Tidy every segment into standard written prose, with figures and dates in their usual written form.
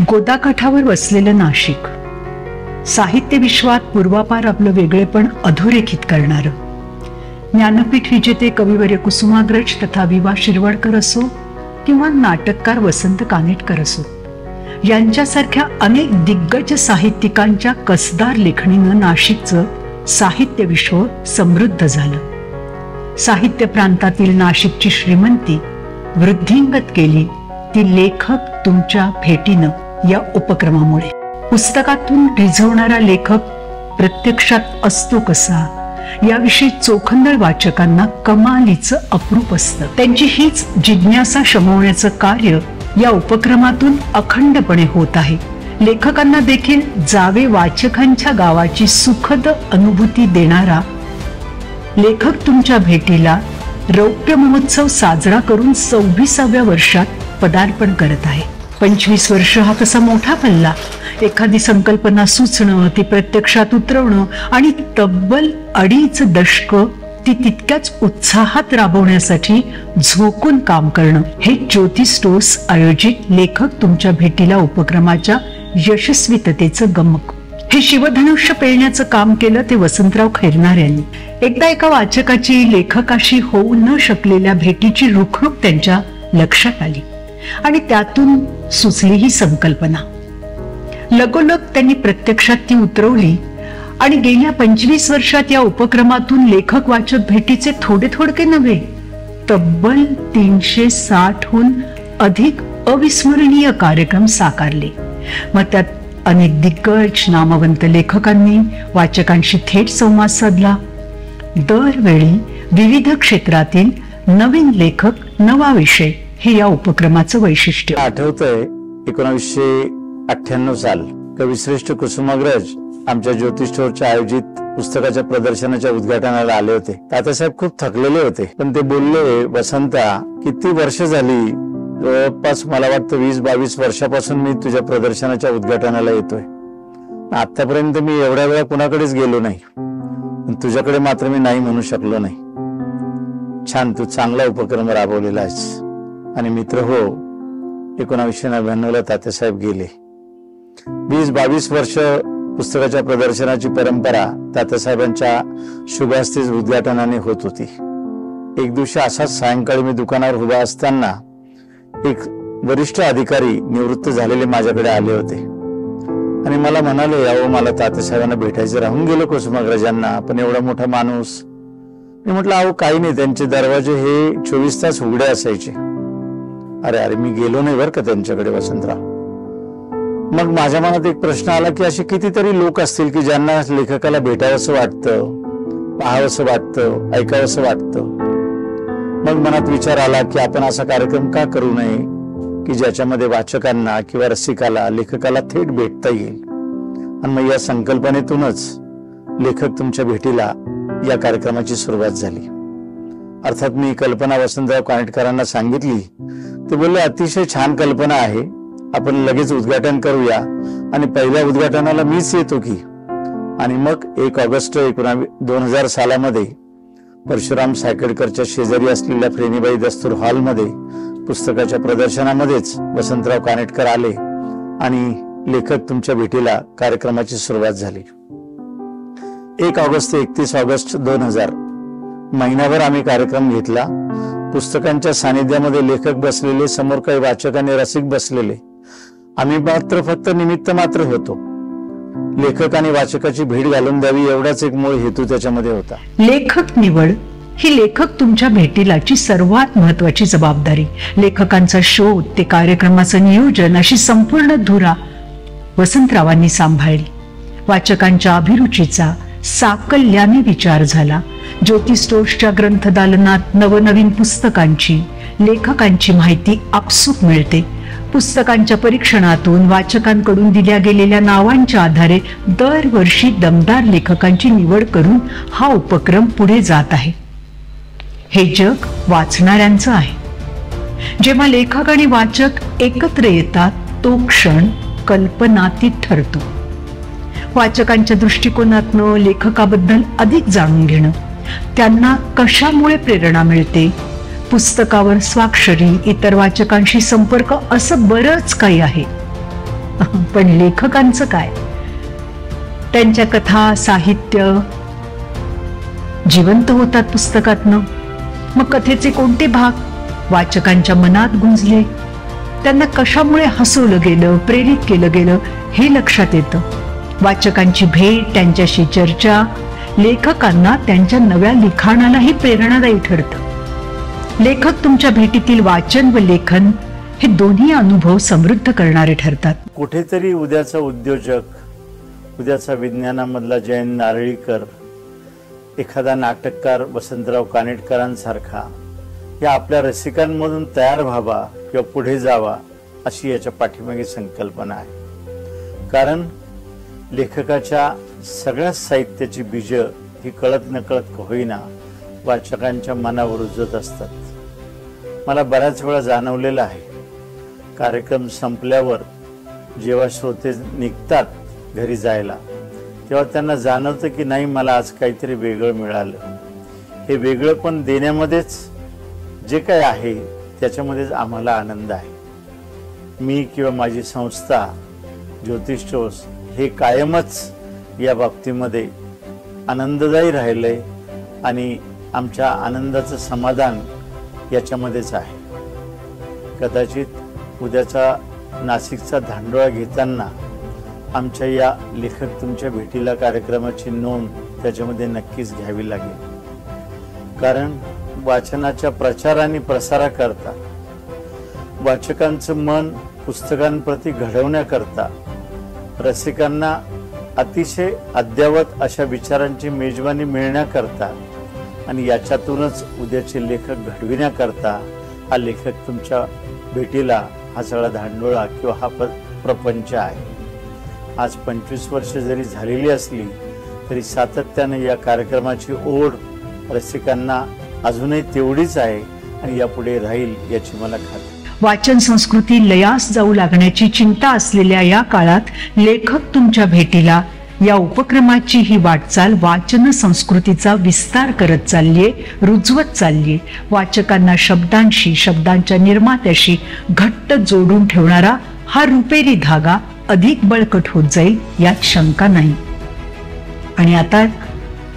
गोदाकाठावर वसलेलं नाशिक, साहित्य विश्वात पूर्वापार आपलं वेगळेपण अधोरेखित करणारं, ज्ञानपीठ विजेते कविवर्य कुसुमाग्रज तथा विवा शिरवाडकर असो किंवा नाटककार वसंत कानेटकर असो, यांच्यासारख्या अनेक दिग्गज साहित्यिकांच्या कसदार लेखणीनं नाशिकचं साहित्य विश्व समृद्ध झालं. साहित्य प्रांतातील नाशिकची श्रीमंती वृद्धिंगत केली ती लेखक तुमच्या भेटीनं या उपक्रमामुळे. पुस्तकातून रिझवणारा लेखक प्रत्यक्षात असतो कसा याविषयी चोखंदळ वाचकांना कमालीचं अप्रूप असतं. त्यांची हीच जिज्ञासा शमवण्याचं कार्य या उपक्रमातून अखंडपणे होत आहे. लेखकांना देखील जावे वाचकांच्या गावाची सुखद अनुभूती देणारा लेखक तुमच्या भेटीला रौप्य महोत्सव साजरा करून 26व्या वर्षात पदार्पण करत आहे. 25 वर्ष हा कसा मोठा पल्ला. एखादी संकल्पना सुचणं, ती प्रत्यक्षात उतरवणं आणि तब्बल 2.5 दशक ती तितक्याच उत्साहात राबवण्यासाठी झोकून काम करणं, हे ज्योती स्टोर्स आयोजित लेखक तुमच्या भेटीला उपक्रमाच्या यशस्वीततेचं गमक. हे शिवधनुष्य पेळण्याचं काम केलं ते वसंतराव खैरनार यांनी. एकदा एका वाचकाची लेखकाशी होऊ न शकलेल्या भेटीची रुखरुख त्यांच्या लक्षात आली आणि त्यातून सुचली ही संकल्पना. लगोलग त्यांनी प्रत्यक्षात ती उतरवली आणि गेल्या 25 वर्षात या उपक्रमातून लेखक वाचक भेटीचे थोडे थोडके नव्हे, तब्बल 360हून अधिक अविस्मरणीय कार्यक्रम साकारले. मग त्यात अनेक दिग्गज नामवंत लेखकांनी वाचकांशी थेट संवाद साधला. दरवेळी विविध क्षेत्रातील नवीन लेखक, नवा विषय, हे या उपक्रमाचं वैशिष्ट्य. आठवतंय 1998 साल कविश्रेष्ठ कुसुमाग्रज आमच्या ज्योती स्टोरच्या आयोजित पुस्तकाच्या प्रदर्शनाच्या उद्घाटनाला आले होते. तात्यासाहेब खूप थकलेले होते, पण ते बोलले, वसंता, किती वर्ष झाली, जवळपास मला वाटतं 20-22 वर्षापासून मी तुझ्या प्रदर्शनाच्या उद्घाटनाला येतोय. आतापर्यंत मी एवढ्या वेळा कुणाकडेच गेलो नाही, पण तुझ्याकडे मात्र मी नाही म्हणू शकलो नाही. छान, तू चांगला उपक्रम राबवलेला आहेस. आणि मित्र हो, 1999ला तात्यासाहेब गेले. 20-22 वर्ष पुस्तकाच्या प्रदर्शनाची परंपरा तात्यासाहेबांच्या शुभहस्ते उद्घाटनाने होत होती. एक दिवशी असाच सायंकाळी मी दुकानावर उभा असताना एक वरिष्ठ अधिकारी निवृत्त झालेले माझ्याकडे आले होते आणि मला म्हणाले, अहो, मला तात्यासाहेबांना भेटायचं राहून गेलं कुसुमाग्रजांना, पण एवढा मोठा माणूस. मी म्हटलं, अहो काही नाही, त्यांचे दरवाजे हे 24 तास उघडे असायचे. अरे मी गेलो नाही बरं का त्यांच्याकडे वसंतराव. मग माझ्या मनात एक प्रश्न आला की असे कितीतरी लोक असतील की ज्यांना लेखकाला भेटावंसं वाटतं, पाहावंसं वाटतं, ऐकावंसं वाटतं. मग मनात विचार आला की आपण असा कार्यक्रम का करू नये की ज्याच्यामध्ये वाचकांना किंवा रसिकाला लेखकाला थेट भेटता येईल. आणि मग या संकल्पनेतूनच लेखक तुमच्या भेटीला या कार्यक्रमाची सुरुवात झाली. अर्थात मी कल्पना वसंतराव कानेटकरांना सांगितली. ते बोलले, अतिशय छान कल्पना आहे, आपण लगेच उद्घाटन करूया आणि पहिल्या उद्घाटनाला मीच येतो की. आणि मग 1 ऑगस्ट 2000 सालामध्ये परशुराम सायकडकरच्या शेजारी असलेल्या फ्रेनीबाई दस्तूर हॉलमध्ये पुस्तकाच्या प्रदर्शनामध्येच वसंतराव कानेटकर आले आणि लेखक तुमच्या भेटीला कार्यक्रमाची सुरुवात झाली. 1 ऑगस्ट ते 31 ऑगस्ट 2000 महिनाभर आम्ही कार्यक्रम घेतला. पुस्तकांच्या सानिध्यामध्ये लेखक बसलेले, समोर काही वाचक आणि रसिक बसलेले. आम्ही मात्र फक्त निमित्त मात्र होतो. लेखक आणि वाचकाची भेट घालून द्यावी एवढाच एक मूळ हेतू त्याच्यामध्ये होता. लेखक निवड ही लेखक तुमच्या भेटीलाची सर्वात महत्वाची जबाबदारी. लेखकांचा शोध ते कार्यक्रमाचं नियोजन अशी संपूर्ण धुरा वसंतरावांनी सांभाळली. वाचकांच्या अभिरुचीचा साकल्याने विचार झाला. ज्योती स्टोर्सच्या ग्रंथदालनात नवनवीन पुस्तकांची, लेखकांची माहिती आपसूक मिळते. पुस्तकांच्या परीक्षणातून वाचकांकडून दिल्या गेलेल्या नावांच्या आधारे दरवर्षी दमदार लेखकांची निवड करून हा उपक्रम पुढे जात आहे. हे जग वाचणाऱ्यांचं आहे. जेव्हा लेखक आणि वाचक एकत्र येतात तो क्षण कल्पनातीत ठरतो. वाचकांच्या दृष्टिकोनातनं लेखकाबद्दल अधिक जाणून घेणं, त्यांना कशामुळे प्रेरणा मिळते, पुस्तकावर स्वाक्षरी, इतर वाचकांशी संपर्क, असं बरंच काही आहे. पण लेखकांचं काय? त्यांच्या कथा, साहित्य जिवंत होतात पुस्तकातनं. मग कथेचे कोणते भाग वाचकांच्या मनात गुंजले, त्यांना कशामुळे हसवलं गेलं, प्रेरित केलं गेलं, हे लक्षात येतं. वाचकांची भेट, त्यांच्याशी चर्चा लेखकांना त्यांच्या नव्या लिखाणालाही प्रेरणादायी ठरतं. लेखक तुमच्या भेटीतील वाचन व लेखन हे दोन्ही अनुभव समृद्ध करणारे ठरतात. कुठेतरी उद्याचा उद्योजक, उद्याचा विज्ञानामधला जयंत नारळीकर, एखादा नाटककार वसंतराव कानेटकरांसारखा या आपल्या रसिकांमधून तयार व्हावा किंवा पुढे जावा, अशी याच्या पाठीमागे संकल्पना आहे. कारण लेखकाच्या सगळ्या साहित्याची बीज ही कळत नकळत होईना वाचकांच्या मनावर रुजत असतात. मला बऱ्याच वेळा जाणवलेलं आहे, कार्यक्रम संपल्यावर जेव्हा श्रोते निघतात घरी जायला, तेव्हा त्यांना जाणवतं की नाही, मला आज काहीतरी वेगळं मिळालं. हे वेगळं पण देण्यामध्येच जे काय आहे त्याच्यामध्येच आम्हाला आनंद आहे. मी किंवा माझी संस्था ज्योतिष्ठोस हे कायमच या बाबतीमध्ये आनंददायी राहिलंय आणि आमच्या आनंदाचं समाधान याच्यामध्येच आहे. कदाचित उद्याचा नाशिकचा धांडोळा घेताना आमच्या या लेखक तुमच्या भेटीला कार्यक्रमाची नोंद त्याच्यामध्ये नक्कीच घ्यावी लागेल. कारण वाचनाच्या प्रचार आणि प्रसाराकरता, वाचकांचं मन पुस्तकांप्रती घडवण्याकरता, रसिकांना अतिशय अद्ययावत अशा विचारांची मेजवानी मिळण्याकरता आणि याच्यातूनच उद्याचे लेखक घडविण्याकरता हा लेखक तुमच्या भेटीला हा सगळा धांडोळा किंवा हा प्रपंच आहे. आज 25 वर्ष जरी झालेली असली तरी सातत्याने या कार्यक्रमाची ओढ रसिकांना अजूनही तेवढीच आहे आणि यापुढे राहील याची मला खात्री. वाचन संस्कृती लयास जाऊ लागण्याची चिंता असलेल्या या काळात लेखक तुमच्या भेटीला या उपक्रमाची ही वाटचाल वाचन संस्कृतीचा विस्तार करत चाललीये, रुजवत चाललीये. वाचकांना शब्दांशी, शब्दांच्या निर्मात्याशी घट्ट जोडून ठेवणारा हा रुपेरी धागा अधिक बळकट होत जाईल यात शंका नाही. आणि आता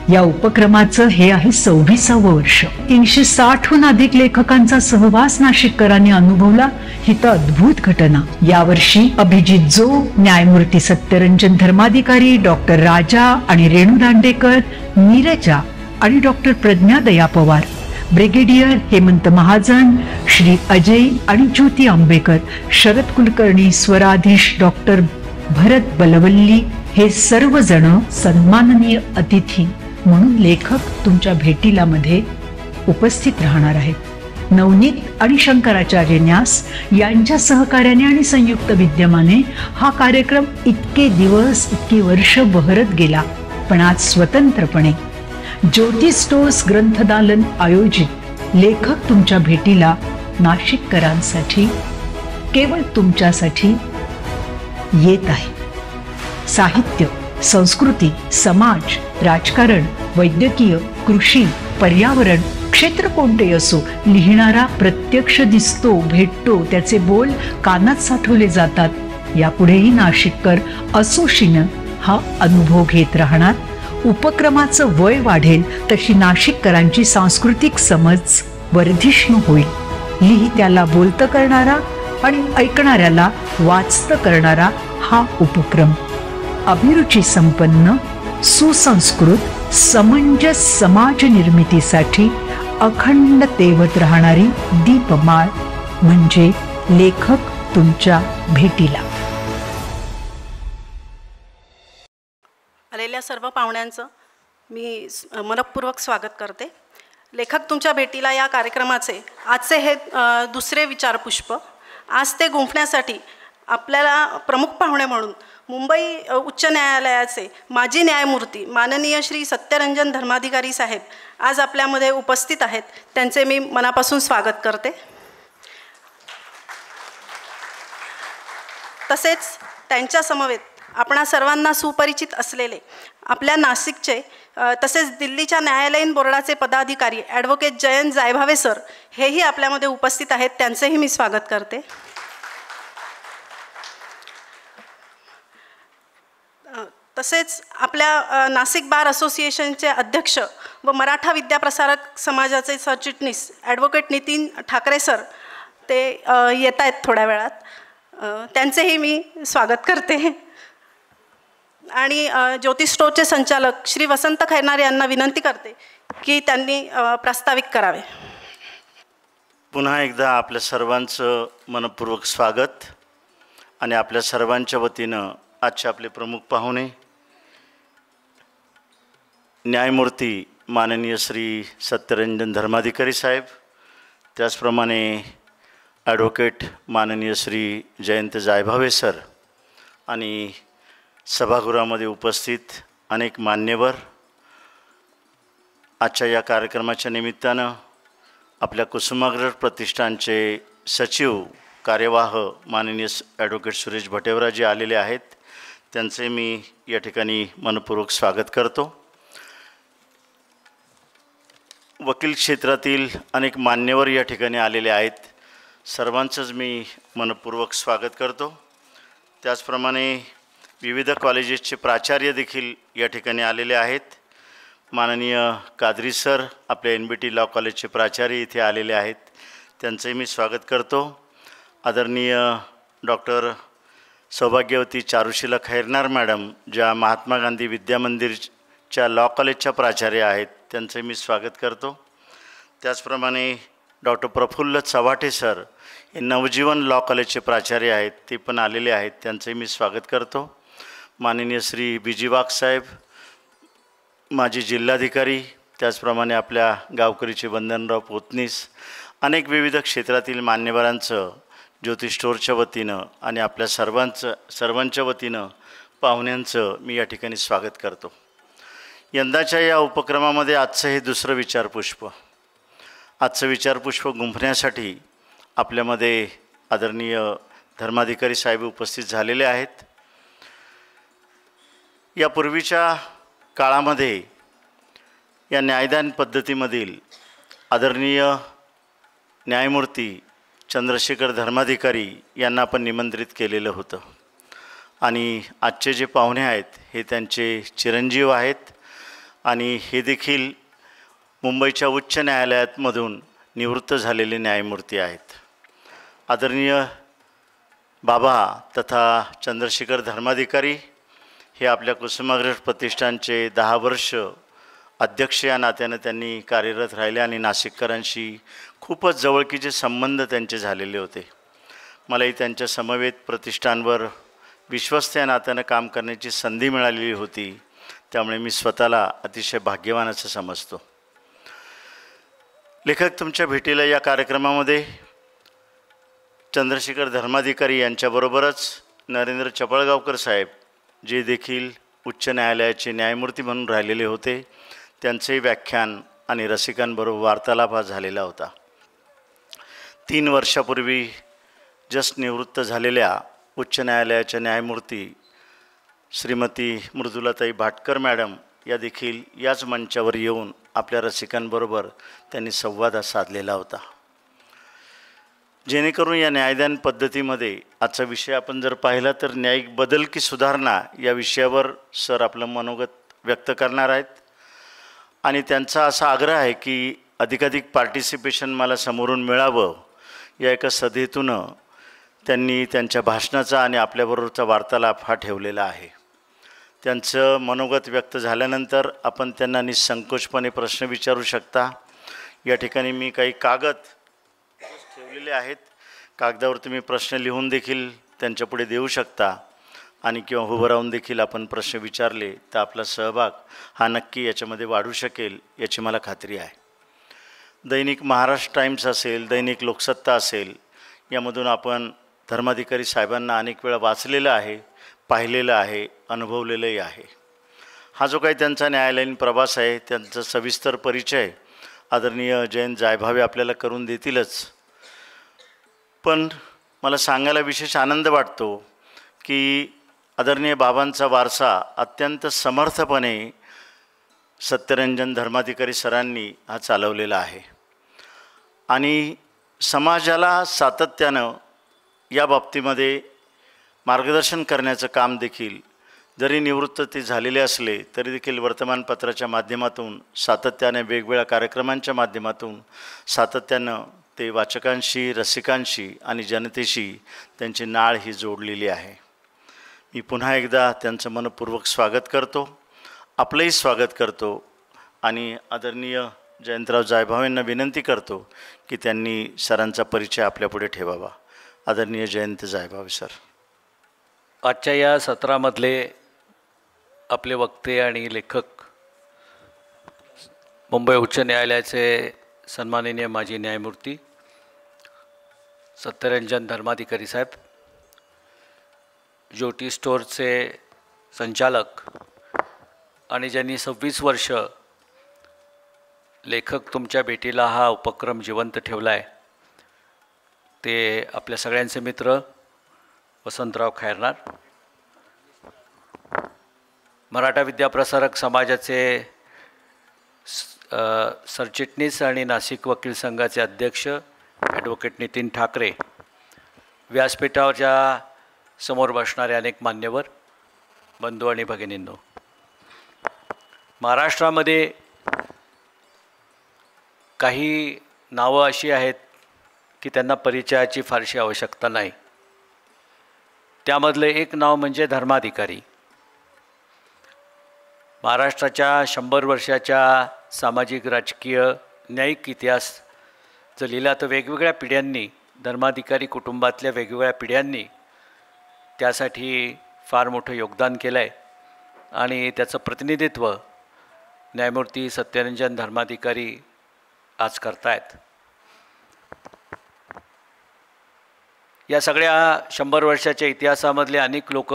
या उपक्रमाचं हे आहे 26वे वर्ष. 360हून अधिक लेखकांचा सहवास नाशिककरांनी अनुभवला ही तर अद्भुत घटना. यावर्षी अभिजित जो, न्यायमूर्ती सत्यरंजन धर्माधिकारी, डॉक्टर राजा आणि रेणू दांडेकर, नीरजा आणि डॉक्टर प्रज्ञा दया पवार, ब्रिगेडियर हेमंत महाजन, श्री अजय आणि ज्योती आंबेकर, शरद कुलकर्णी, स्वराधीश डॉक्टर भरत बलवल्ली हे सर्वजण सन्माननीय अतिथी म्हणून लेखक तुमच्या भेटीला मध्ये उपस्थित राहणार आहेत. नवनीत आणि शंकराचार्य न्यास यांच्या सहकार्याने आणि संयुक्त विद्यमाने हा कार्यक्रम इतके दिवस, इतकी वर्ष बहरत गेला. पण आज स्वतंत्रपणे ज्योतिष्ठोस ग्रंथदालन आयोजित लेखक तुमच्या भेटीला नाशिककरांसाठी, केवळ तुमच्यासाठी येत आहे. साहित्य, संस्कृती, समाज, राजकारण, वैद्यकीय, कृषी, पर्यावरण क्षेत्र कोणते असो, लिहिणारा प्रत्यक्ष दिसतो, भेटतो, त्याचे बोल कानात साठवले जातात. यापुढेही नाशिककर असोशीनं हा अनुभव घेत राहणार. उपक्रमाचं वय वाढेल तशी नाशिककरांची सांस्कृतिक समज वर्धिष्णू होईल. लिहित्याला बोलतं करणारा आणि ऐकणाऱ्याला वाचतं करणारा हा उपक्रम अभिरुची संपन्न, सुसंस्कृत, समंजस समाज निर्मितीसाठी अखंड तेवत राहणारी दीपमाळ म्हणजे लेखक तुमच्या भेटीला. आलेल्या सर्व पाहुण्यांचं मी मनपूर्वक स्वागत करते. लेखक तुमच्या भेटीला या कार्यक्रमाचे आजचे हे दुसरे विचारपुष्प. आज ते गुंफण्यासाठी आपल्याला प्रमुख पाहुणे म्हणून मुंबई उच्च न्यायालयाचे माजी न्यायमूर्ती माननीय श्री सत्यरंजन धर्माधिकारी साहेब आज आपल्यामध्ये उपस्थित आहेत. त्यांचे मी मनापासून स्वागत करते. तसेच त्यांच्या समवेत आपणा सर्वांना सुपरिचित असलेले आपल्या नाशिकचे तसेच दिल्लीच्या न्यायालयीन बोर्डाचे पदाधिकारी ॲडव्होकेट जयंत जायभावे सर हेही आपल्यामध्ये उपस्थित आहेत. त्यांचेही मी स्वागत करते. तसेच आपल्या नाशिक बार असोसिएशनचे अध्यक्ष व मराठा विद्याप्रसारक समाजाचे सरचिटणीस ॲडव्होकेट नितीन ठाकरे सर ते येत आहेत थोड्या वेळात, त्यांचेही मी स्वागत करते. आणि ज्योतिष स्टोरचे संचालक श्री वसंत खैरनार यांना विनंती करते की त्यांनी प्रास्ताविक करावे. पुन्हा एकदा आपल्या सर्वांचं मनपूर्वक स्वागत. आणि आपल्या सर्वांच्या वतीनं आजचे आपले प्रमुख पाहुणे न्यायमूर्ती माननीय श्री सत्यरंजन धर्माधिकारी साहेब, त्याचप्रमाणे ॲडव्होकेट माननीय श्री जयंत जायभावे सर आणि सभागृहामध्ये उपस्थित अनेक मान्यवर, आजच्या या कार्यक्रमाच्या निमित्तानं आपल्या कुसुमाग्रज प्रतिष्ठानचे सचिव कार्यवाह माननीय ॲडव्होकेट सुरेश भटेवराजी आलेले आहेत, त्यांचे मी या ठिकाणी मनपूर्वक स्वागत करतो. वकील क्षेत्रातील अनेक मान्यवर या ठिकाणी आलेले आहेत, सर्वांचंच मी मनपूर्वक स्वागत करतो. त्याचप्रमाणे विविध कॉलेजेसचे प्राचार्य देखील या ठिकाणी आलेले आहेत. माननीय कादरी सर आपल्या NBT लॉ कॉलेजचे प्राचार्य इथे आलेले आहेत, त्यांचंही मी स्वागत करतो. आदरणीय डॉक्टर सौभाग्यवती चारुशीला खैरनार मॅडम, ज्या महात्मा गांधी विद्यामंदिरच्या लॉ कॉलेजच्या प्राचार्य आहेत, त्यांचं मी स्वागत करतो. त्याचप्रमाणे डॉक्टर प्रफुल्ल चव्हाटे सर हे नवजीवन लॉ कॉलेजचे प्राचार्य आहेत, ते पण आलेले आहेत, त्यांचंही मी स्वागत करतो. माननीय श्री BG वाघ साहेब माजी जिल्हाधिकारी, त्याचप्रमाणे आपल्या गावकरीचे वंदनराव पोतनीस, अनेक विविध क्षेत्रातील मान्यवरांचं ज्योतिष स्टोरच्या वतीनं आणि आपल्या सर्वांच्या वतीनं पाहुण्यांचं मी या ठिकाणी स्वागत करतो. यंदाच्या या उपक्रमामध्ये आजचं हे दुसरं विचारपुष्प. आजचं विचारपुष्प गुंफण्यासाठी आपल्यामध्ये आदरणीय धर्माधिकारी साहेब उपस्थित झालेले आहेत. यापूर्वीच्या काळामध्ये या न्यायदान पद्धतीमधील आदरणीय न्यायमूर्ती चंद्रशेखर धर्माधिकारी यांना आपण निमंत्रित केलेलं होतं आणि आजचे जे पाहुणे आहेत हे त्यांचे चिरंजीव आहेत आणि हे देखील मुंबईच्या उच्च न्यायालयामधून निवृत्त झालेले न्यायमूर्ती आहेत. आदरणीय बाबा तथा चंद्रशेखर धर्माधिकारी हे आपल्या कुसुमाग्रज प्रतिष्ठानचे 10 वर्ष अध्यक्ष या नात्यानं त्यांनी कार्यरत राहिले आणि नाशिककरांशी खूपच जवळकीचे संबंध त्यांचे झालेले होते. मलाही त्यांच्या समवेत प्रतिष्ठानवर विश्वस्त या नात्यानं काम करण्याची संधी मिळालेली होती, त्यामुळे मी स्वतःला अतिशय भाग्यवान असं समजतो. लेखक तुमच्या भेटीला या कार्यक्रमामध्ये चंद्रशेखर धर्माधिकारी यांच्याबरोबरच नरेंद्र चपळगावकर साहेब, जे देखील उच्च न्यायालयाचे न्यायमूर्ती म्हणून राहिलेले होते, त्यांचे व्याख्यान आणि रसिकांबरोबर वार्तालाप हा झालेला होता. 3 वर्षापूर्वी जस्ट निवृत्त झालेल्या उच्च न्यायालयाच्या न्यायमूर्ती श्रीमती मृदुलाताई भाटकर मॅडम या देखील याच मंचावर येऊन आपल्या रसिकांबरोबर त्यांनी संवाद साधलेला होता. जेणेकरून या न्यायदान पद्धतीमध्ये आजचा विषय आपण जर पाहिला तर न्यायिक बदल की सुधारणा या विषयावर सर आपलं मनोगत व्यक्त करणार आहेत आणि त्यांचा असा आग्रह आहे की अधिकाधिक पार्टिसिपेशन मला समोरून मिळावं या एका सदेतून त्यांनी त्यांच्या भाषणाचा आणि आपल्याबरोबरचा वार्तालाप हा ठेवलेला आहे. त्यांचं मनोगत व्यक्त झाल्यानंतर आपण त्यांना निसंकोचपणे प्रश्न विचारू शकता. या ठिकाणी मी काही कागद ठेवलेले आहेत, कागदावर तुम्ही प्रश्न लिहून देखील त्यांच्यापुढे देऊ शकता आणि किंवा उभं राहून देखील आपण प्रश्न विचारले तर आपला सहभाग हा नक्की याच्यामध्ये वाढू शकेल याची मला खात्री आहे. दैनिक महाराष्ट्र टाइम्स असेल, दैनिक लोकसत्ता असेल, यामधून आपण धर्माधिकारी साहेबांना अनेक वेळा वाचलेलं आहे, पाहिलेलं आहे, अनुभवलेलंही आहे. हा जो काही त्यांचा न्यायालयीन प्रवास आहे त्यांचा सविस्तर परिचय आदरणीय जयंत जायभावे आपल्याला करून देतीलच. पण मला सांगायला विशेष आनंद वाटतो की आदरणीय बाबांचा वारसा अत्यंत समर्थपणे सत्यरंजन धर्माधिकारी सरांनी हा चालवलेला आहे आणि समाजाला सातत्यानं या बाबतीमध्ये मार्गदर्शन करण्याचं काम देखील जरी निवृत्त ते झालेले असले तरी देखील वर्तमानपत्राच्या माध्यमातून सातत्याने वेगवेगळ्या कार्यक्रमांच्या माध्यमातून सातत्यानं ते वाचकांशी, रसिकांशी आणि जनतेशी त्यांची नाळ ही जोडलेली आहे. मी पुन्हा एकदा त्यांचं मनपूर्वक स्वागत करतो, आपलंही स्वागत करतो आणि आदरणीय जयंतराव जायभाव यांना विनंती करतो की त्यांनी सरांचा परिचय आपल्यापुढे ठेवावा. आदरणीय जयंत जायभाव सर. आजच्या या सत्रामधले आपले वक्ते आणि लेखक मुंबई उच्च न्यायालयाचे सन्माननीय माजी न्यायमूर्ती सत्यरंजन धर्माधिकारी साहेब, ज्योती स्टोअरचे संचालक आणि ज्यांनी 26 वर्ष लेखक तुमच्या भेटीला हा उपक्रम जिवंत ठेवला आहे, ते आपल्या सगळ्यांचे मित्र वसंतराव खैरनार, मराठा विद्याप्रसारक समाजाचे सरचिटणीस आणि नाशिक वकील संघाचे अध्यक्ष ॲडव्होकेट नितीन ठाकरे, व्यासपीठावरच्या समोर बसणारे अनेक मान्यवर, बंधू आणि भगिनींनो. महाराष्ट्रामध्ये काही नावं अशी आहेत की त्यांना परिचयाची फारशी आवश्यकता नाही. त्यामधलं एक नाव म्हणजे धर्माधिकारी. महाराष्ट्राच्या 100 वर्षाच्या सामाजिक, राजकीय, न्यायिक इतिहास जर लिहिला तर वेगवेगळ्या पिढ्यांनी, धर्माधिकारी कुटुंबातल्या वेगवेगळ्या पिढ्यांनी त्यासाठी फार मोठं योगदान केलं आहे आणि त्याचं प्रतिनिधित्व न्यायमूर्ती सत्यरंजन धर्माधिकारी आज करतायत. या सगळ्या 100 वर्षाच्या इतिहासामधले अनेक लोक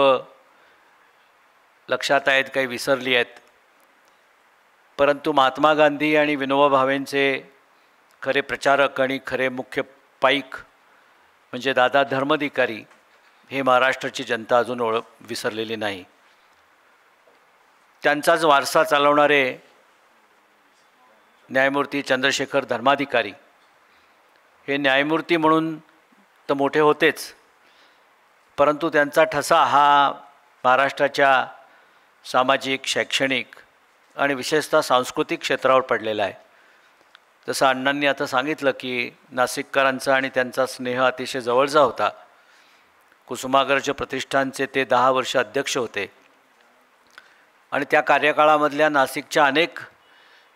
लक्षात आहेत, काही विसरली आहेत, परंतु महात्मा गांधी आणि विनोबा भावेंचे खरे प्रचारक आणि खरे मुख्य पाईक म्हणजे दादा धर्माधिकारी हे महाराष्ट्राची जनता अजून विसरलेली नाही. त्यांचाच वारसा चालवणारे न्यायमूर्ती चंद्रशेखर धर्माधिकारी हे न्यायमूर्ती म्हणून तर मोठे होतेच, परंतु त्यांचा ठसा हा महाराष्ट्राच्या सामाजिक, शैक्षणिक आणि विशेषतः सांस्कृतिक क्षेत्रावर पडलेला आहे. जसं अण्णांनी आता सांगितलं की नाशिककरांचा आणि त्यांचा स्नेह अतिशय जवळचा होता. कुसुमाग्रज प्रतिष्ठानचे ते 10 वर्ष अध्यक्ष होते आणि त्या कार्यकाळामधल्या नाशिकच्या अनेक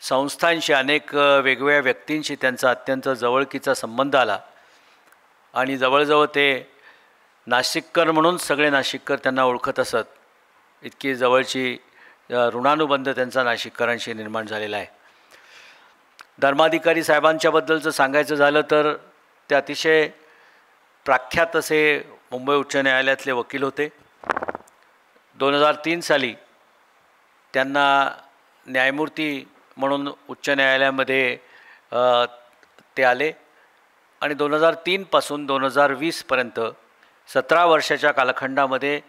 संस्थांशी, अनेक वेगवेगळ्या व्यक्तींशी त्यांचा अत्यंत जवळकीचा संबंध आला आणि जवळजवळ ते नाशिककर म्हणून सगळे नाशिककर त्यांना ओळखत असत. इतकी जवळची ऋणानुबंध त्यांचा नाशिककरांशी निर्माण झालेला आहे. धर्माधिकारी साहेबांच्याबद्दलचं सांगायचं झालं तर ते अतिशय प्रख्यात असे मुंबई उच्च न्यायालयातले वकील होते. 2003 साली त्यांना न्यायमूर्ती म्हणून उच्च न्यायालयामध्ये ते आले आणि 2003 पासून 2020पर्यंत 17 वर्षाच्या कालखंडामध्ये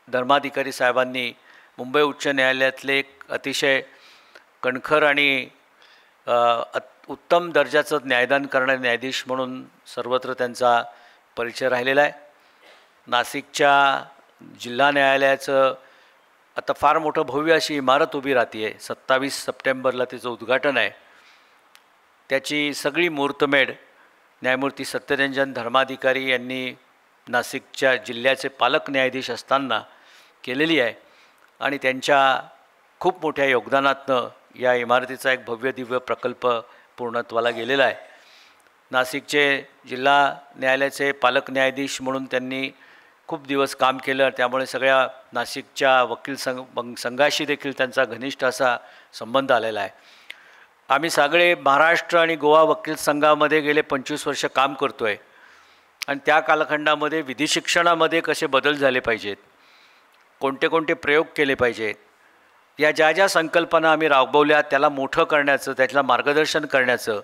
धर्माधिकारी साहेबांनी मुंबई उच्च न्यायालयातले एक अतिशय कणखर आणि उत्तम दर्जाचं न्यायदान करणारे न्यायाधीश म्हणून सर्वत्र त्यांचा परिचय राहिलेला आहे. नाशिकच्या जिल्हा न्यायालयाचं आता फार मोठं भव्य अशी इमारत उभी राहते आहे. 27 सप्टेंबरला तिचं उद्घाटन आहे. त्याची सगळी मुहूर्तमेढ न्यायमूर्ती सत्यरंजन धर्माधिकारी यांनी नाशिकच्या जिल्ह्याचे पालक न्यायाधीश असताना केलेली आहे आणि त्यांच्या खूप मोठ्या योगदानातनं या इमारतीचा एक भव्य दिव्य प्रकल्प पूर्णत्वाला गेलेला आहे. नाशिकचे जिल्हा न्यायालयाचे पालक न्यायाधीश म्हणून त्यांनी खूप दिवस काम केलं, त्यामुळे सगळ्या नाशिकच्या वकील संघाशी देखील त्यांचा घनिष्ठ असा संबंध आलेला आहे. आम्ही सगळे महाराष्ट्र आणि गोवा वकील संघामध्ये गेले 25 वर्ष काम करतो आहे आणि त्या कालखंडामध्ये विधी शिक्षणामध्ये कसे बदल झाले पाहिजेत, कोणते कोणते प्रयोग केले पाहिजेत, या ज्या ज्या संकल्पना आम्ही राबवल्या त्याला मोठं करण्याचं, त्याला मार्गदर्शन करण्याचं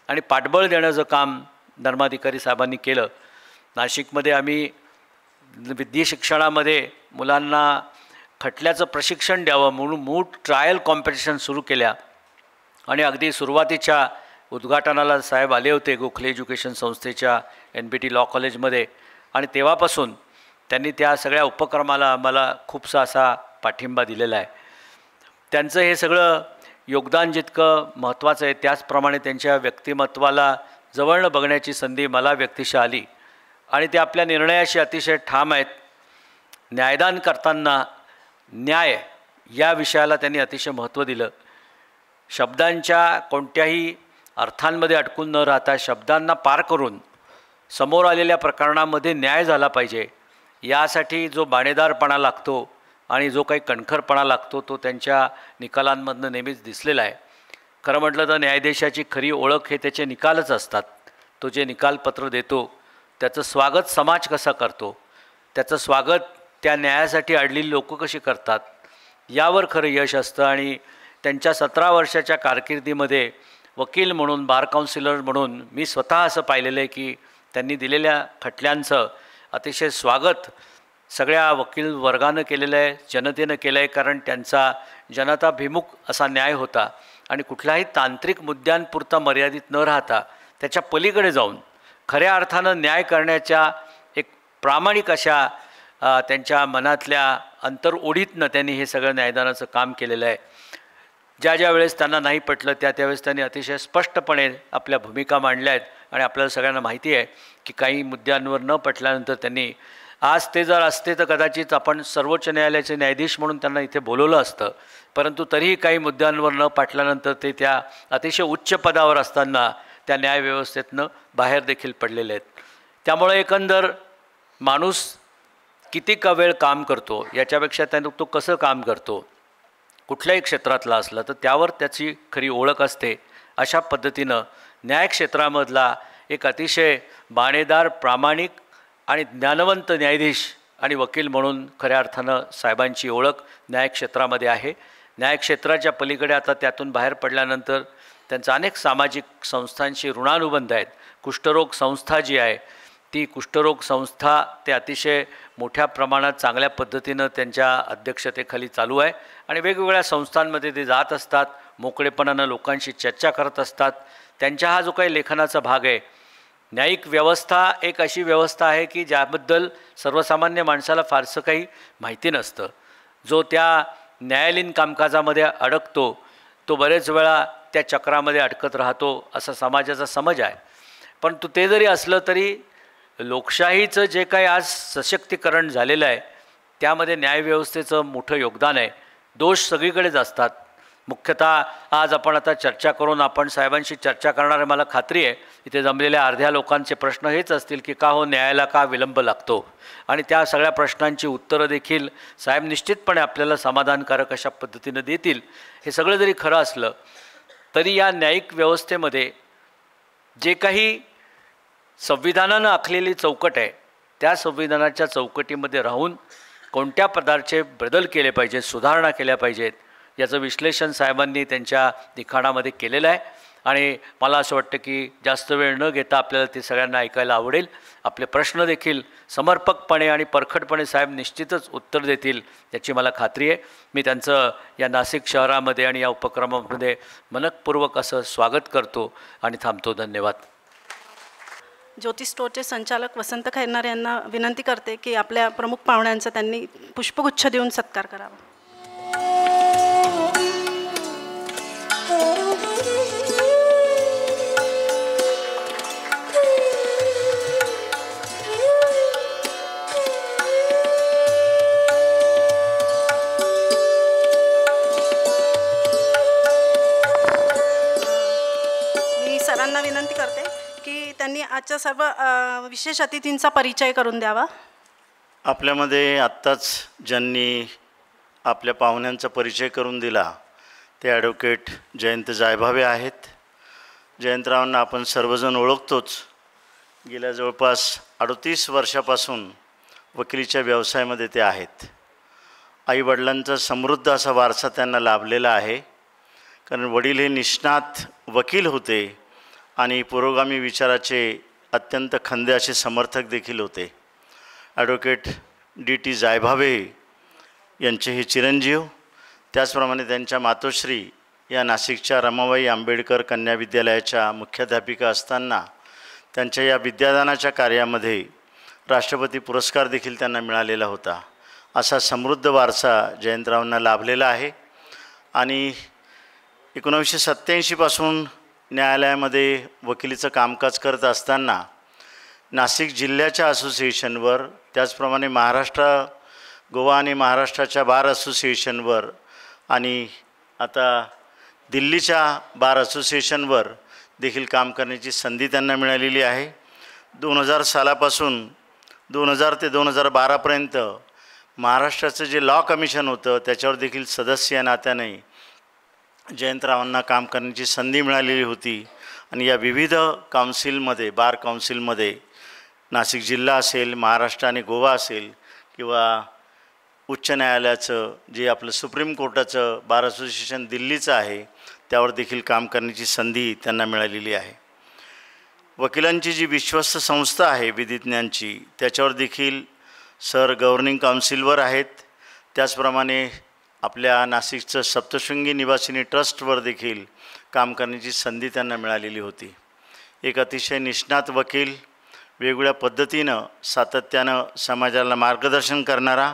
आणि पाठबळ देण्याचं काम धर्माधिकारी साहेबांनी केलं. नाशिकमध्ये आम्ही विधी शिक्षणामध्ये मुलांना खटल्याचं प्रशिक्षण द्यावं म्हणून मूळ ट्रायल कॉम्पिटिशन सुरू केल्या आणि अगदी सुरुवातीच्या उद्घाटनाला साहेब आले होते गोखले एज्युकेशन संस्थेच्या NBT लॉ कॉलेजमध्ये आणि तेव्हापासून त्यांनी त्या सगळ्या उपक्रमाला आम्हाला खूपसा असा पाठिंबा दिलेला आहे. त्यांचं हे सगळं योगदान जितकं महत्त्वाचं आहे त्याचप्रमाणे त्यांच्या व्यक्तिमत्त्वाला जवळनं बघण्याची संधी मला व्यक्तिशः आली आणि ते आपल्या निर्णयाशी अतिशय ठाम आहेत. न्यायदान करताना न्याय या विषयाला त्यांनी अतिशय महत्त्व दिलं. शब्दांच्या कोणत्याही अर्थांमध्ये अडकून न राहता शब्दांना पार करून समोर आलेल्या प्रकरणामध्ये न्याय झाला पाहिजे, यासाठी जो बाणेदारपणा लागतो आणि जो काही कणखरपणा लागतो तो त्यांच्या निकालांमधनं नेहमीच दिसलेला आहे. खरं म्हटलं तर न्यायाधीशाची खरी ओळख हे त्याचे निकालच असतात. तो जे निकालपत्र देतो त्याचं स्वागत समाज कसा करतो, त्याचं स्वागत त्या न्यायासाठी अडलेली लोकं कशी करतात, यावर खरं यश असतं. आणि त्यांच्या 17 वर्षाच्या कारकिर्दीमध्ये वकील म्हणून, बार काउन्सिलर म्हणून मी स्वतः असं पाहिलेलं आहे की त्यांनी दिलेल्या खटल्यांचं अतिशय स्वागत सगळ्या वकील वर्गानं केलेलं आहे, जनतेनं केलं आहे. कारण त्यांचा जनताभिमुख असा न्याय होता आणि कुठल्याही तांत्रिक मुद्द्यांपुरता मर्यादित न राहता त्याच्या पलीकडे जाऊन खऱ्या अर्थानं न्याय करण्याच्या एक प्रामाणिक अशा त्यांच्या मनातल्या अंतरओढीतनं त्यांनी हे सगळं न्यायदानाचं काम केलेलं आहे. ज्या वेळेस त्यांना नाही पटलं त्यावेळेस त्यांनी अतिशय स्पष्टपणे आपल्या भूमिका मांडल्या आहेत. आणि आपल्याला सगळ्यांना माहिती आहे की काही मुद्द्यांवर न पटल्यानंतर त्यांनी, आज ते जर असते तर कदाचित आपण सर्वोच्च न्यायालयाचे न्यायाधीश म्हणून त्यांना इथे बोलवलं असतं, परंतु तरीही काही मुद्द्यांवर न पटल्यानंतर ते त्या अतिशय उच्च पदावर असताना त्या न्यायव्यवस्थेतनं बाहेर देखील पडलेले आहेत. त्यामुळे एकंदर माणूस किती का वेळ काम करतो याच्यापेक्षा त्यानं तो कसं काम करतो, कुठल्याही क्षेत्रातला असला तर त्यावर त्याची खरी ओळख असते. अशा पद्धतीनं न्यायक्षेत्रामधला एक अतिशय बाणेदार, प्रामाणिक आणि ज्ञानवंत न्यायाधीश आणि वकील म्हणून खऱ्या अर्थानं साहेबांची ओळख न्यायक्षेत्रामध्ये आहे. न्यायक्षेत्राच्या पलीकडे आता त्यातून बाहेर पडल्यानंतर त्यांचा अनेक सामाजिक संस्थांशी ऋणानुबंध आहेत. कुष्ठरोग संस्था जी आहे ती कुष्ठरोग संस्था ते अतिशय मोठ्या प्रमाणात चांगल्या पद्धतीनं त्यांच्या अध्यक्षतेखाली चालू आहे आणि वेगवेगळ्या संस्थांमध्ये ते जात असतात, मोकळेपणानं लोकांशी चर्चा करत असतात. त्यांच्या हा जो काही लेखनाचा भाग आहे, न्यायिक व्यवस्था एक अशी व्यवस्था आहे की ज्याबद्दल सर्वसामान्य माणसाला फारसं काही माहिती नसतं. जो त्या न्यायालयीन कामकाजामध्ये अडकतो तो बरेच वेळा त्या चक्रामध्ये अडकत राहतो असा समाजाचा समज आहे. परंतु ते जरी असलं तरी लोकशाहीचं जे काही आज सशक्तीकरण झालेलं आहे त्यामध्ये न्यायव्यवस्थेचं मोठं योगदान आहे. दोष सगळीकडेच असतात. मुख्यतः आज आपण आता चर्चा करून आपण साहेबांशी चर्चा करणार आहे. मला खात्री आहे इथे जमलेल्या अर्ध्या लोकांचे प्रश्न हेच असतील की का हो न्यायाला का विलंब लागतो, आणि त्या सगळ्या प्रश्नांची उत्तरं देखील साहेब निश्चितपणे आपल्याला समाधानकारक अशा पद्धतीनं देतील. हे सगळं जरी खरं असलं तरी या न्यायिक व्यवस्थेमध्ये जे काही संविधानानं आखलेली चौकट आहे त्या संविधानाच्या चौकटीमध्ये राहून कोणत्या प्रकारचे बदल केले पाहिजेत, सुधारणा केल्या पाहिजेत याचं विश्लेषण साहेबांनी त्यांच्या लिखाणामध्ये केलेलं आहे. आणि मला असं वाटतं की जास्त वेळ न घेता आपल्याला ते सगळ्यांना ऐकायला आवडेल. आपले प्रश्न देखील समर्पकपणे आणि परखडपणे साहेब निश्चितच उत्तर देतील याची मला खात्री आहे. मी त्यांचं या नाशिक शहरामध्ये आणि या उपक्रमामध्ये मनपूर्वक असं स्वागत करतो आणि थांबतो. धन्यवाद. ज्योती स्टोअरचे संचालक वसंत खैरनार यांना विनंती करते की आपल्या प्रमुख पाहुण्यांचा त्यांनी पुष्पगुच्छ देऊन सत्कार करावा. मी सरांना विनंती करते की त्यांनी आजच्या सर्व विशेष अतिथींचा परिचय करून द्यावा. आपल्यामध्ये आत्ताच ज्यांनी आपल्या पाहुण्यांचा परिचय करून दिला ते ॲडव्होकेट जयंत जायभावे आहेत. जयंतरावांना आपण सर्वजण ओळखतोच. गेल्या जवळपास 38 वर्षापासून वकिलीच्या व्यवसायामध्ये ते आहेत. आईवडिलांचा समृद्ध असा वारसा त्यांना लाभलेला आहे. कारण वडील हे निष्णात वकील होते आणि पुरोगामी विचाराचे अत्यंत खंदे असे समर्थक देखील होते. ॲडव्होकेट DT जायभावे यांचे हे चिरंजीव, त्याचप्रमाणे त्यांच्या मातोश्री या नाशिकच्या रमाबाई आंबेडकर कन्या विद्यालयाच्या मुख्याध्यापिका असताना त्यांच्या या विद्यादानाच्या कार्यामध्ये राष्ट्रपती पुरस्कार देखील त्यांना मिळालेला होता. असा समृद्ध वारसा जयंतरावांना लाभलेला आहे. आणि 1987पासून न्यायालयामध्ये वकिलीचं कामकाज करत असताना नाशिक जिल्ह्याच्या असोसिएशनवर, त्याचप्रमाणे गोवा आणि महाराष्ट्राच्या बार असोसिएशनवर आणि आता दिल्लीच्या बार असोसिएशनवर देखील काम करण्याची संधी त्यांना मिळालेली आहे. 2000 सालापासून 2000 ते 2012पर्यंत महाराष्ट्राचं जे लॉ कमिशन होतं त्याच्यावर देखील सदस्य या नात्याने जयंतरावांना काम करण्याची संधी मिळालेली होती. आणि या विविध काउन्सिलमध्ये, बार काउन्सिलमध्ये नाशिक जिल्हा असेल, महाराष्ट्र आणि गोवा असेल, किंवा उच्च न्यायालयाचं जे आपलं सुप्रीम कोर्टाचं बार असोसिएशन दिल्लीचं आहे त्यावर देखील काम करण्याची संधी त्यांना मिळालेली आहे. वकिलांची जी विश्वस्त संस्था आहे विधिज्ञांची, त्याच्यावर देखील सर गव्हर्निंग काउन्सिलवर आहेत. त्याचप्रमाणे आपल्या नाशिकचं सप्तशृंगी निवासिनी ट्रस्टवर देखील काम करण्याची संधी त्यांना मिळालेली होती. एक अतिशय निष्णात वकील, वेगवेगळ्या पद्धतीनं सातत्यानं समाजाला मार्गदर्शन करणारा,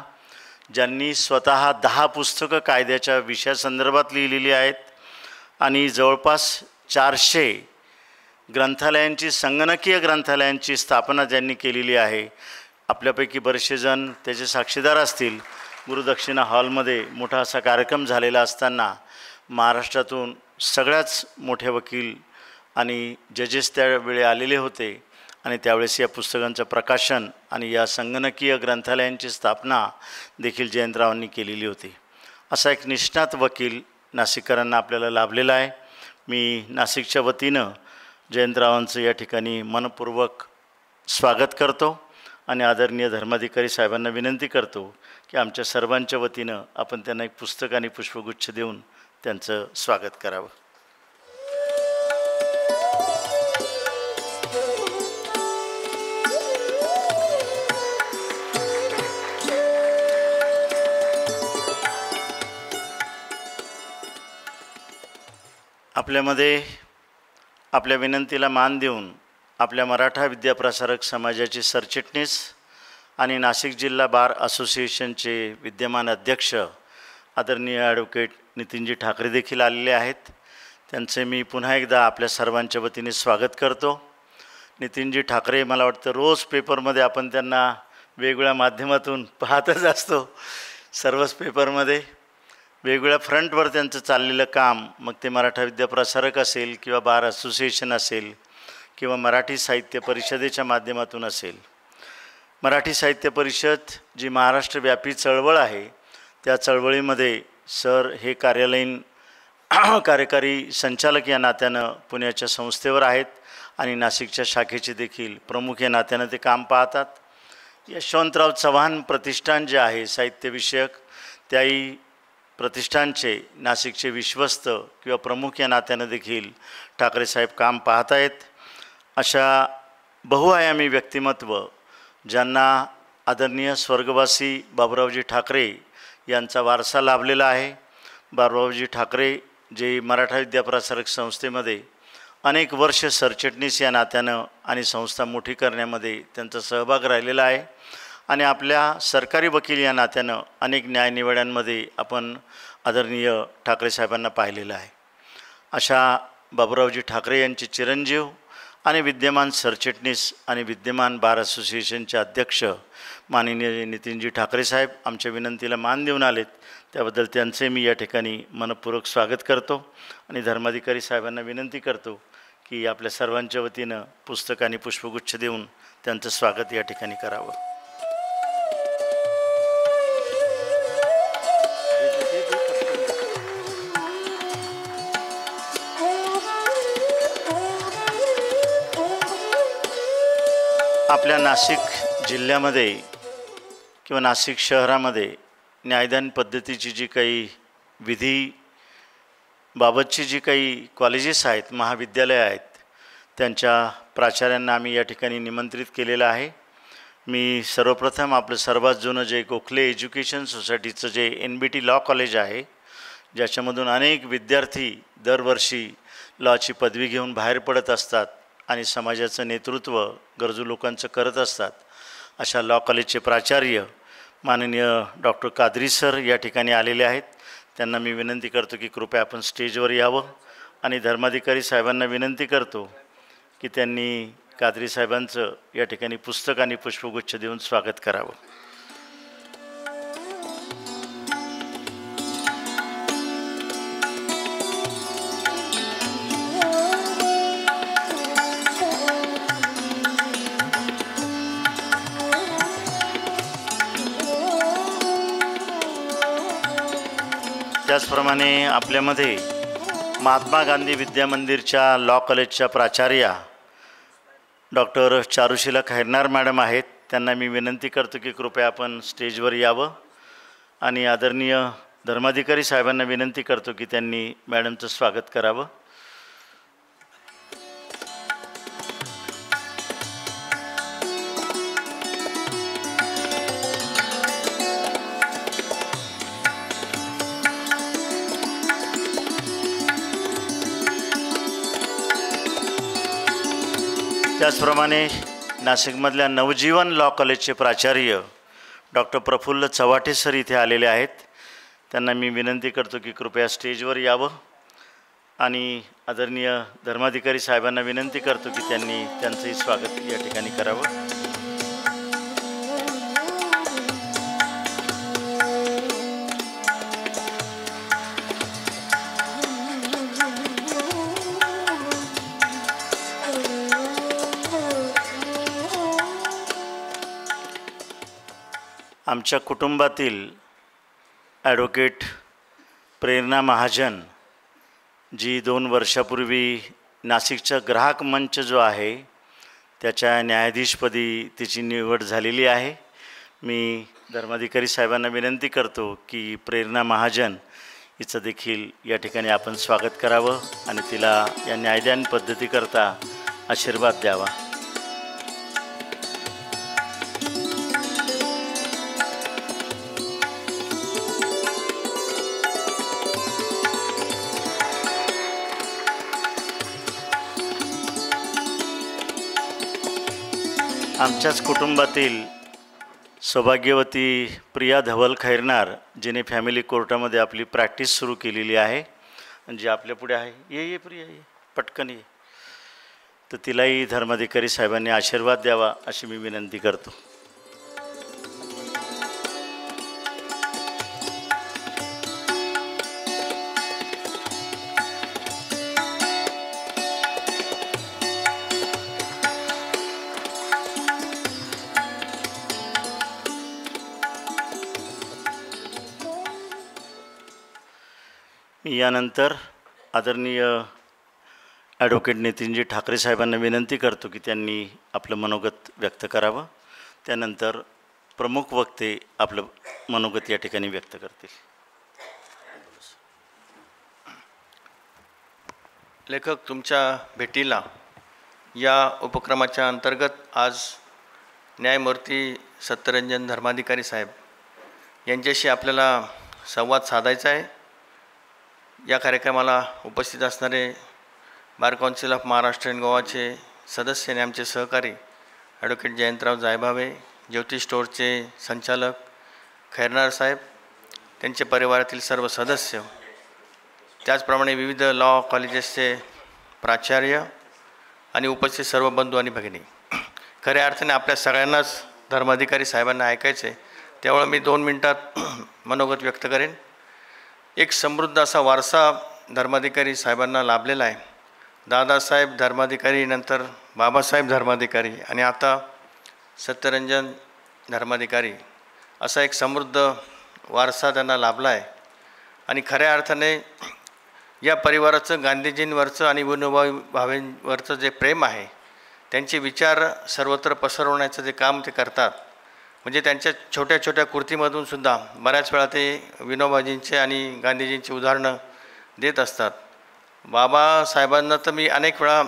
ज्यांनी स्वतः 10 पुस्तकं कायद्याच्या विषयासंदर्भात लिहिलेली आहेत आणि जवळपास 400 ग्रंथालयांची, संगणकीय ग्रंथालयांची स्थापना ज्यांनी केलेली आहे. आपल्यापैकी बरेचसे जण त्याचे साक्षीदार असतील. गुरुदक्षिणा हॉलमध्ये मोठा असा कार्यक्रम झालेला असताना महाराष्ट्रातून सगळ्याच मोठे वकील आणि जजेस त्यावेळी आलेले होते आणि त्यावेळेस या पुस्तकांचं प्रकाशन आणि या संगणकीय ग्रंथालयांची स्थापना देखील जयंतरावांनी केलेली होती. असा एक निष्णात वकील नाशिककरांना आपल्याला लाभलेला आहे. मी नाशिकच्या वतीनं जयंतरावांचं या ठिकाणी मनपूर्वक स्वागत करतो आणि आदरणीय धर्माधिकारी साहेबांना विनंती करतो की आमच्या सर्वांच्या वतीनं आपण त्यांना एक पुस्तक आणि पुष्पगुच्छ देऊन त्यांचं स्वागत करावं. आपल्यामध्ये आपल्या विनंतीला मान देऊन आपल्या मराठा विद्याप्रसारक समाजाचे सरचिटणीस आणि नाशिक जिल्हा बार असोसिएशनचे विद्यमान अध्यक्ष आदरणीय ॲडव्होकेट नितीनजी ठाकरे देखील आलेले आहेत. त्यांचे मी पुन्हा एकदा आपल्या सर्वांच्या वतीने स्वागत करतो. नितीनजी ठाकरे, मला वाटतं रोज पेपरमध्ये आपण त्यांना वेगवेगळ्या माध्यमातून पाहतच असतो. सर्वच पेपरमध्ये वेगवेगळ्या फ्रंटवर त्यांचं चाललेलं काम, मग ते मराठा विद्याप्रसारक असेल किंवा बार असोसिएशन असेल किंवा मराठी साहित्य परिषदेच्या माध्यमातून असेल. मराठी साहित्य परिषद जी महाराष्ट्रव्यापी चळवळ आहे त्या चळवळीमध्ये सर हे कार्यालयीन कार्यकारी संचालक या नात्यानं पुण्याच्या संस्थेवर आहेत आणि नाशिकच्या शाखेचे देखील प्रमुख या नात्यानं ते काम पाहतात. यशवंतराव चव्हाण प्रतिष्ठान जे आहे साहित्यविषयक, त्याही प्रतिष्ठानचे नाशिकचे विश्वस्त किंवा प्रमुख या नात्यानं देखील ठाकरे साहेब काम पाहत आहेत. अशा बहुआयामी व्यक्तिमत्व ज्यांना आदरणीय स्वर्गवासी बाबूरावजी ठाकरे यांचा वारसा लाभलेला आहे. बाबूरावजी ठाकरे जे मराठा विद्याप्रसारक संस्थेमध्ये अनेक वर्ष सरचिटणीस या नात्यानं आणि संस्था मोठी करण्यामध्ये त्यांचा सहभाग राहिलेला आहे आणि आपल्या सरकारी वकील या नात्यानं अनेक न्यायनिवाड्यांमध्ये आपण आदरणीय ठाकरे साहेबांना पाहिलेलं आहे. अशा बाबूरावजी ठाकरे यांचे चिरंजीव आणि विद्यमान सरचिटणीस आणि विद्यमान बार असोसिएशनचे अध्यक्ष माननीय नितीनजी ठाकरे साहेब आमच्या विनंतीला मान देऊन आलेत. त्याबद्दल त्यांचे मी या ठिकाणी मनपूर्वक स्वागत करतो आणि धर्माधिकारी साहेबांना विनंती करतो की आपल्या सर्वांच्या वतीनं पुस्तक आणि पुष्पगुच्छ देऊन त्यांचं स्वागत या ठिकाणी करावं. आपल्या नाशिक जिल्ह्यामध्ये किंवा नाशिक शहरामध्ये न्यायदान पद्धतीची जी काही विधीबाबतची जी काही कॉलेजेस आहेत, महाविद्यालय आहेत, त्यांच्या प्राचार्यांना आम्ही या ठिकाणी निमंत्रित केलेलं आहे. मी सर्वप्रथम आपलं सर्वात जुनं जे गोखले एज्युकेशन सोसायटीचं जे NBT लॉ कॉलेज आहे, ज्याच्यामधून अनेक विद्यार्थी दरवर्षी लॉची पदवी घेऊन बाहेर पडत असतात आणि समाजाचं नेतृत्व गरजू लोकांचं करत असतात, अशा लॉ कॉलेजचे प्राचार्य माननीय डॉक्टर कादरी सर या ठिकाणी आलेले आहेत. त्यांना मी विनंती करतो की कृपया आपण स्टेजवर यावं आणि धर्माधिकारी साहेबांना विनंती करतो की त्यांनी कादरी साहेबांचं या ठिकाणी पुस्तक आणि पुष्पगुच्छ देऊन स्वागत करावं. त्याचप्रमाणे आपल्यामध्ये महात्मा गांधी विद्या मंदिरच्या लॉ कॉलेजच्या प्राचार्या डॉक्टर चारुशीला खैरनार मॅडम आहेत. त्यांना मी विनंती करतो की कृपया आपण स्टेजवर यावं आणि आदरणीय धर्माधिकारी साहेबांना विनंती करतो की त्यांनी मॅडमचं स्वागत करावं. त्याचप्रमाणे नाशिकमधल्या नवजीवन लॉ कॉलेजचे प्राचार्य डॉक्टर प्रफुल्ल चव्हाटे सर इथे आलेले आहेत. त्यांना मी विनंती करतो की कृपया स्टेजवर यावं आणि आदरणीय धर्माधिकारी साहेबांना विनंती करतो की त्यांनी त्यांचंही स्वागत या ठिकाणी करावं. आमच्या कुटुंबातील ॲडव्होकेट प्रेरणा महाजन जी 2 वर्षापूर्वी नाशिकचा ग्राहक मंच जो आहे त्याच्या न्यायाधीशपदी तिची निवड झालेली आहे. मी धर्माधिकारी साहेबांना विनंती करतो की प्रेरणा महाजन हिचं देखील या ठिकाणी आपण स्वागत करावं आणि तिला या न्यायदान पद्धतीकरता आशीर्वाद द्यावा. आमच्याच कुटुंबातील सौभाग्यवती प्रिया धवल खैरनार जिने फॅमिली कोर्टामध्ये आपली प्रॅक्टिस सुरू केलेली आहे आणि जी आपल्या पुढे आहे, ये प्रिया ये पटकन ये, तर तिलाही धर्माधिकारी साहेबांनी आशीर्वाद द्यावा अशी मी विनंती करतो. मी यानंतर आदरणीय ॲडव्होकेट नितीनजी ठाकरे साहेबांना विनंती करतो की त्यांनी आपलं मनोगत व्यक्त करावं. त्यानंतर प्रमुख वक्ते आपलं मनोगत या ठिकाणी व्यक्त करतील. लेखक, तुमच्या भेटीला या उपक्रमाच्या अंतर्गत आज न्यायमूर्ती सत्यरंजन धर्माधिकारी साहेब यांच्याशी आपल्याला संवाद साधायचा आहे. या कार्यक्रमाला उपस्थित असणारे bar council of Maharashtra and गोवाचे सदस्य आणि आमचे सहकारी ॲडव्होकेट जयंतराव जायभावे, ज्योती स्टोअरचे संचालक खैरनार साहेब, त्यांचे परिवारातील सर्व सदस्य, त्याचप्रमाणे विविध लॉ कॉलेजेसचे प्राचार्य आणि उपस्थित सर्व बंधू आणि भगिनी, खऱ्या अर्थाने आपल्या सगळ्यांनाच धर्माधिकारी साहेबांना ऐकायचं आहे, त्यामुळे मी 2 मिनटात मनोगत व्यक्त करेन. एक समृद्ध असा वारसा धर्माधिकारी साहेबांना लाभलेला आहे. दादासाहेब धर्माधिकारी, नंतर बाबासाहेब धर्माधिकारी आणि आता सत्यरंजन धर्माधिकारी, असा एक समृद्ध वारसा त्यांना लाभला आहे. आणि खऱ्या अर्थाने या परिवाराचं गांधीजींवरचं आणि विनोबा भावेंवरचं जे प्रेम आहे, त्यांचे विचार सर्वत्र पसरवण्याचं जे काम ते करतात, म्हणजे त्यांच्या छोट्या छोट्या कृतीमधून सुद्धा बऱ्याच वेळा ते विनोबाजींचे आणि गांधीजींची उदाहरणं देत असतात. बाबासाहेबांना तर मी अनेक वेळा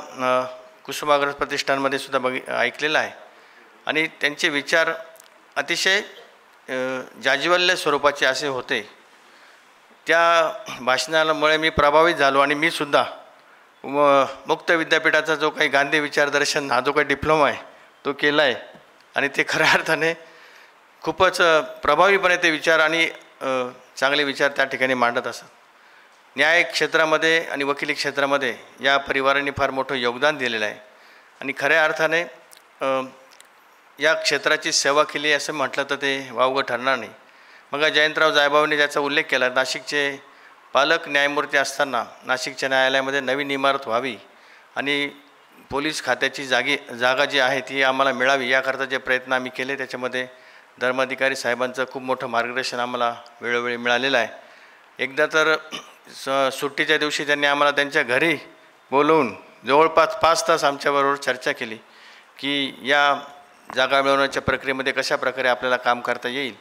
कुसुमाग्रज प्रतिष्ठानमध्ये सुद्धा ऐकलेलं आहे आणि त्यांचे विचार अतिशय जाज्वल्य स्वरूपाचे असे होते. त्या भाषणामुळे मी प्रभावित झालो आणि मी सुद्धा मुक्त विद्यापीठाचा जो काही गांधी विचार दर्शन हा जो काही डिप्लोमा आहे तो केला आहे आणि ते खऱ्या अर्थाने खूपच प्रभावीपणे ते विचार आणि चांगले विचार त्या ठिकाणी मांडत असत. न्याय क्षेत्रामध्ये आणि वकिली क्षेत्रामध्ये या परिवारांनी फार मोठं योगदान दिलेलं आहे आणि खऱ्या अर्थाने या क्षेत्राची सेवा केली असं म्हटलं तर ते वावगं ठरणार नाही. मग जयंतराव जायभावांनी ज्याचा उल्लेख केला, नाशिकचे पालक न्यायमूर्ती असताना नाशिकच्या न्यायालयामध्ये नवीन इमारत व्हावी आणि पोलीस खात्याची जागा जी आहे ती आम्हाला मिळावी याकरता जे प्रयत्न आम्ही केले त्याच्यामध्ये धर्माधिकारी साहेबांचं खूप मोठं मार्गदर्शन आम्हाला वेळोवेळी मिळालेलं आहे. एकदा तर सुट्टीच्या दिवशी त्यांनी आम्हाला त्यांच्या घरी बोलवून जवळपास 5 तास आमच्याबरोबर चर्चा केली की या जागा मिळवण्याच्या प्रक्रियेमध्ये कशा प्रकारे आपल्याला काम करता येईल.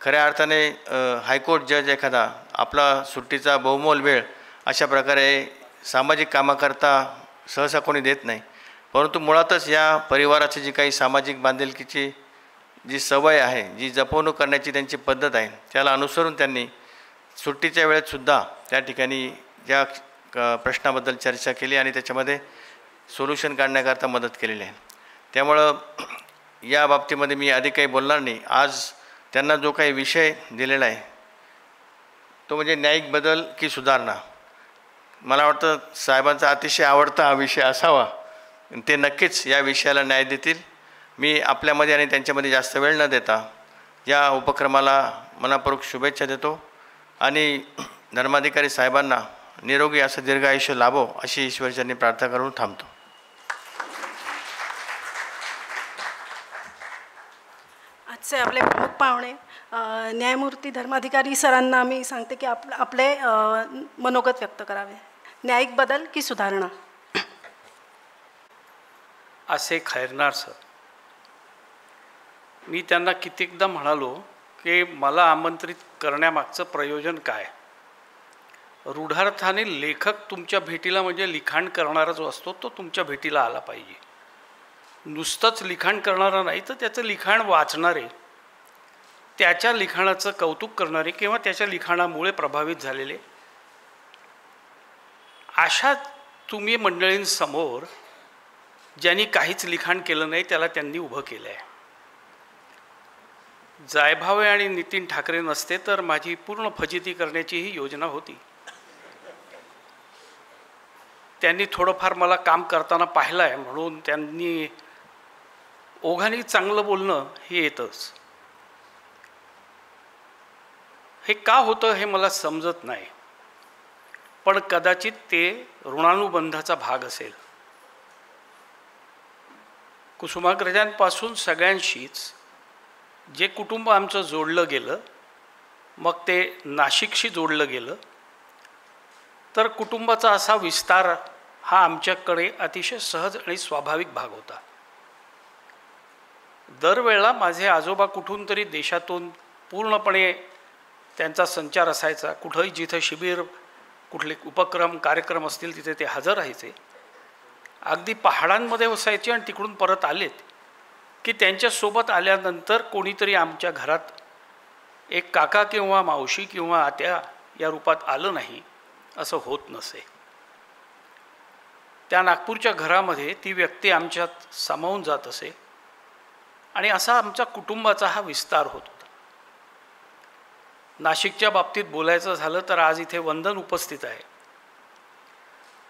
खऱ्या अर्थाने हायकोर्ट जज एखादा आपला सुट्टीचा बहुमोल वेळ अशा प्रकारे सामाजिक कामाकरता सहसा कोणी देत नाही, परंतु मुळातच या परिवाराची जी काही सामाजिक बांधिलकीची जी सवय आहे, जी जपवणूक करण्याची त्यांची पद्धत आहे, त्याला अनुसरून त्यांनी सुट्टीच्या वेळेतसुद्धा त्या ठिकाणी या प्रश्नाबद्दल चर्चा केली आणि त्याच्यामध्ये सोल्युशन काढण्याकरता मदत केलेली आहे. त्यामुळं या बाबतीमध्ये मी अधिक काही बोलणार नाही. आज त्यांना जो काही विषय दिलेला आहे तो म्हणजे न्यायिक बदल की सुधारणा. मला वाटतं साहेबांचा अतिशय आवडता हा विषय असावा. ते नक्कीच या विषयाला न्याय देतील. मी आपल्यामध्ये आणि त्यांच्यामध्ये जास्त वेळ न देता या उपक्रमाला मनापूर्वक शुभेच्छा देतो आणि धर्माधिकारी साहेबांना निरोगी असं दीर्घ आयुष्य लाभो अशी ईश्वरचरणी प्रार्थना करून थांबतो. आजचे आपले प्रमुख पाहुणे न्यायमूर्ती धर्माधिकारी सरांना मी सांगते की आपले मनोगत व्यक्त करावे. न्यायिक बदल की सुधारणा. असे खैरनार सर, मी त्यांना कित्येकदा म्हणालो की मला आमंत्रित करण्यामागचं प्रयोजन काय. रूढार्थाने लेखक तुमच्या भेटीला म्हणजे लिखाण करणारा जो असतो तो तुमच्या भेटीला आला पाहिजे. नुसतंच लिखाण करणारा नाही तर त्याचं लिखाण वाचणारे, त्याच्या लिखाणाचं कौतुक करणारे किंवा त्याच्या लिखाणामुळे प्रभावित झालेले अशा तुम्ही मंडळींसमोर ज्यांनी काहीच लिखाण केलं नाही त्याला त्यांनी उभं केलं आहे. जायभावे आणि नितीन ठाकरे नसते तर माझी पूर्ण फजिती करण्याची ही योजना होती. त्यांनी थोडंफार मला काम करताना पाहिलं आहे म्हणून त्यांनी ओघाने चांगलं बोलणं हे येतंच. हे का होतं हे मला समजत नाही, पण कदाचित ते ऋणानुबंधाचा भाग असेल. कुसुमाग्रजांपासून सगळ्यांशीच जे कुटुंब आमचं जोडलं गेलं, मग ते नाशिकशी जोडलं गेलं, तर कुटुंबाचा असा विस्तार हा आमच्याकडे अतिशय सहज आणि स्वाभाविक भाग होता. दरवेळेला माझे आजोबा कुठून तरी देशातून पूर्णपणे त्यांचा संचार असायचा. कुठंही जिथं शिबिर, कुठले उपक्रम कार्यक्रम असतील तिथे ते हजर राहायचे. अगदी पहाडांमध्ये असायचे आणि तिकडून परत आलेत की त्यांच्यासोबत आल्यानंतर कोणीतरी आमच्या घरात एक काका किंवा मावशी किंवा आत्या या रूपात आलं नाही असं होत नसे. त्या नागपूरच्या घरामध्ये ती व्यक्ती आमच्यात सामावून जात असे आणि असा आमचा कुटुंबाचा हा विस्तार होत होता. नाशिकच्या बाबतीत बोलायचं झालं तर आज इथे वंदन उपस्थित आहे,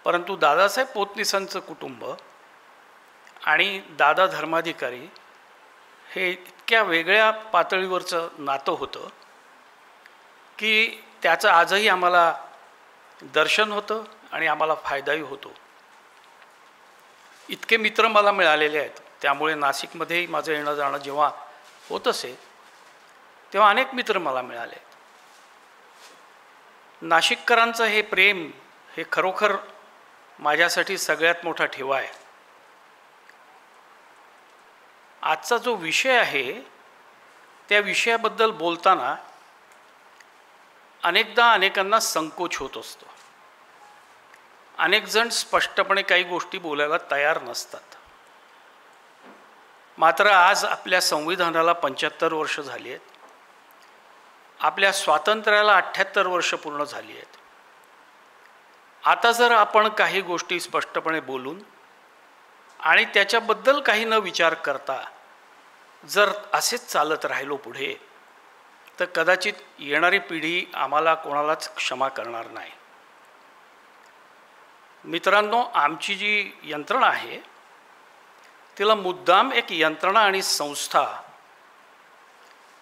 परंतु दादासाहेब पोतनीसांचं कुटुंब आणि दादा धर्माधिकारी हे इतक्या वेगळ्या पातळीवरचं नातं होतं की त्याचं आजही आम्हाला दर्शन होतं आणि आम्हाला फायदाही होतो. इतके मित्र मला मिळालेले आहेत, त्यामुळे नाशिकमध्येही माझं येणं जाणं जेव्हा होत असे तेव्हा अनेक मित्र मला मिळाले. नाशिककरांचं हे प्रेम हे खरोखर माझ्यासाठी सगळ्यात मोठा ठेवा आहे. आजचा जो विषय आहे त्या विषयाबद्दल बोलताना अनेकदा अनेकांना संकोच होत असतो. अनेक जण स्पष्टपणे काही गोष्टी बोलायला तयार नसतात. मात्र आज आपल्या संविधानाला 75 वर्ष झाली आहेत, आपल्या स्वातंत्र्याला 78 वर्ष पूर्ण झाली आहेत. आता जर आपण काही गोष्टी स्पष्टपणे बोलून आणि त्याच्याबद्दल काही न विचार करता जर असेच चालत राहिलो पुढे तर कदाचित येणारी पिढी आम्हाला कोणालाच क्षमा करणार नाही. मित्रांनो, आमची जी यंत्रणा आहे तिला मुद्दाम एक यंत्रणा आणि संस्था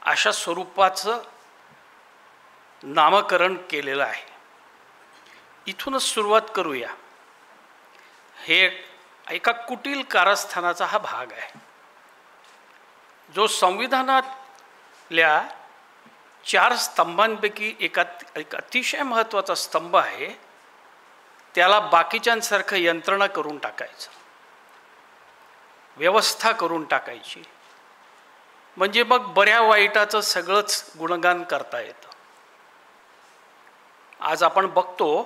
अशा स्वरूपाचं नामकरण केलेलं आहे. इथूनच सुरुवात करूया. हे एका कुटील कारस्थानाचा हा भाग आहे, जो संविधानातल्या 4 स्तंभांपैकी एक अतिशय महत्त्वाचा स्तंभ आहे. त्याला बाकीच्यांसारखं यंत्रणा करून टाकायचं, व्यवस्था करून टाकायची, म्हणजे मग बऱ्या वाईटाचं सगळंच गुणगान करता येतं. आज आपण बघतो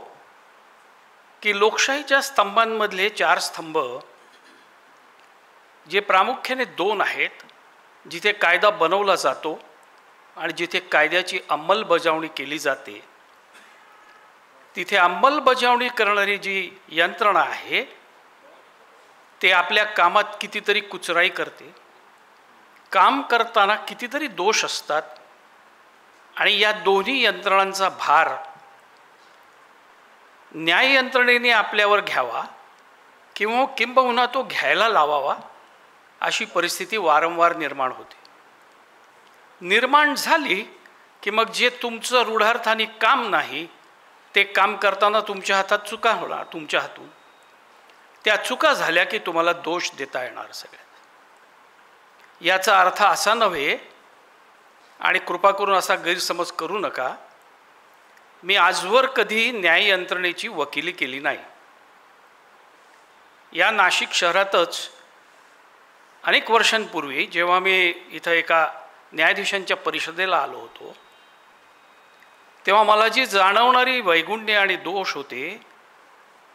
की लोकशाहीच्या स्तंभांमधले 4 स्तंभ जे प्रामुख्याने 2 आहेत, जिथे कायदा बनवला जातो आणि जिथे कायद्याची अंमलबजावणी केली जाते, तिथे अंमलबजावणी करणारी जी यंत्रणा आहे ते आपल्या कामात कितीतरी कुचराई करते, काम करताना कितीतरी दोष असतात, आणि या दोन्ही यंत्रणांचा भार न्याय यंत्रणेने आपल्यावर घ्यावा किंवा किंबहुना तो घ्यायला लावावा अशी परिस्थिती वारंवार निर्माण होते. निर्माण झाली की मग जे तुमचं रूढार्थाने काम नाही ते काम करताना तुमच्या हातात चुका होणार, तुमच्या हातून त्या चुका झाल्या की तुम्हाला दोष देता येणार सगळ्यात. याचा अर्थ असा नव्हे, आणि कृपा करून असा गैरसमज करू नका, मी आजवर कधी न्याय यंत्रणेची वकिली केली नाही. या नाशिक शहरातच अनेक वर्षांपूर्वी जेव्हा मी इथं एका न्यायाधीशांच्या परिषदेला आलो होतो, तेव्हा मला जी जाणवणारी वैगुण्य आणि दोष होते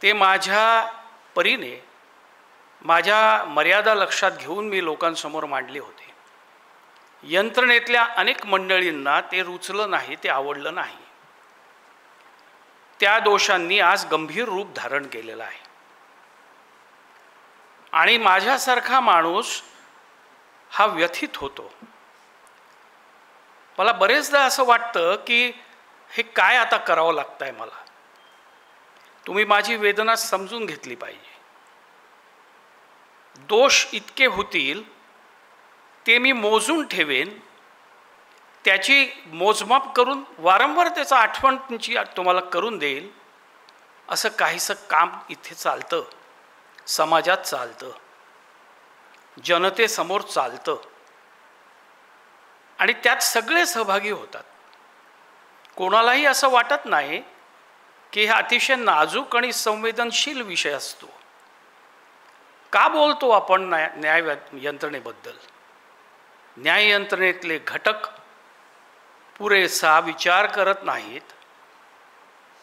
ते माझ्या परीने, माझ्या मर्यादा लक्षात घेऊन मी लोकांसमोर मांडले होते. यंत्रणेतल्या अनेक मंडळींना ते रुचलं नाही, ते आवडलं नाही. त्या दोषांनी आज गंभीर रूप धारण केलेलं आहे. आणि माझ्यासारखा माणूस हा व्यथित होतो. मला बरेचदा असं वाटतं की हे काय आता करावं लागतंय मला. तुम्ही माझी वेदना समजून घेतली पाहिजे. दोष इतके होतील ते मी मोजून ठेवेन, त्याची मोजमाप करून वारंवार त्याचं आठवण तुमची तुम्हाला करून देईल. असं काहीसं काम इथे चालतं, समाजात चालतं, जनतेसमोर चालतं, आणि त्यात सगळे सहभागी होतात. कोणालाही असं वाटत नाही की हा अतिशय नाजूक आणि संवेदनशील विषय असतो. का बोलतो आपण न्याय यंत्रणेबद्दल? न्याय यंत्रणेतले घटक पुरेसा विचार करत नाहीत,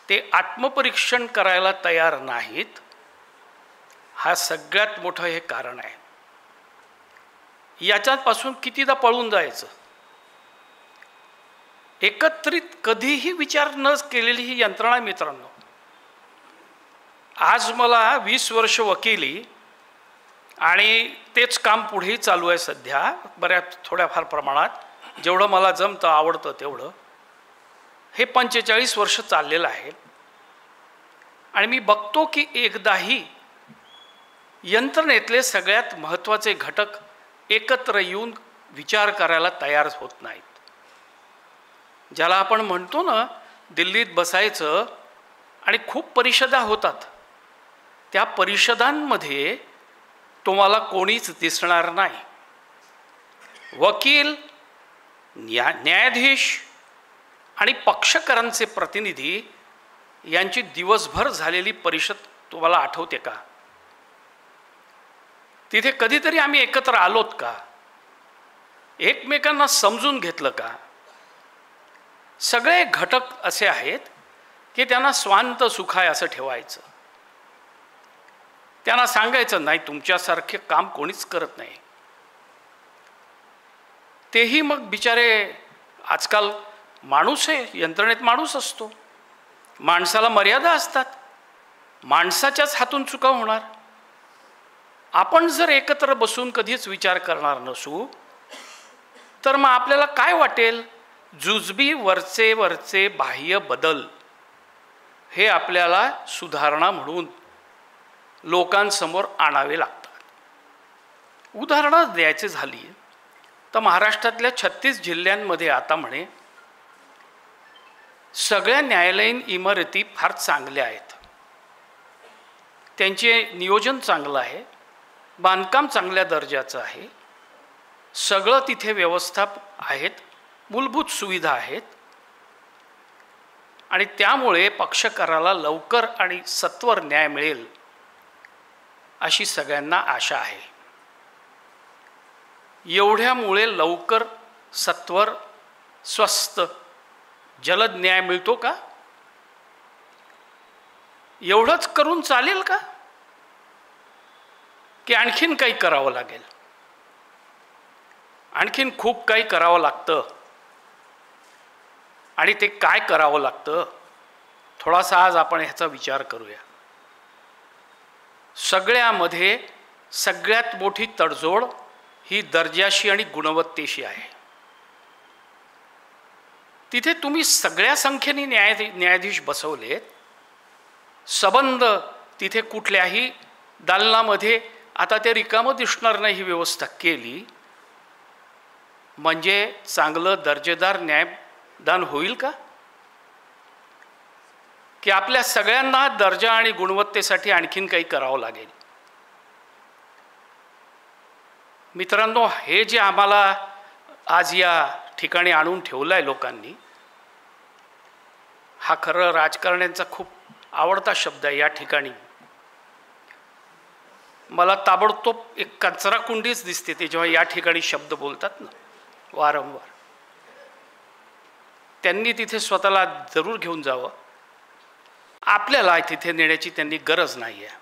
ते आत्मपरीक्षण करायला तयार नाहीत. हा सगळ्यात मोठं हे कारण आहे. याच्यापासून कितीदा पळून जायचं? एकत्रित कधीही विचार न केलेली ही यंत्रणा. मित्रांनो, आज मला 20 वर्ष वकिली आणि तेच काम पुढेही चालू आहे सध्या, बऱ्याच थोड्याफार प्रमाणात, जेवढं मला जमतं आवडतं तेवढं. हे 45 वर्ष चाललेलं आहे. आणि मी बघतो की एकदाही यंत्रणेतले सगळ्यात महत्त्वाचे घटक एकत्र येऊन विचार करायला तयार होत नाहीत. ज्याला आपण म्हणतो ना, दिल्लीत बसायचं आणि खूप परिषदा होतात, त्या परिषदांमध्ये तुम्हाला कोणीच दिसणार नाही. वकील, न्यायाधीश आणि पक्षकारांचे प्रतिनिधी यांची दिवसभर झालेली परिषद तुम्हाला आठवते का? तिथे कधीतरी आम्ही एकत्र आलोत का? एकमेकांना समजून घेतलं का? सगळे घटक असे आहेत की त्यांना स्वांत सुख आहे असं ठेवायचं. त्यांना सांगायचं नाही तुमच्यासारखे काम कोणीच करत नाही. तेही मग बिचारे, आजकाल माणूस आहे, यंत्रणेत माणूस असतो, माणसाला मर्यादा असतात, माणसाच्याच हातून चुका होणार. आपण जर एकत्र बसून कधीच विचार करणार नसू तर मग आपल्याला काय वाटेल, जुजबी वरचे वरचे बाह्य बदल हे आपल्याला सुधारणा म्हणून लोकांसमोर आणावे लागतात. उदाहरणं द्यायची झाली तर महाराष्ट्रातल्या 36 जिल्ह्यांमध्ये आता म्हणे सगळ्या न्यायालयीन इमारती फार चांगल्या आहेत, त्यांचे नियोजन चांगलं आहे, बांधकाम चांगल्या दर्जाचं आहे, सगळं तिथे व्यवस्था आहेत, मूलभूत सुविधा आहेत आणि त्यामुळे पक्षकाराला लवकर आणि सत्वर न्याय मिळेल अशी सगळ्यांना आशा आहे. एवढ्यामुळे लवकर सत्वर स्वस्त जलद न्याय मिळतो का? एवढंच करून चालेल का, की आणखीन काही करावं लागेल? आणखीन खूप काही करावं लागतं. आणि ते काय करावं लागतं थोडासा आज आपण ह्याचा विचार करूया. सगळ्यामध्ये सगळ्यात मोठी तडजोड ही दर्जाशी आणि गुणवत्तेशी आहे. तिथे तुम्ही सगळ्या संख्येने न्यायाधीश बसवलेत, सबंध तिथे कुठल्याही दालनामध्ये आता ते रिकामं दिसणार नाही ही व्यवस्था केली म्हणजे चांगलं दर्जेदार न्यायदान होईल का? की आपल्या सगळ्यांना दर्जा आणि गुणवत्तेसाठी आणखीन काही करावं लागेल? मित्रांनो, हे जे आम्हाला आज या ठिकाणी आणून ठेवलं आहे लोकांनी, हा खरं राजकारण्यांचा खूप आवडता शब्द आहे. या ठिकाणी मला ताबडतोब एक कचरा कुंडीच दिसते ते जेव्हा या ठिकाणी शब्द बोलतात ना वारंवार. त्यांनी तिथे स्वतःला जरूर घेऊन जावं. आपल्याला तिथे नेण्याची त्यांनी गरज नाही आहे.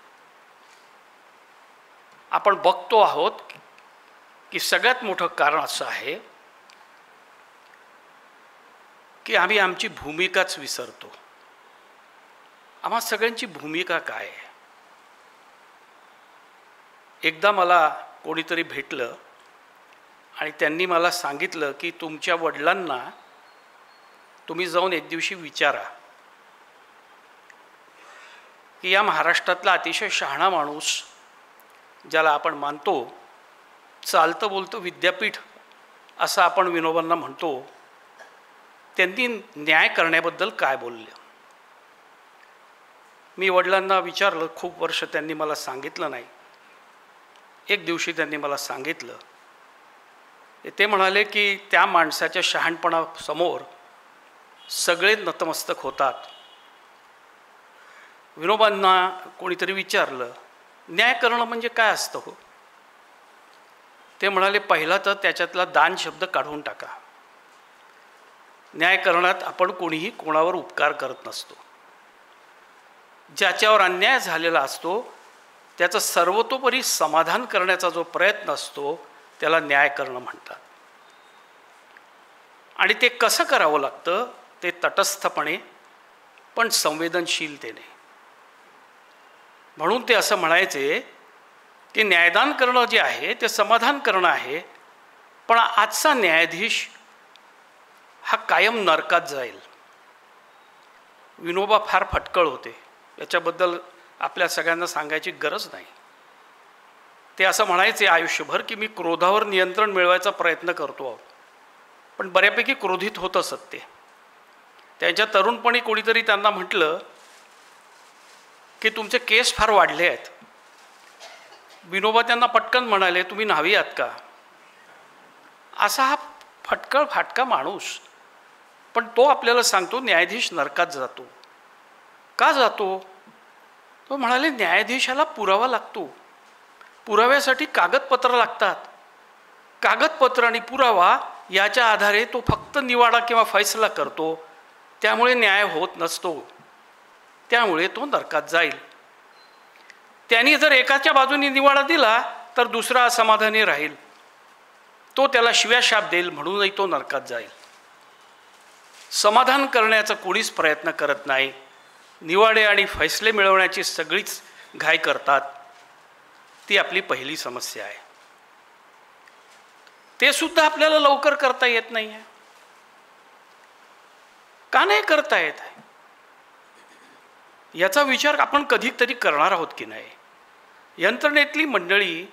आपण बघतो आहोत की सगळ्यात मोठं कारण असं आहे की आम्ही आमची भूमिकाच विसरतो. आम्हा सगळ्यांची भूमिका काय आहे? एकदा मला कोणीतरी भेटलं आणि त्यांनी मला सांगितलं की तुमच्या वडिलांना तुम्ही जाऊन एक दिवशी विचारा की या महाराष्ट्रातला अतिशय शहाणा माणूस ज्याला आपण मानतो, चालतं बोलतं विद्यापीठ असं आपण विनोबांना म्हणतो, त्यांनी न्याय करण्याबद्दल काय बोलले. मी वडिलांना विचारलं, खूप वर्ष त्यांनी मला सांगितलं नाही. एक दिवशी त्यांनी मला सांगितलं. ते म्हणाले की त्या माणसाच्या शहाणपणासमोर सगळे नतमस्तक होतात. विनोबांना कोणीतरी विचारलं, न्याय करणं म्हणजे काय असतं हो? ते म्हणाले, पहिला तर त्याच्यातला दान शब्द काढून टाका. न्याय करण्यात आपण कोणीही कोणावर उपकार करत नसतो. ज्याच्यावर अन्याय झालेला असतो त्याचं सर्वतोपरी समाधान करण्याचा जो प्रयत्न असतो त्याला न्याय करणं म्हणतात. आणि ते कसं करावं लागतं? ते तटस्थपणे पण संवेदनशीलतेने. म्हणून ते असं म्हणायचे की न्यायदान करणं जे आहे ते समाधान करणं आहे, पण आजचा न्यायाधीश हा कायम नरकात जाईल. विनोबा फार फटकळ होते, याच्याबद्दल आपल्या सगळ्यांना सांगायची गरज नाही. ते असं म्हणायचे आयुष्यभर की मी क्रोधावर नियंत्रण मिळवायचा प्रयत्न करतो आहोत, पण बऱ्यापैकी क्रोधित होत असत ते. त्यांच्या तरुणपणी कोणीतरी त्यांना म्हटलं की तुमचे केस फार वाढले आहेत. विनोबा त्यांना पटकन म्हणाले, तुम्ही न्हावी आहात का? असा हा फटकळ फाटका माणूस, पण तो आपल्याला सांगतो न्यायाधीश नरकात जातो. का जातो? तो म्हणाले, न्यायाधीशाला पुरावा लागतो. पुराव्यासाठी कागदपत्र लागतात. कागदपत्र आणि पुरावा याच्या आधारे तो फक्त निवाडा किंवा फैसला करतो, त्यामुळे न्याय होत नसतो. त्यामुळे तो नरकात जाईल. त्यांनी जर एकाच्या बाजूने निवाडा दिला तर दुसरा असमाधानी राहील, तो त्याला शिव्याशाप देईल, म्हणूनही तो नरकात जाईल. समाधान करण्याचा कोणीच प्रयत्न करत नाही. निवाडे आणि फैसले मिळवण्याची सगळीच घाई करतात. ती आपली पहिली समस्या आहे. ते सुद्धा आपल्याला लवकर करता येत नाही आहे. का नाही करता येत आहे याचा विचार आपण कधीतरी करणार आहोत की नाही. यंत्रणेतली मंडळी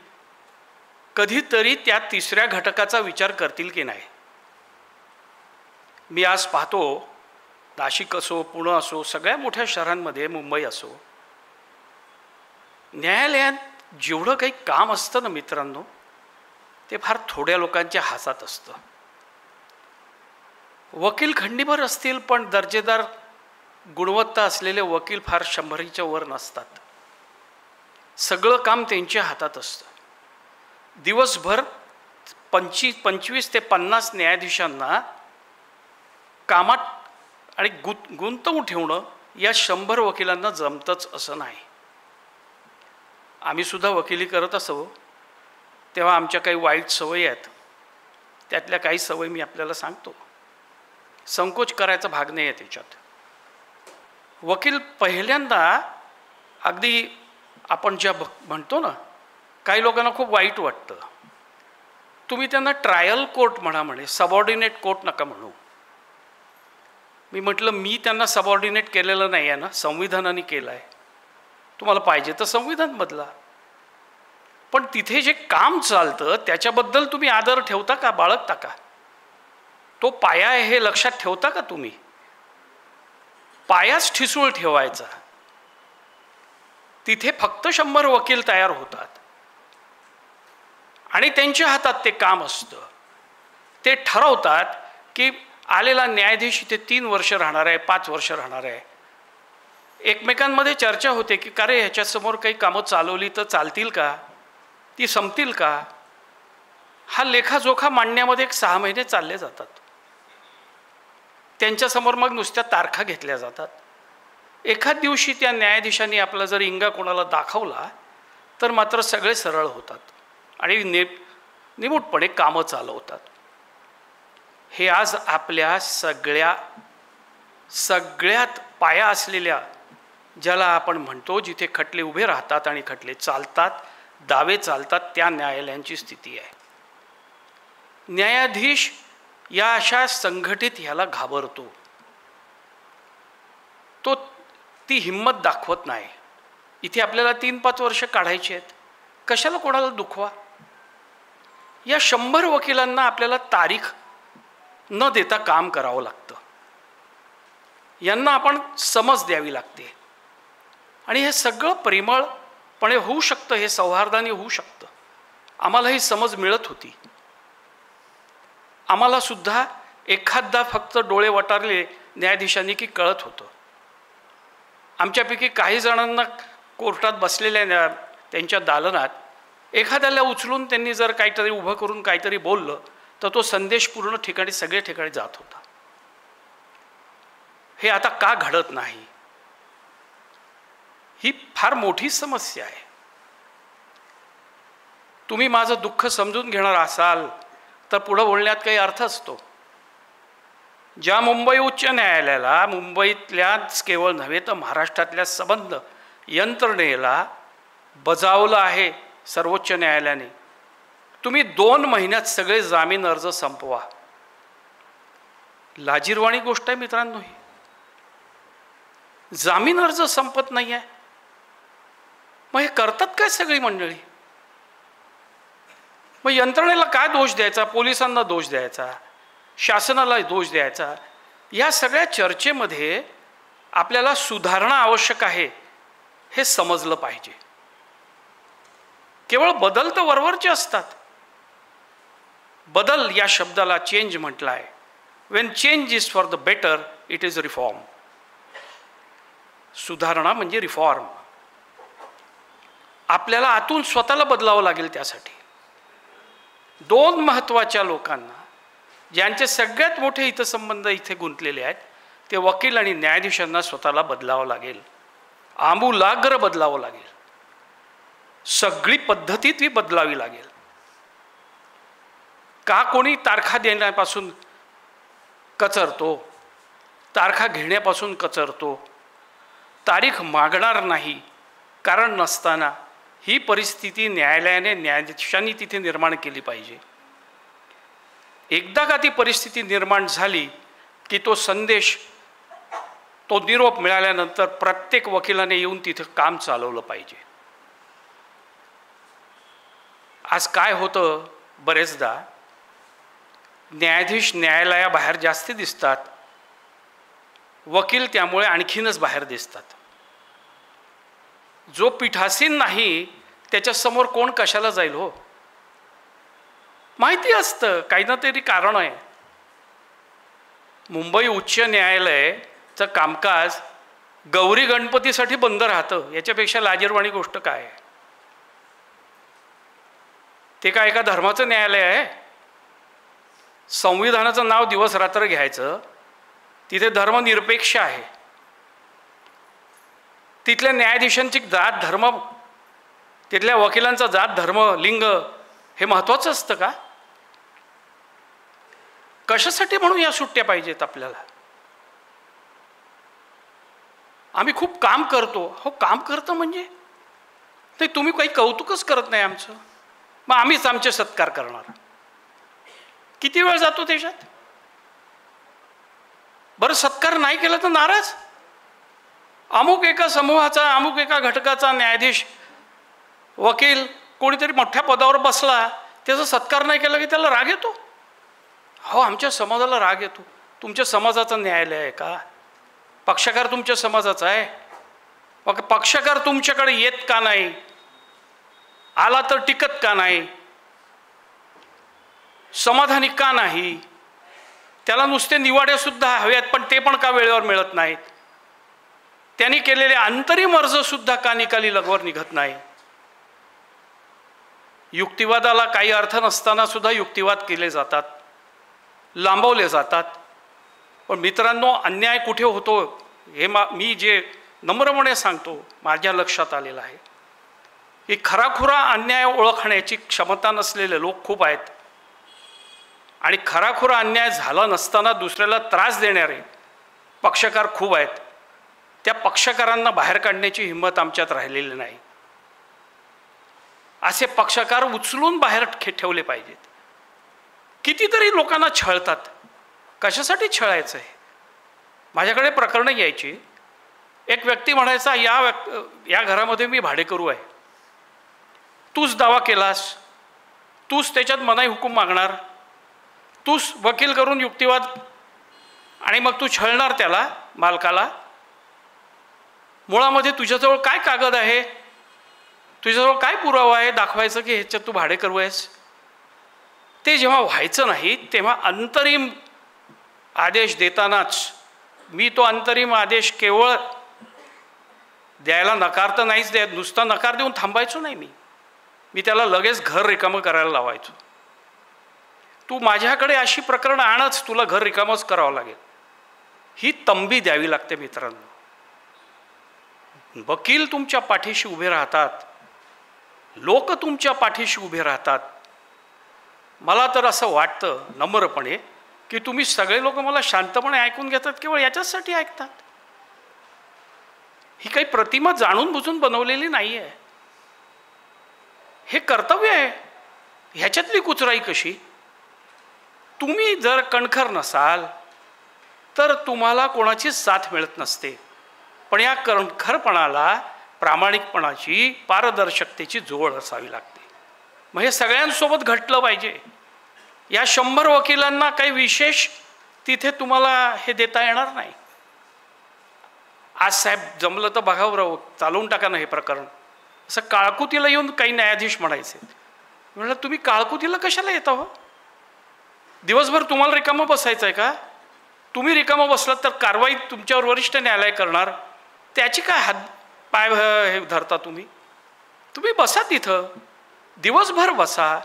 कधीतरी त्या तिसऱ्या घटकाचा विचार करतील की नाही. मी आज पाहतो, नाशिक असो, पुणे असो, सगळ्या मोठ्या शहरांमध्ये, मुंबई असो, न्यायालयात जेवढं काही काम असतं ना मित्रांनो, ते फार थोड्या लोकांच्या हातात असतं. वकील खंडीभर असतील, पण दर्जेदार गुणवत्ता असलेले वकील फार 100च्या वर नसतात. सगळं काम त्यांच्या हातात असतं. दिवसभर 25 ते 50 न्यायाधीशांना कामात आणि गुंतवून ठेवणं या 100 वकिलांना जमतंच असं नाही. आम्ही सुद्धा वकिली करत असो तेव्हा आमच्या काही वाईट सवयी आहेत. त्यातल्या काही सवयी मी आपल्याला सांगतो. संकोच करायचा भाग नाही आहे त्याच्यात. वकील पहिल्यांदा अगदी आपण ज्या म्हणतो ना, काही लोकांना खूप वाईट वाटतं. तुम्ही त्यांना ट्रायल कोर्ट म्हणे, सबऑर्डिनेट कोर्ट नका म्हणू. मी म्हटलं, मी त्यांना सबऑर्डिनेट केलेलं नाही आहे ना, संविधानाने केलं आहे. तुम्हाला पाहिजे तर संविधान बदला, पण तिथे जे काम चालतं त्याच्याबद्दल तुम्ही आदर ठेवता का, बाळगता का? तो पाया आहे हे लक्षात ठेवता का तुम्ही? पायाच ठिसूळ ठेवायचा. तिथे फक्त 100 वकील तयार होतात आणि त्यांच्या हातात ते काम असतं. ते ठरवतात की आलेला न्यायाधीश इथे 3 वर्ष राहणार आहे, 5 वर्ष राहणार आहे. एकमेकांमध्ये चर्चा होते की का रे, ह्याच्यासमोर काही कामं चालवली तर चालतील का, ती संपतील का? हा लेखाजोखा मांडण्यामध्ये 6 महिने चालले जातात. त्यांच्यासमोर मग नुसत्या तारखा घेतल्या जातात. एखाद दिवशी त्या न्यायाधीशांनी आपला जर इंगा कोणाला दाखवला तर मात्र सगळे सरळ होतात आणि निमूटपणे कामं चालवतात. हे आज आपल्या सगळ्यात पाया असलेल्या, ज्याला आपण म्हणतो जिथे खटले उभे राहतात आणि खटले चालतात, दावे चालतात, त्या न्यायालयांची स्थिती आहे. न्यायाधीश या अशा संघटित ह्याला घाबरतो. तो ती हिंमत दाखवत नाही. इथे आपल्याला 3-5 वर्ष काढायची आहेत, कशाला कोणाला दुखवा? या 100 वकिलांना आपल्याला तारीख न देता काम करावं लागतं. यांना आपण समज द्यावी लागते आणि हे सगळं परिमळपणे होऊ शकतं, हे सौहार्दाने होऊ शकतं. आम्हाला ही समज मिळत होती. आम्हाला सुद्धा एखादा फक्त डोळे वटारले न्यायाधीशांनी की कळत होतं. आमच्यापैकी काही जणांना कोर्टात बसलेल्या त्यांच्या दालनात एखाद्याला उचलून त्यांनी जर काहीतरी उभं करून काहीतरी बोललं तर तो संदेश पूर्ण ठिकाणी, सगळे ठिकाणी जात होता. हे आता का घडत नाही? ही फार मोठी समस्या आहे. तुम्ही माझं दुःख समजून घेणार असाल तर पुढं बोलण्यात काही अर्थ असतो. ज्या मुंबई उच्च न्यायालयाला, मुंबईतल्याच केवळ नव्हे तर महाराष्ट्रातल्या संबंध यंत्रणेला बजावलं आहे सर्वोच्च न्यायालयाने, तुम्ही 2 महिन्यात सगळे जामीन अर्ज संपवा. लाजिरवाणी गोष्ट आहे मित्रांनो ही. जामीन अर्ज संपत नाही आहे. मग हे करतात काय सगळी मंडळी? मग यंत्रणेला काय दोष द्यायचा, पोलिसांना दोष द्यायचा, शासनाला दोष द्यायचा? या सगळ्या चर्चेमध्ये आपल्याला सुधारणा आवश्यक आहे हे समजलं पाहिजे. केवळ बदल तर वरवरचे असतात. बदल या शब्दाला चेंज म्हटलं आहे. Wien change is for the better it is reform. सुधारणा म्हणजे रिफॉर्म. आपल्याला आतून स्वतःला बदलावं लागेल. त्यासाठी 2 महत्त्वाच्या लोकांना, ज्यांचे सगळ्यात मोठे हितसंबंध इथे गुंतलेले आहेत, ते वकील आणि न्यायाधीशांना स्वतःला बदलावं लागेल. आमूलाग्र बदलावं लागेल. सगळी पद्धती ती बदलावी लागेल. का कोणी तारखा देण्यापासून कचरतो, तारखा घेण्यापासून कचरतो, तारीख मागणार नाही कारण नसताना, ही परिस्थिती न्यायालयाने, न्यायाधीशांनी तिथे निर्माण केली पाहिजे. एकदा का ती परिस्थिती निर्माण झाली की तो संदेश, तो निरोप मिळाल्यानंतर प्रत्येक वकिलाने येऊन तिथं काम चालवलं पाहिजे. आज काय होतं, बरेचदा न्यायाधीश न्यायालयाबाहेर जास्त दिसतात, वकील त्यामुळे आणखीनच बाहेर दिसतात. जो पीठासीन नाही त्याच्यासमोर कोण कशाला जाईल हो? माहिती असतं काही ना तरी कारण आहे. मुंबई उच्च न्यायालयाचं कामकाज गौरी गणपतीसाठी बंद राहतं, याच्यापेक्षा लाजिरवाणी गोष्ट काय आहे? ते काय एका धर्माचं न्यायालय आहे? संविधानाचं नाव दिवस रात्र घ्यायचं, तिथे धर्मनिरपेक्ष आहे. तिथल्या न्यायाधीशांची जात धर्म, तिथल्या वकिलांचा जात धर्म लिंग हे महत्त्वाचं असतं का? कशासाठी म्हणून या सुट्ट्या पाहिजेत आपल्याला? आम्ही खूप काम करतो. हो, काम करतो म्हणजे ते तुम्ही काही कौतुकच करत नाही आमचं, मग आम्हीच आमचे सत्कार करणार. किती वेळ जातो त्याच्यात? बरं, सत्कार नाही केला तर नाराज. अमुक एका समूहाचा, अमुक एका घटकाचा न्यायाधीश, वकील कोणीतरी मोठ्या पदावर बसला, त्याचा सत्कार नाही केला की त्याला राग येतो. हो, आमच्या समाजाला राग येतो. तुमच्या समाजाचं न्यायालय आहे का? पक्षकार तुमच्या समाजाचा आहे, मग पक्षकार तुमच्याकडे येत का नाही? आला तर टिकत का नाही? समाधानी का नाही? त्याला नुसते निवाडे सुद्धा हवेत, पण ते पण का वेळेवर मिळत नाहीत? त्यांनी केलेले अंतरिम अर्ज सुद्धा का निकाली लगवर निघत नाही? युक्तिवादाला काही अर्थ नसताना सुद्धा युक्तिवाद केले जातात, लांबवले जातात. पण मित्रांनो, अन्याय कुठे होतो हे मी जे नम्रपणे सांगतो, माझ्या लक्षात आलेलं आहे की खराखुरा अन्याय ओळखण्याची क्षमता नसलेले लोक खूप आहेत, आणि खराखुरा अन्याय झाला नसताना दुसऱ्याला त्रास देणारे पक्षकार खूप आहेत. त्या पक्षकारांना बाहेर काढण्याची हिंमत आमच्यात राहिलेली नाही. असे पक्षकार उचलून बाहेर ठेवले पाहिजेत. कितीतरी लोकांना छळतात. कशासाठी छळायचं आहे? माझ्याकडे प्रकरणं यायची. एक व्यक्ती म्हणायचा, या घरामध्ये मी भाडेकरू आहे, तूच दावा केलास, तूच त्याच्यात मनाई हुकूम मागणार, तूच वकील करून युक्तिवाद, आणि मग तू छळणार त्याला, मालकाला. मुळामध्ये तुझ्याजवळ काय कागद आहे, तुझ्याजवळ काय पुरावा आहे दाखवायचं की ह्याच्यात तू भाडेकरू आहेस? ते जेव्हा व्हायचं नाही तेव्हा अंतरिम आदेश देतानाच मी तो अंतरिम आदेश केवळ द्यायला नकार तर नाहीच द्या, नुसता नकार देऊन थांबायचो नाही. मी त्याला लगेच घर रिकामं करायला लावायचो. तू माझ्याकडे अशी प्रकरणं आणच, तुला घर रिकामंच करावं लागेल. ही तंबी द्यावी लागते मित्रांनो. वकील तुमच्या पाठीशी उभे राहतात, लोक तुमच्या पाठीशी उभे राहतात. मला तर असं वाटतं नम्रपणे की तुम्ही सगळे लोक मला शांतपणे ऐकून घेतात, केवळ याच्यासाठी ऐकतात. ही काही प्रतिमा जाणून बुजून बनवलेली नाही आहे. हे कर्तव्य आहे. ह्याच्यातली कुचराई कशी? तुम्ही जर कणखर नसाल तर तुम्हाला कोणाचीच साथ मिळत नसते. पण या कणखरपणाला प्रामाणिकपणाची, पारदर्शकतेची जोड असावी लागते. मग हे सगळ्यांसोबत घडलं पाहिजे. या 100 वकिलांना काही विशेष तिथे तुम्हाला हे देता येणार नाही. आज साहेब जमलं तर बघावं, चालवून टाका ना हे प्रकरण. असं काळकुतीला येऊन काही न्यायाधीश म्हणायचे. म्हटलं तुम्ही काळकुतीला कशाला येता हो? दिवसभर तुम्हाला रिकामं बसायचं आहे का? तुम्ही रिकामं बसलात तर कारवाई तुमच्यावर वरिष्ठ न्यायालय करणार, त्याची काय हात पाय हे धरता तुम्ही? तुम्ही बसा तिथं, दिवसभर बसा.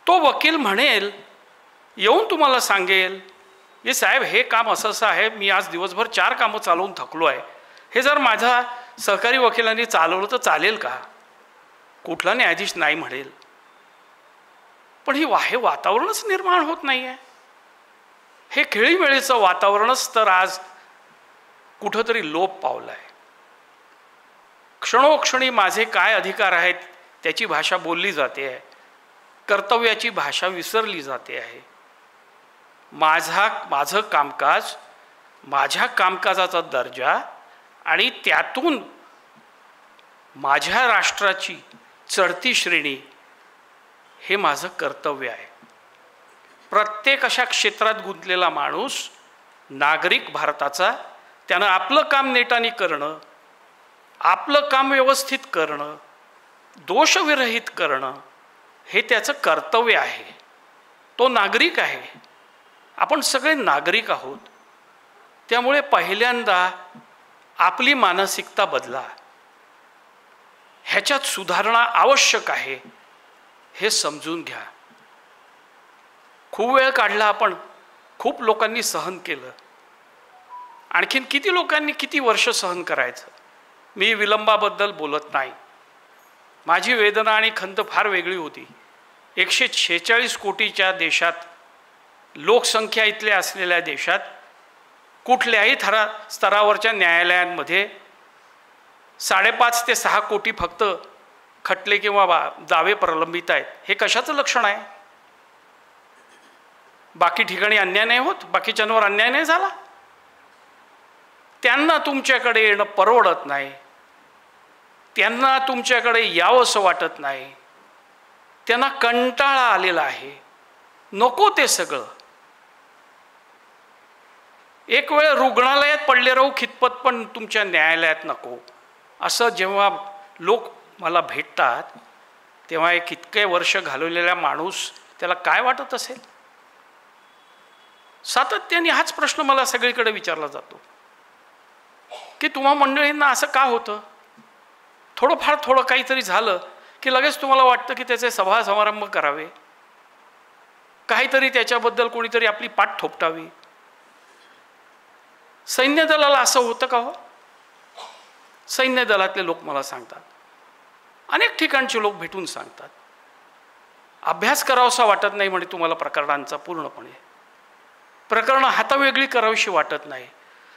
तो वकील म्हणेल, येऊन तुम्हाला सांगेल की साहेब हे काम असं असं आहे, मी आज दिवसभर 4 कामं चालवून थकलो आहे, हे जर माझ्या सहकारी वकिलांनी चालवलं तर चालेल का? कुठला न्यायाधीश नाही म्हणेल. पण हे वातावरणच निर्माण होत नाही आहे. हे खेळीमेळीचं वातावरणच तर आज कुठंतरी लोप पावलं आहे. क्षणोक्षणी माझे काय अधिकार आहेत त्याची भाषा बोलली जाते आहे, कर्तव्याची भाषा विसरली जाते आहे. माझं कामकाज, माझ्या कामकाजाचा दर्जा आणि त्यातून माझ्या राष्ट्राची चढती श्रेणी हे माझं कर्तव्य आहे. प्रत्येक अशा क्षेत्रात गुंतलेला माणूस, नागरिक भारताचा, त्यानं आपलं काम नेटाने करणं, आपलं काम व्यवस्थित करणं, दोषविरहित करणं हे त्याचं कर्तव्य आहे. तो नागरिक आहे. आपण सगळे नागरिक आहोत. त्यामुळे पहिल्यांदा आपली मानसिकता बदला. ह्याच्यात सुधारणा आवश्यक आहे हे समजून घ्या. खूप वेळ काढला आपण, खूप लोकांनी सहन केलं. आणखीन किती लोकांनी किती वर्ष सहन करायचं? मी विलंबाबद्दल बोलत नाही. माझी वेदना आणि खंत फार वेगळी होती. 146 कोटीच्या देशात, लोकसंख्या इथल्या असलेल्या देशात कुठल्याही स्तरावरच्या न्यायालयांमध्ये 5.5 ते 6 कोटी फक्त खटले किंवा दावे प्रलंबित आहेत. हे कशाचं लक्षण आहे? बाकी ठिकाणी अन्याय नाही होत? बाकीच्यांवर अन्याय नाही झाला? त्यांना तुमच्याकडे येणं परवडत नाही, त्यांना तुमच्याकडे यावंसं वाटत नाही, त्यांना कंटाळा आलेला आहे, नको ते सगळं. एक वेळ रुग्णालयात पडले राहू, खितपत पण तुमच्या न्यायालयात नको, असं जेव्हा लोक मला भेटतात तेव्हा एक इतके वर्ष घालवलेला माणूस त्याला काय वाटत असेल? सातत्याने हाच प्रश्न मला सगळीकडे विचारला जातो की तुम्हा मंडळींना असं का होतं? थोडं काहीतरी झालं की लगेच तुम्हाला वाटतं की त्याचे सभा समारंभ करावे, काहीतरी त्याच्याबद्दल कोणीतरी आपली पाठ थोपटावी. सैन्य दलाला असं होतं का हो? सैन्य दलातले लोक मला सांगतात, अनेक ठिकाणचे लोक भेटून सांगतात, अभ्यास करावासा वाटत नाही म्हणे तुम्हाला प्रकरणांचा. पूर्णपणे प्रकरणं हातावेगळी करावीशी वाटत नाही,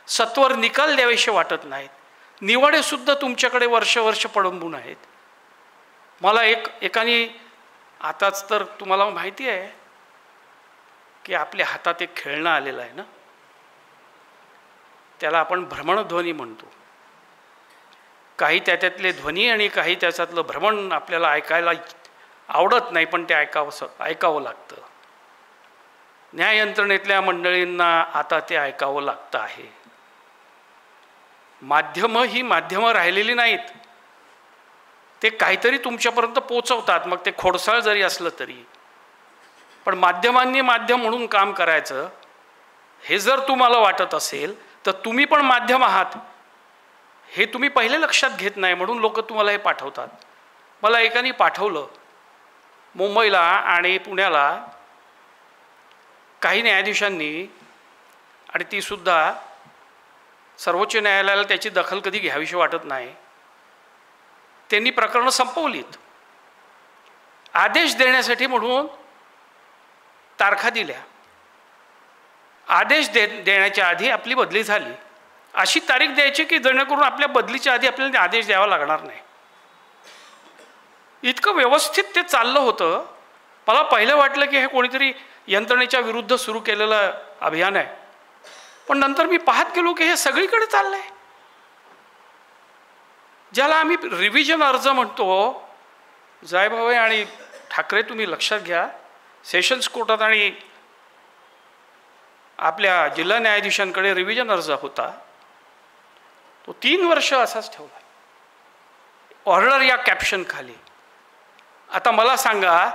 सत्वर निकाल द्यावेशी वाटत नाहीत, निवाडेसुद्धा तुमच्याकडे वर्ष पडंबून आहेत. मला एकाने, आताच तर तुम्हाला माहिती आहे की आपल्या हातात एक खेळणं आलेलं आहे ना, त्याला आपण भ्रमणध्वनी म्हणतो. काही त्याच्यातले ध्वनी आणि काही त्याच्यातलं भ्रमण आपल्याला ऐकायला आवडत नाही, पण ते ऐकावं लागतं. न्याय यंत्रणेतल्या मंडळींना आता ते ऐकावं लागतं आहे. माध्यमं ही माध्यमं राहिलेली नाहीत, ते काहीतरी तुमच्यापर्यंत पोचवतात, मग ते खोडसाळ जरी असलं तरी. पण माध्यमांनी माध्यम म्हणून काम करायचं हे जर तुम्हाला वाटत असेल तर तुम्ही पण माध्यम आहात हे तुम्ही पहिले लक्षात घेत नाही, म्हणून लोक तुम्हाला हे पाठवतात. मला एकाने पाठवलं, मुंबईला आणि पुण्याला काही न्यायाधीशांनी, आणि तीसुद्धा सर्वोच्च न्यायालयाला त्याची दखल कधी घ्यावीशी वाटत नाही, त्यांनी प्रकरणं संपवलीत. आदेश देण्यासाठी म्हणून तारखा दिल्या. आदेश देण्याच्या आधी आपली बदली झाली. अशी तारीख द्यायची की जेणेकरून आपल्या बदलीच्या आधी आपल्याला आदेश द्यावा लागणार नाही. इतकं व्यवस्थित ते चाललं होतं. मला पहिलं वाटलं की हे कोणीतरी यंत्रणेच्या विरुद्ध सुरू केलेलं अभियान आहे, पण नंतर मी पाहत गेलो की हे सगळीकडे चाललं आहे. ज्याला आम्ही रिव्हिजन अर्ज म्हणतो, जायभावे आणि ठाकरे तुम्ही लक्षात घ्या, सेशन्स कोर्टात आणि आपल्या जिल्हा न्यायाधीशांकडे रिव्हिजन अर्ज होता, तो 3 वर्ष असाच ठेवला ऑर्डर या कॅप्शन खाली. आता मला सांगा,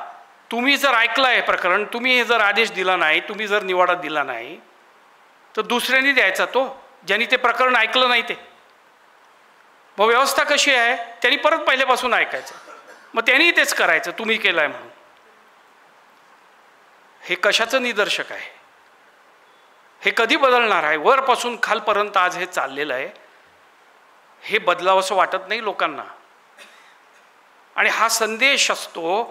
तुम्ही जर ऐकलं आहे प्रकरण, तुम्ही जर आदेश दिला नाही, तुम्ही जर निवाडा दिला नाही, तर दुसऱ्यांनी द्यायचा तो, ज्यांनी ते प्रकरण ऐकलं नाही ते. मग व्यवस्था कशी आहे? त्यांनी परत पहिल्यापासून ऐकायचं, मग त्यांनी तेच करायचं तुम्ही केलं आहे म्हणून. हे कशाचं निदर्शक आहे? हे कधी बदलणार आहे? वरपासून खालपर्यंत आज हे चाललेलं आहे. हे बदलावंसं वाटत नाही लोकांना. आणि हा संदेश असतो,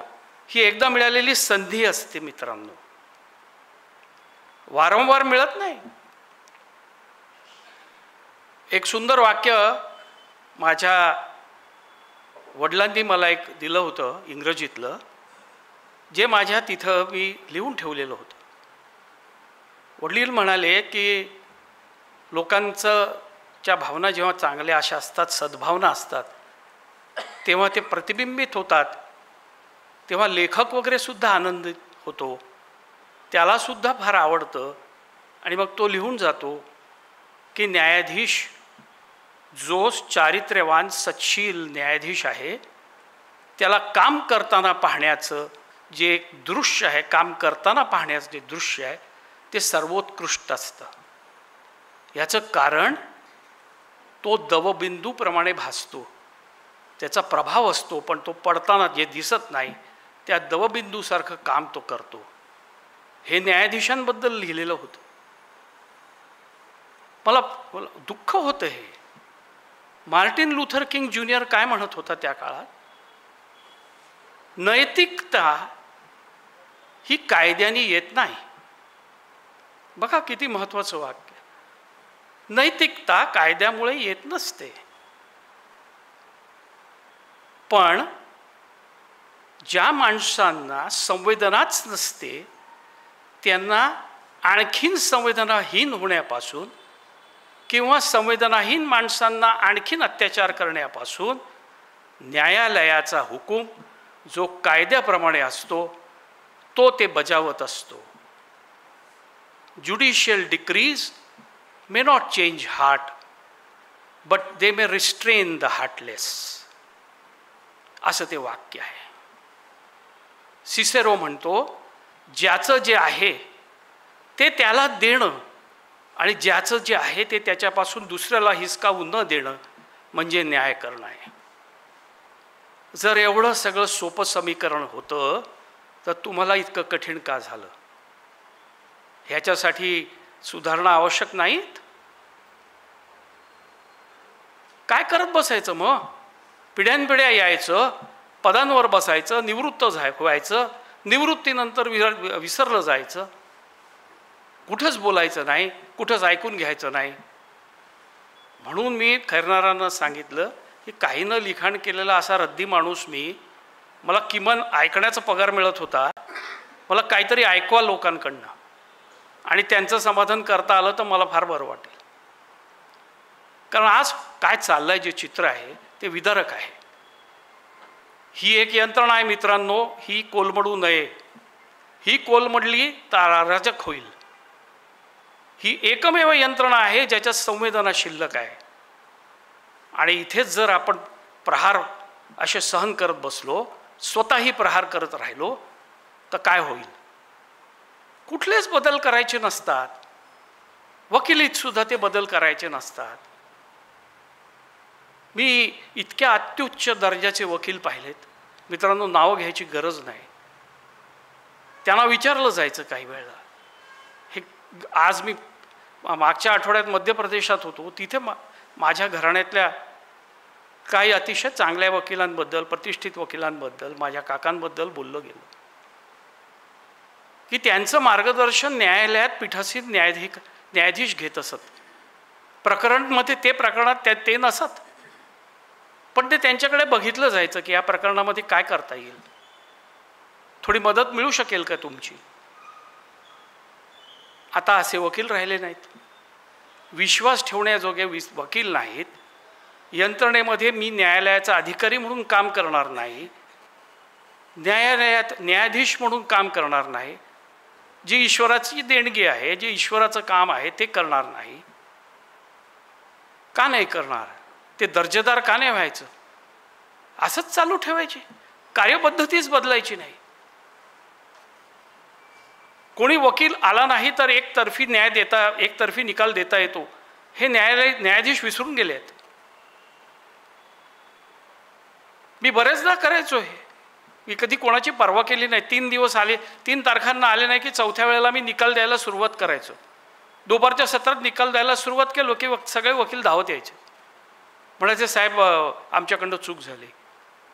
ही एकदा मिळालेली संधी असते मित्रांनो, वारंवार मिळत नाही. एक सुंदर वाक्य माझ्या वडिलांनी मला एक दिलं होतं इंग्रजीतलं, जे माझ्या तिथं मी लिहून ठेवलेलं होतं. वडील म्हणाले की लोकांच्या भावना जेव्हा चांगल्या अशा असतात, सद्भावना असतात, तेव्हा ते प्रतिबिंबित होतात, तेव्हा लेखक वगैरे सुद्धा आनंदित होतो, त्यालासुद्धा फार आवडतं आणि मग तो लिहून जातो की न्यायाधीश जो चारित्र्यवान सत्शील न्यायाधीश आहे त्याला काम करताना पाहण्याचं जे एक दृश्य आहे, काम करताना पाहण्याचं जे दृश्य आहे ते सर्वोत्कृष्ट असतं. याचं कारण तो दवबिंदूप्रमाणे भासतो, त्याचा प्रभाव असतो, पण तो पडताना जे दिसत नाही त्या दवबिंदूसारखं काम तो करतो. हे न्यायाधीशांबद्दल लिहिलेलं होतं. मला दुःख होतं हे. मार्टिन लुथर किंग ज्युनियर काय म्हणत होता त्या काळात, नैतिकता ही कायद्याने येत नाही. बघा किती महत्त्वाचं वाक्य. नैतिकता कायद्यामुळे येत नसते, पण ज्या माणसांना संवेदनाच नसते त्यांना आणखीन संवेदनाहीन होण्यापासून किंवा संवेदनाहीन माणसांना आणखीन अत्याचार करण्यापासून न्यायालयाचा हुकूम जो कायद्याप्रमाणे असतो तो ते बजावत असतो. Judicial decrease may not change heart, but they may restrain the heartless. असं ते वाक्य आहे. सिसेरो म्हणतो ज्याचं जे आहे ते त्याला देणं आणि ज्याचं जे आहे ते त्याच्यापासून दुसऱ्याला हिसकावून न देणं म्हणजे न्याय करणं आहे. जर एवढं सगळं सोपं समीकरण होतं तर तुम्हाला इतकं कठीण का झालं? ह्याच्यासाठी सुधारणा आवश्यक नाहीत? काय करत बसायचं मग? पिढ्यानपिढ्या यायचं, पदांवर बसायचं, निवृत्त व्हायचं, निवृत्तीनंतर विसरलं जायचं, कुठंच बोलायचं नाही, कुठंच ऐकून घ्यायचं नाही. म्हणून मी खैरनारांना सांगितलं की काही न लिखाण केलेला असा रद्दी माणूस मला किमान ऐकण्याचा पगार मिळत होता, मला काहीतरी ऐकवा लोकांकडनं आणि त्यांचं समाधान करता आलं तर मला फार बरं वाटेल. कारण आज काय चाललं आहे, जे चित्र आहे ते विदारक आहे. ही एक यंत्रणा आहे मित्रांनो, ही कोलमडू नये. ही कोलमडली तर अराजक होईल. ही एकमेव यंत्रणा आहे ज्याच्यात संवेदना शिल्लक आहे. आणि इथेच जर आपण प्रहार असे सहन करत बसलो, स्वतःही प्रहार करत राहिलो तर काय होईल? कुठलेच बदल करायचे नसतात. वकिलीत सुद्धा ते बदल करायचे नसतात. मी इतक्या अत्युच्च दर्जाचे वकील पाहिलेत मित्रांनो, नावं घ्यायची गरज नाही. त्यांना विचारलं जायचं काही वेळेला. हे आज मी मागच्या आठवड्यात मध्य प्रदेशात होतो, तिथे माझ्या घराण्यातल्या काही अतिशय चांगल्या वकिलांबद्दल, प्रतिष्ठित वकिलांबद्दल, माझ्या काकांबद्दल बोललं गेलं की त्यांचं मार्गदर्शन न्यायालयात पीठासीन न्यायाधीश घेत असत. प्रकरणमध्ये ते प्रकरणात ते नसत, पण ते त्यांच्याकडे बघितलं जायचं की या प्रकरणामध्ये काय करता येईल, थोडी मदत मिळू शकेल का तुमची. आता असे वकील राहिले नाहीत, विश्वास ठेवण्याजोगे वकील नाहीत. यंत्रणेमध्ये मी न्यायालयाचा अधिकारी म्हणून काम करणार नाही, न्यायालयात न्यायाधीश म्हणून काम करणार नाही, जी ईश्वराची देणगी आहे, जे ईश्वराचं काम आहे ते करणार नाही. का नाही करणार? ते दर्जेदार का नाही व्हायचं? असंच चालू ठेवायची, कार्यपद्धतीच बदलायची नाही. कोणी वकील आला नाही तर एकतर्फी निकाल देता येतो हे न्यायाधीश विसरून गेले आहेत. मी बरेचदा करायचो हे. मी कधी कोणाची पर्वा केली नाही. 3 दिवस आले, 3 तारखांना आले नाही की चौथ्या वेळेला मी निकाल द्यायला सुरुवात करायचो. दुपारच्या सत्रात निकाल द्यायला सुरुवात केलो की सगळे वकील धावत यायचे, म्हणायचे साहेब आमच्याकडनं चूक झाली.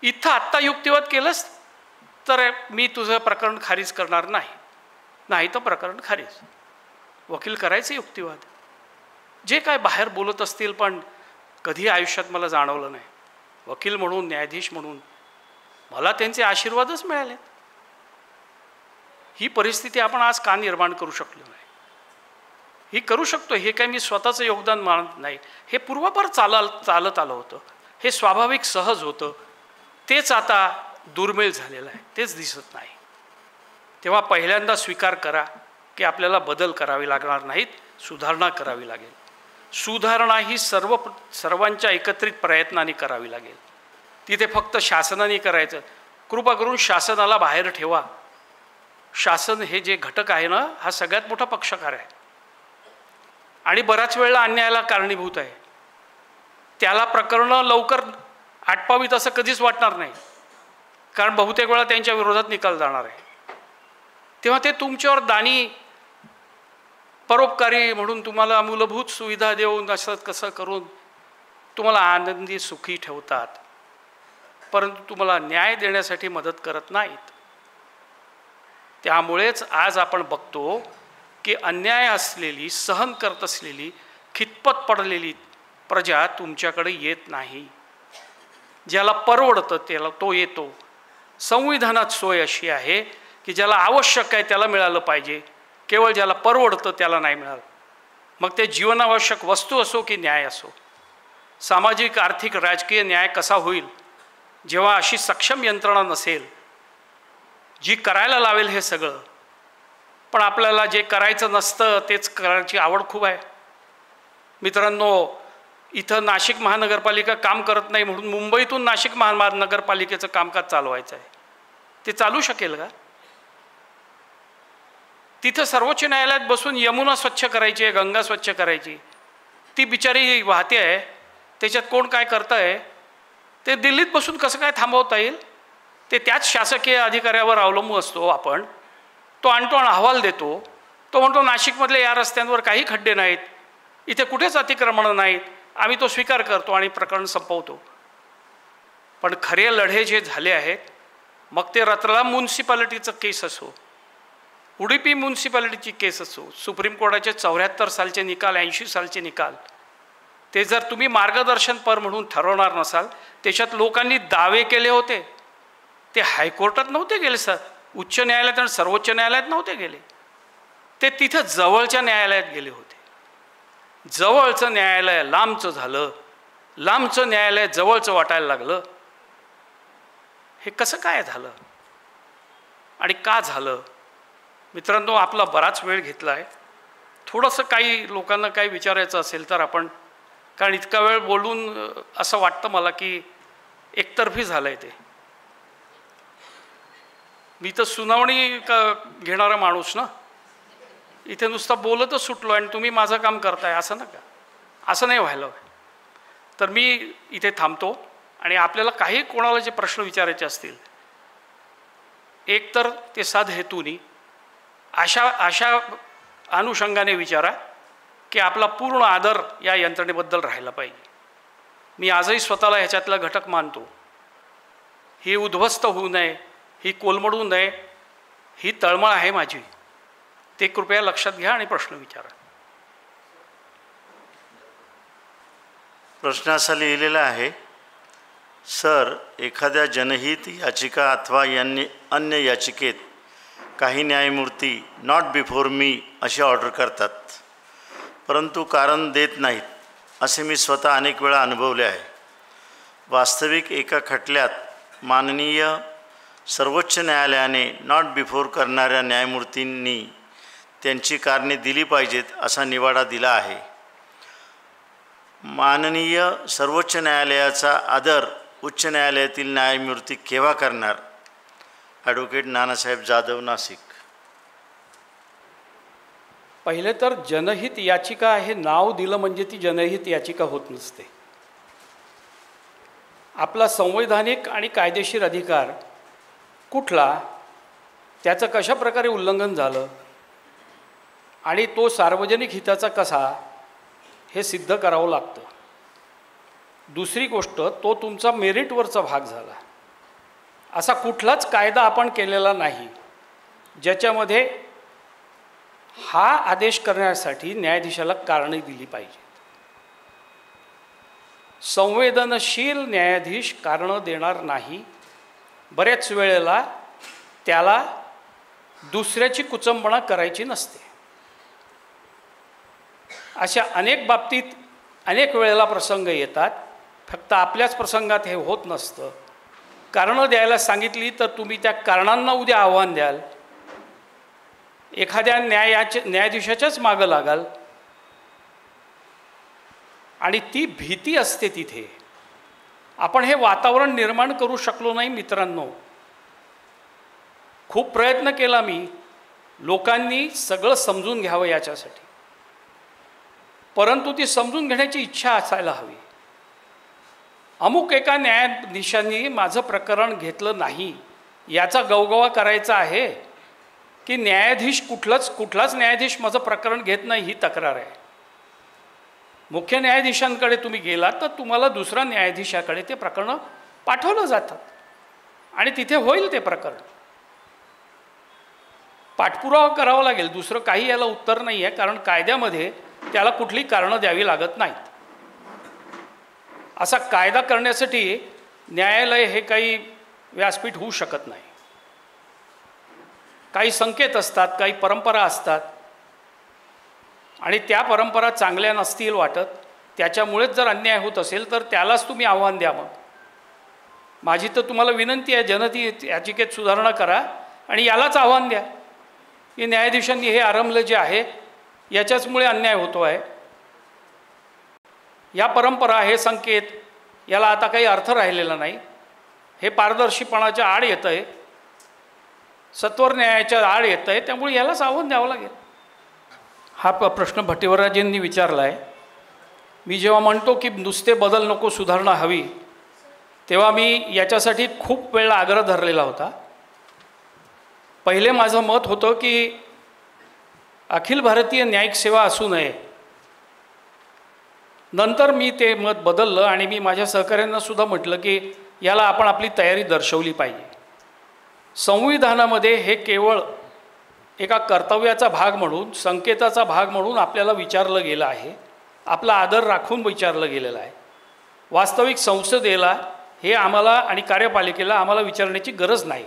इथं आत्ता युक्तिवाद केलंस तर मी तुझं प्रकरण खारिज करणार नाही तर प्रकरण खारिज. वकील करायचे युक्तिवाद, जे काय बाहेर बोलत असतील, पण कधी आयुष्यात मला जाणवलं नाही. वकील म्हणून, न्यायाधीश म्हणून मला त्यांचे आशीर्वादच मिळाले. ही परिस्थिती आपण आज का निर्माण करू शकलो नाही? ही करू शकतो, हे काही मी स्वतःचं योगदान मानत नाही. हे पूर्वापार चालत आलं होतं, हे स्वाभाविक सहज होतं. तेच आता दुर्मिळ झालेलं आहे, तेच दिसत नाही. तेव्हा पहिल्यांदा स्वीकार करा की आपल्याला बदल करावे लागणार नाहीत, सुधारणा करावी लागेल. सुधारणा ही सर्वांच्या एकत्रित प्रयत्नांनी करावी लागेल. तिथे फक्त शासनाने करायचं. कृपा करून शासनाला बाहेर ठेवा. शासन हे जे घटक आहे ना, हा सगळ्यात मोठा पक्षकार आहे आणि बऱ्याच वेळेला अन्यायाला कारणीभूत आहे. त्याला प्रकरणं लवकर आटपावीत असं कधीच वाटणार नाही, कारण बहुतेक वेळा त्यांच्या विरोधात निकाल जाणार आहे. तेव्हा ते तुमच्यावर दानी परोपकारी म्हणून तुम्हाला मूलभूत सुविधा देऊन असं कसं करून तुम्हाला आनंदी सुखी ठेवतात, परंतु तुम्हाला न्याय देण्यासाठी मदत करत नाहीत. त्यामुळेच आज आपण बघतो की अन्याय असलेली, सहन करत असलेली, खितपत पडलेली प्रजा तुमच्याकडे येत नाही. ज्याला परवडतं त्याला तो येतो. संविधानात सोय अशी आहे की ज्याला आवश्यक आहे त्याला मिळालं पाहिजे, केवळ ज्याला परवडतं त्याला नाही मिळालं. मग ते जीवनावश्यक वस्तू असो की न्याय असो. सामाजिक, आर्थिक, राजकीय न्याय कसा होईल जेव्हा अशी सक्षम यंत्रणा नसेल जी करायला लावेल हे सगळं. पण आपल्याला जे करायचं नसतं तेच करायची आवड खूप आहे. मित्रांनो, इथं नाशिक महानगरपालिका काम करत नाही म्हणून मुंबईतून नाशिक महानगरपालिकेचं कामकाज चालवायचं आहे. ते चालू शकेल का? तिथं सर्वोच्च न्यायालयात बसून यमुना स्वच्छ करायची आहे, गंगा स्वच्छ करायची, ती बिचारी वाहते आहे, त्याच्यात कोण काय करतं आहे ते दिल्लीत बसून कसं काय थांबवता येईल? ते त्याच शासकीय अधिकाऱ्यावर अवलंबून असतो. आपण तो आणतो आणि अहवाल देतो. तो म्हणतो नाशिकमधल्या या रस्त्यांवर काही खड्डे नाहीत, इथे कुठेच अतिक्रमणं नाहीत, आम्ही तो स्वीकार करतो आणि प्रकरण संपवतो. पण खरे लढे जे झाले आहेत, मग ते रतलाम म्युन्सिपालिटीचं केस असो, उडुपी म्युन्सिपालिटीची केस असो, सुप्रीम कोर्टाचे 74 सालचे निकाल, 80 सालचे निकाल, ते जर तुम्ही मार्गदर्शनपर म्हणून ठरवणार नसाल, त्याच्यात लोकांनी दावे केले होते ते हायकोर्टात नव्हते गेले सर, उच्च न्यायालयात आणि सर्वोच्च न्यायालयात नव्हते गेले, ते तिथं जवळच्या न्यायालयात गेले होते. जवळचं न्यायालय लांबचं झालं, लांबचं न्यायालय जवळचं वाटायला लागलं. हे कसं काय झालं आणि का झालं? मित्रांनो, आपला बराच वेळ घेतला आहे. थोडंसं काही लोकांना काही विचारायचं असेल तर आपण, कारण इतका वेळ बोलून असं वाटतं मला की एकतर्फी झालं आहे ते. मी तर सुनावणी घेणारा माणूस ना, इथे नुसतं बोलतच सुटलो आणि तुम्ही माझं काम करताय असं नका, असं नाही व्हायला. तर मी इथे थांबतो आणि आपल्याला काही कोणाला जे प्रश्न विचारायचे असतील, एक तर ते साध हेतूनी अशा अनुषंगाने विचारा की आपला पूर्ण आदर या यंत्रणेबद्दल राहायला पाहिजे. मी आजही स्वतःला ह्याच्यातला घटक मानतो. ही उद्ध्वस्त होऊ नये, ही कोलमडू नये, ही तळमळ आहे माझी. ते कृपया लक्षात घ्या आणि प्रश्न विचारा. प्रश्न असा लिहिलेला आहे, सर, एखाद्या जनहित याचिका अथवा अन्य याचिकेत काही न्यायमूर्ती नॉट बिफोर मी अशी ऑर्डर करतात, परंतु कारण देत नाहीत, असे मी स्वतः अनेक वेळा अनुभवले आहे. वास्तविक एका खटल्यात माननीय सर्वोच्च न्यायालयाने नॉट बिफोर करणाऱ्या न्यायमूर्तींनी त्यांची कारणे दिली पाहिजेत असा निवाडा दिला आहे. माननीय सर्वोच्च न्यायालयाचा आदर उच्च न्यायालयातील न्यायमूर्ती केव्हा करणार? ॲडव्होकेट नानासाहेब जाधव, नाशिक. पहिले तर जनहित याचिका हे नाव दिलं म्हणजे ती जनहित याचिका होत नसते. आपला संवैधानिक आणि कायदेशीर अधिकार कुठला, त्याचं कशा प्रकारे उल्लंघन झालं आणि तो सार्वजनिक हिताचा कसा, हे सिद्ध करावं लागतं. दुसरी गोष्ट, तो तुमचा मेरिटवरचा भाग झाला. असा कुठलाच कायदा आपण केलेला नाही ज्याच्यामध्ये हा आदेश करण्यासाठी न्यायाधीशाला कारणे दिली पाहिजेत. संवेदनशील न्यायाधीश कारणं देणार नाही. बऱ्याच वेळेला त्याला दुसऱ्याची कुचंबणा करायची नसते. अशा अनेक बाबतीत अनेक वेळेला प्रसंग येतात. फक्त आपल्याच प्रसंगात हे होत नसतं. कारणं द्यायला सांगितली तर तुम्ही त्या कारणांना उद्या आव्हान द्याल, एखाद्या न्यायाधीशाच्याच मागं लागाल आणि ती भीती असते तिथे. आपण हे वातावरण निर्माण करू शकलो नाही मित्रांनो. खूप प्रयत्न केला मी, लोकांनी सगळं समजून घ्यावं याच्यासाठी, परंतु ती समजून घेण्याची इच्छा असायला हवी. अमुक एका न्यायाधीशांनी माझं प्रकरण घेतलं नाही याचा गवगवा करायचा आहे की न्यायाधीश कुठलाच न्यायाधीश माझं प्रकरण घेत नाही ही तक्रार आहे. मुख्य न्यायाधीशांकडे तुम्ही गेलात तर तुम्हाला दुसऱ्या न्यायाधीशाकडे ते प्रकरणं पाठवलं जातात आणि तिथे होईल ते प्रकरण. पाठपुरावा करावा लागेल, दुसरं काही याला उत्तर नाही आहे, कारण कायद्यामध्ये त्याला कुठली कारणं द्यावी लागत नाहीत. असा कायदा करण्यासाठी न्यायालय हे काही व्यासपीठ होऊ शकत नाही. काही संकेत असतात, काही परंपरा असतात आणि त्या परंपरा चांगल्या नसतील वाटत, त्याच्यामुळेच जर अन्याय होत असेल तर त्यालाच तुम्ही आव्हान द्या. मग माझी तर तुम्हाला विनंती आहे, जनहित याचिकेत सुधारणा करा आणि यालाच आव्हान द्या की न्यायाधीशांनी हे आरंभलं जे आहे याच्याचमुळे अन्याय होतो आहे. या परंपरा, हे संकेत, याला आता काही अर्थ राहिलेला नाही. हे पारदर्शीपणाच्या आड येतं आहे, सत्वर न्यायाच्या आड येतं आहे, त्यामुळे यालाच आव्हान द्यावं लागेल. हा प्रश्न भट्टीवराजींनी विचारला आहे. मी जेव्हा म्हणतो की नुसते बदल नको, सुधारणा हवी, तेव्हा मी याच्यासाठी खूप वेळा आग्रह धरलेला होता. पहिले माझं मत होतं की अखिल भारतीय न्यायिक सेवा असू नये. नंतर मी ते मत बदललं आणि मी माझ्या सहकाऱ्यांना सुद्धा म्हटलं की याला आपण आपली तयारी दर्शवली पाहिजे. संविधानामध्ये हे केवळ एका कर्तव्याचा भाग म्हणून, संकेताचा भाग म्हणून आपल्याला विचारलं गेलं आहे, आपला आदर राखून विचारलं गेलेलं आहे. वास्तविक संसदेला हे आम्हाला आणि कार्यपालिकेला आम्हाला विचारण्याची गरज नाही.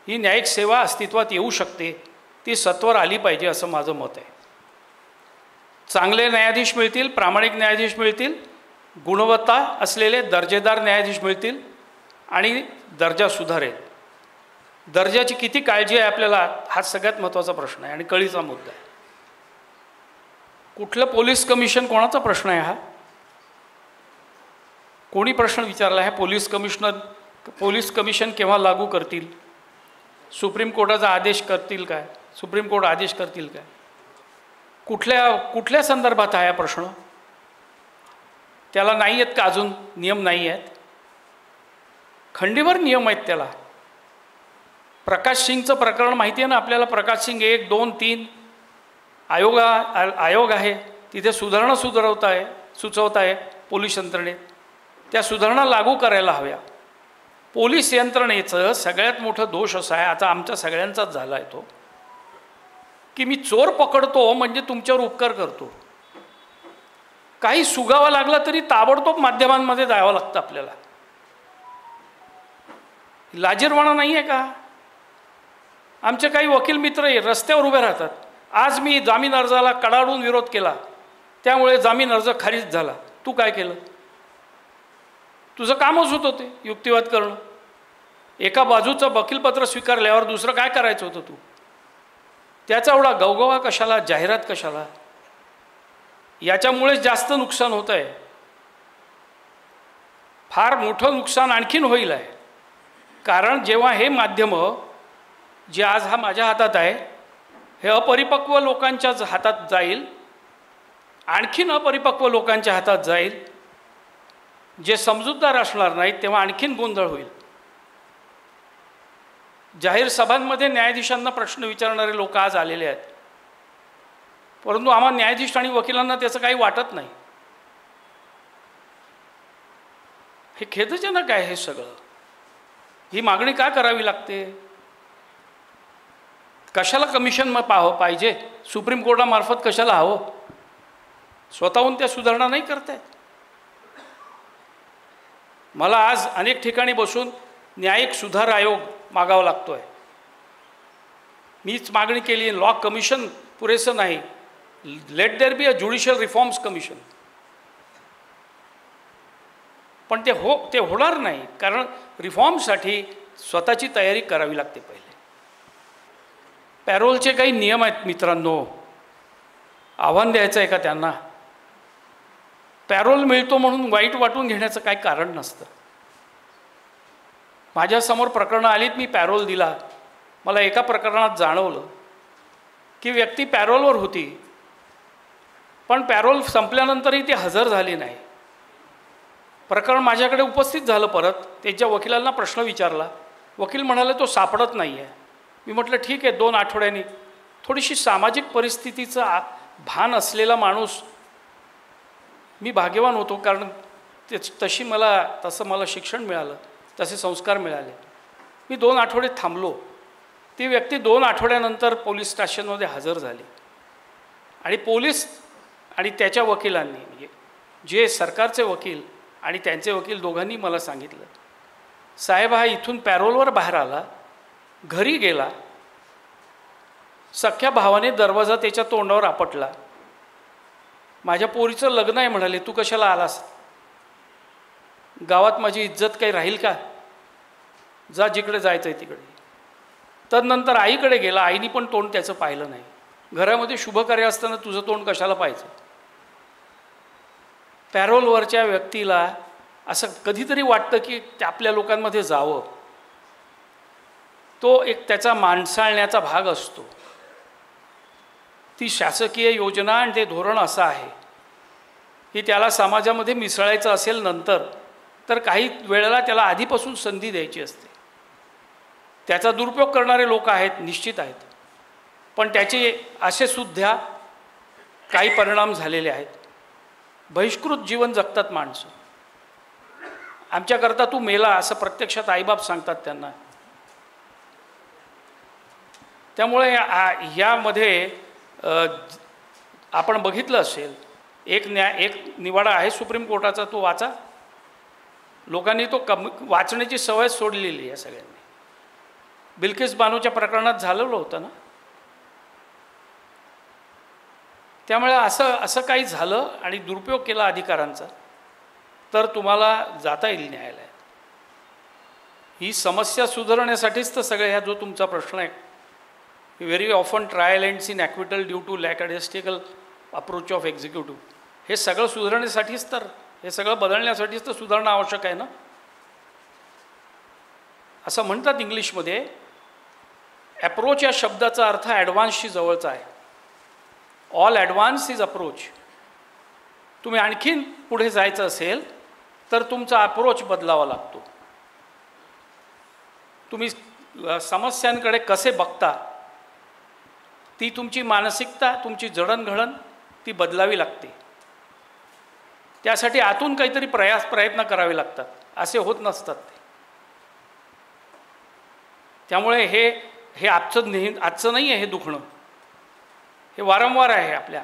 ही न्यायिक सेवा अस्तित्वात येऊ शकते, ती सत्वर आली पाहिजे असं माझं मत आहे. चांगले न्यायाधीश मिळतील, प्रामाणिक न्यायाधीश मिळतील, गुणवत्ता असलेले दर्जेदार न्यायाधीश मिळतील आणि दर्जा सुधारेल. दर्जाची किती काळजी आहे आपल्याला, हा सगळ्यात महत्त्वाचा प्रश्न आहे आणि कळीचा मुद्दा आहे. कुठलं पोलीस कमिशन, कोणाचा प्रश्न आहे हा? कोणी प्रश्न विचारला आहे? पोलीस कमिशन केव्हा लागू करतील? सुप्रीम कोर्टाचा आदेश करतील काय? सुप्रीम कोर्ट आदेश करतील काय? कुठल्या संदर्भात आहे हा प्रश्न? त्याला नाही आहेत का अजून नियम? नाही आहेत, खंडीवर नियम आहेत त्याला. प्रकाश सिंगचं प्रकरण माहिती आहे ना आपल्याला. प्रकाश सिंग 1, 2, 3 आयोग आहे, तिथे सुधारणा सुचवत आहे पोलीस यंत्रणेत. त्या सुधारणा लागू करायला हव्या. पोलीस यंत्रणेचं सगळ्यात मोठं दोष असा आहे, आता आमच्या सगळ्यांचाच झाला आहे तो, की मी चोर पकडतो म्हणजे तुमच्यावर उपकार करतो. काही सुगावा लागला तरी ताबडतोब माध्यमांमध्ये जावं लागतं आपल्याला. लाजिरवाणा नाही आहे का? आमचे काही वकील मित्र रस्त्यावर उभे राहतात. आज मी जामीन अर्जाला कडाडून विरोध केला, त्यामुळे जामीन अर्ज खारिज झाला. तू काय केलं? तुझं कामच होतं ते युक्तिवाद करणं. एका बाजूचं वकीलपत्र स्वीकारल्यावर दुसरं काय करायचं होतं तू? त्याचा एवढा गवगवा कशाला, जाहिरात कशाला? याच्यामुळेच जास्त नुकसान होतं आहे. फार मोठं नुकसान आणखीन होईल आहे. कारण जेव्हा हे माध्यमं जे आज हा माझ्या हातात आहे, हे अपरिपक्व लोकांच्या हातात जाईल, आणखीन अपरिपक्व लोकांच्या हातात जाईल, जे समजूतदार असणार नाहीत, तेव्हा आणखीन गोंधळ होईल. जाहीर सभांमध्ये न्यायाधीशांना प्रश्न विचारणारे लोक आज आलेले आहेत, परंतु आम्हाला न्यायाधीश आणि वकिलांना त्याचं काही वाटत नाही. हे खेदजनक आहे. हे सगळं, ही मागणी का करावी लागते? कशाला कमिशन मग पाहिजे? सुप्रीम कोर्टामार्फत कशाला हवं? स्वतःहून त्या सुधारणा नाही करतायत. मला आज अनेक ठिकाणी बसून न्यायिक सुधार आयोग मागावा लागतो आहे. मीच मागणी केली, लॉ कमिशन पुरेसं नाही, let there be a judicial reforms commission. पण ते होणार नाही, कारण रिफॉर्मसाठी स्वतःची तयारी करावी लागते. पहिले पॅरोलचे काही नियम आहेत मित्रांनो, आव्हान द्यायचं आहे का त्यांना? पॅरोल मिळतो म्हणून वाईट वाटून घेण्याचं काही कारण नसतं. माझ्यासमोर प्रकरणं आलीत, मी पॅरोल दिला. मला एका प्रकरणात जाणवलं की व्यक्ती पॅरोलवर होती, पण पॅरोल संपल्यानंतरही ती हजर झाली नाही. प्रकरण माझ्याकडे उपस्थित झालं. परत त्याच्या वकिलांना प्रश्न विचारला. वकील म्हणाले तो सापडत नाही आहे. मी म्हटलं ठीक आहे, 2 आठवड्यांनी. थोडीशी सामाजिक परिस्थितीचा भान असलेला माणूस, मी भाग्यवान होतो, कारण तसं मला शिक्षण मिळालं, तसे संस्कार मिळाले. मी 2 आठवडे थांबलो. ती व्यक्ती 2 आठवड्यानंतर पोलीस स्टेशनमध्ये हजर झाली. आणि पोलीस आणि त्याच्या वकिलांनी, म्हणजे जे सरकारचे वकील आणि त्यांचे वकील दोघांनी मला सांगितलं, साहेब हा इथून पॅरोलवर बाहेर आला, घरी गेला, सख्या भावाने दरवाजा त्याच्या तोंडावर आपटला. माझ्या पोरीचं लग्न आहे म्हणाले, तू कशाला आलास? गावात माझी इज्जत काही राहील का? जा जिकडे जायचं आहे तिकडे. तदनंतर आईकडे गेला. आईनी पण तोंड त्याचं पाहिलं नाही. घरामध्ये शुभकार्य असताना तुझं तोंड कशाला पाहायचं? पॅरोलवरच्या व्यक्तीला असं कधीतरी वाटतं की आपल्या लोकांमध्ये जावं. तो एक त्याचा माणसाळण्याचा भाग असतो. ती शासकीय योजना आणि ते धोरण असं आहे की त्याला समाजामध्ये मिसळायचं असेल नंतर, तर काही वेळेला त्याला आधीपासून संधी द्यायची असते. त्याचा दुरुपयोग करणारे लोक आहेत, निश्चित आहेत, पण त्याचे असेसुद्धा काही परिणाम झालेले आहेत. बहिष्कृत जीवन जगतात माणसं. आमच्याकरता तू मेला असं प्रत्यक्षात आईबाप सांगतात त्यांना. त्यामुळे यामध्ये आपण बघितलं असेल, एक निवाडा आहे सुप्रीम कोर्टाचा, तो वाचा. लोकांनी तो वाचण्याची सवय सोडलेली आहे सगळ्यांनी. बिल्किस बानोच्या प्रकरणात झालेलं होतं ना. त्यामुळे असं काही झालं आणि दुरुपयोग केला अधिकारांचा, तर तुम्हाला जाता येईल न्यायालयात. ही समस्या सुधारण्यासाठीच तर सगळं ह्या जो तुमचा प्रश्न आहे, very often trial ends in acquittal due to lackadaisical approach of executive, हे सगळं सुधारण्यासाठीच तर, हे सगळं बदलण्यासाठीच तर सुधारणा आवश्यक आहे ना. असं म्हणतात इंग्लिशमध्ये, ॲप्रोच या शब्दाचा अर्थ ॲडव्हान्सशी जवळचा आहे. All advance is approach. तुम्ही आणखीन पुढे जायचं असेल तर तुमचा अप्रोच बदलावा लागतो. तुम्ही समस्यांकडे कसे बघता, ती तुमची मानसिकता, तुमची जडणघडण ती बदलावी लागते. त्यासाठी आतून काहीतरी प्रयत्न करावे लागतात. असे होत नसतात ते. त्यामुळे हे आजचं नाही आहे हे दुखणं, हे वारंवार आहे आपल्या.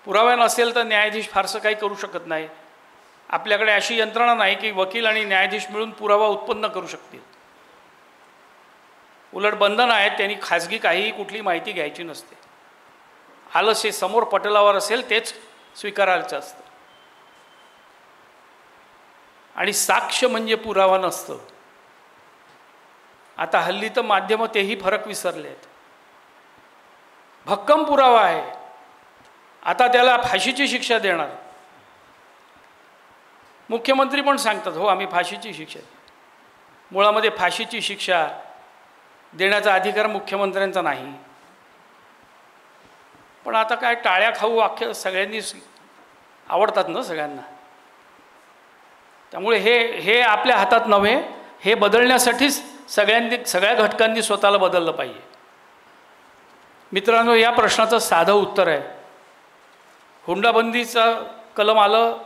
पुरावा नसेल तर न्यायाधीश फारसं काही करू शकत नाही. आपल्याकडे अशी यंत्रणा नाही की वकील आणि न्यायाधीश मिळून पुरावा उत्पन्न करू शकतील. उलट बंधन आहेत, त्यांनी खाजगी काहीही कुठली माहिती घ्यायची नसते. आलसे समोर पटलावर असेल तेच स्वीकारायचं असतं. आणि साक्ष म्हणजे पुरावा नसतं. आता हल्ली तर माध्यमं तेही फरक विसरले आहेत. भक्कम पुरावा आहे, आता त्याला फाशीची शिक्षा देणार. मुख्यमंत्री पण सांगतात हो आम्ही फाशीची शिक्षा. मुळामध्ये फाशीची शिक्षा देण्याचा अधिकार मुख्यमंत्र्यांचा नाही. पण आता काय टाळ्या खाऊ अख्ख्या सगळ्यांनी आवडतात ना सगळ्यांना. त्यामुळे हे आपल्या हातात नव्हे. हे बदलण्यासाठीच सगळ्या घटकांनी स्वतःला बदललं पाहिजे. मित्रांनो, या प्रश्नाचं साधं उत्तर आहे, हुंडाबंदीचं कलम आलं,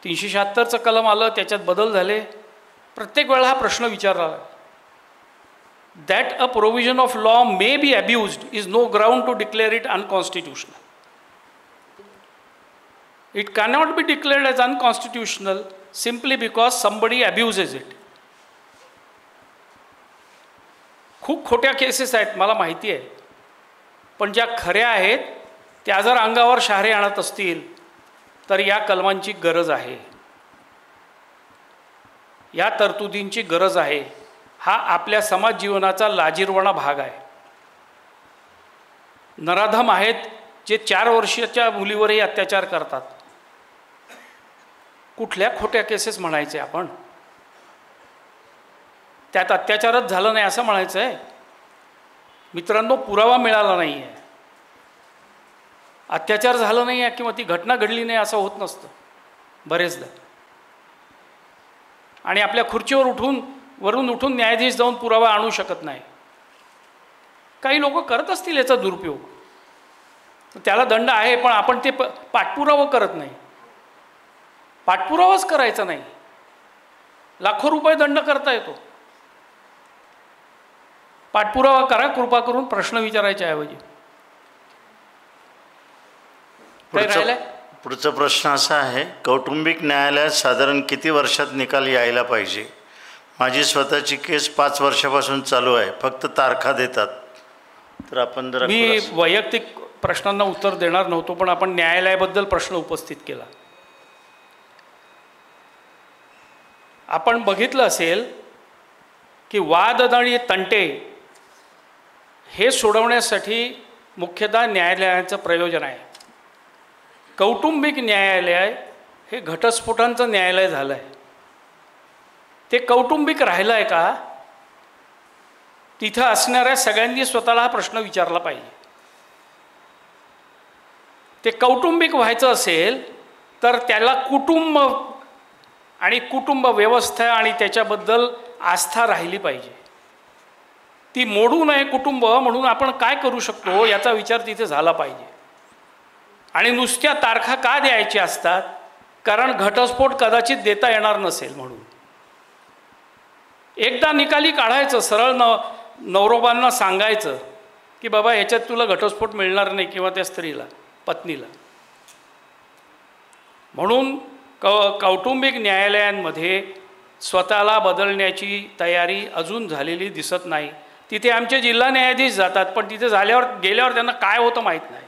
376चं कलम आलं, त्याच्यात बदल झाले. प्रत्येक वेळा हा प्रश्न विचारला, that a provision of law may be abused is no ground to declare it unconstitutional. It cannot be declared as unconstitutional simply because somebody abuses it. खूप खोट्या केसेस आहेत, मला माहिती आहे. पण ज्या खऱ्या आहेत त्या जर अंगावर शहारे आणत असतील तर या कलमांची गरज आहे, या तरतुदींची गरज आहे. हा आपल्या समाज जीवनाचा लाजिरवाणा भाग आहे. नराधम आहेत जे 4 वर्षाच्या मुलीवरही अत्याचार करतात. कुठल्या खोट्या केसेस म्हणायचे आपण? त्यात अत्याचारच झालं नाही असं म्हणायचं आहे? मित्रांनो, पुरावा मिळाला नाही आहे, अत्याचार झालं नाही आहे किंवा ती घटना घडली नाही असं होत नसतं बरेचदा. आणि आपल्या खुर्चीवर वरून उठून न्यायाधीश जाऊन पुरावा आणू शकत नाही. काही लोक करत असतील याचा दुरुपयोग, त्याला दंड आहे, पण आपण ते पाठपुरावा करत नाही. पाठपुरावाच करायचा नाही. लाखो रुपये दंड करता येतो. पाठपुरावा करा कृपा करून, प्रश्न विचारायच्या ऐवजी. पुढचा प्रश्न असा आहे, कौटुंबिक न्यायालयात साधारण किती वर्षात निकाल यायला पाहिजे? माझी स्वतःची केस 5 वर्षापासून चालू आहे, फक्त तारखा देतात. तर आपण जर मी वैयक्तिक प्रश्नांना उत्तर देणार नव्हतो, पण आपण न्यायालयाबद्दल प्रश्न उपस्थित केला. आपण बघितलं असेल की वाद आणि तंटे हे सोडवण्यासाठी मुख्यतः न्यायालयाचं प्रयोजन आहे. कौटुंबिक न्यायालय हे घटस्फोटांचं न्यायालय झालं आहे. ते कौटुंबिक राहिलं आहे का? तिथं असणाऱ्या सगळ्यांनी स्वतःला हा प्रश्न विचारला पाहिजे. ते कौटुंबिक व्हायचं असेल तर त्याला कुटुंब आणि कुटुंब व्यवस्था आणि त्याच्याबद्दल आस्था राहिली पाहिजे. ती मोडू नये कुटुंब म्हणून आपण काय करू शकतो याचा विचार तिथे झाला पाहिजे. आणि नुसत्या तारखा का द्यायच्या असतात? कारण घटस्फोट कदाचित देता येणार नसेल म्हणून. एकदा निकाली काढायचं, सरळ नवरोबांना सांगायचं की बाबा ह्याच्यात तुला घटस्फोट मिळणार नाही, किंवा त्या स्त्रीला, पत्नीला. म्हणून कौटुंबिक न्यायालयांमध्ये स्वतःला बदलण्याची तयारी अजून झालेली दिसत नाही. तिथे आमचे जिल्हा न्यायाधीश जातात, पण तिथे गेल्यावर त्यांना काय होतं माहीत नाही.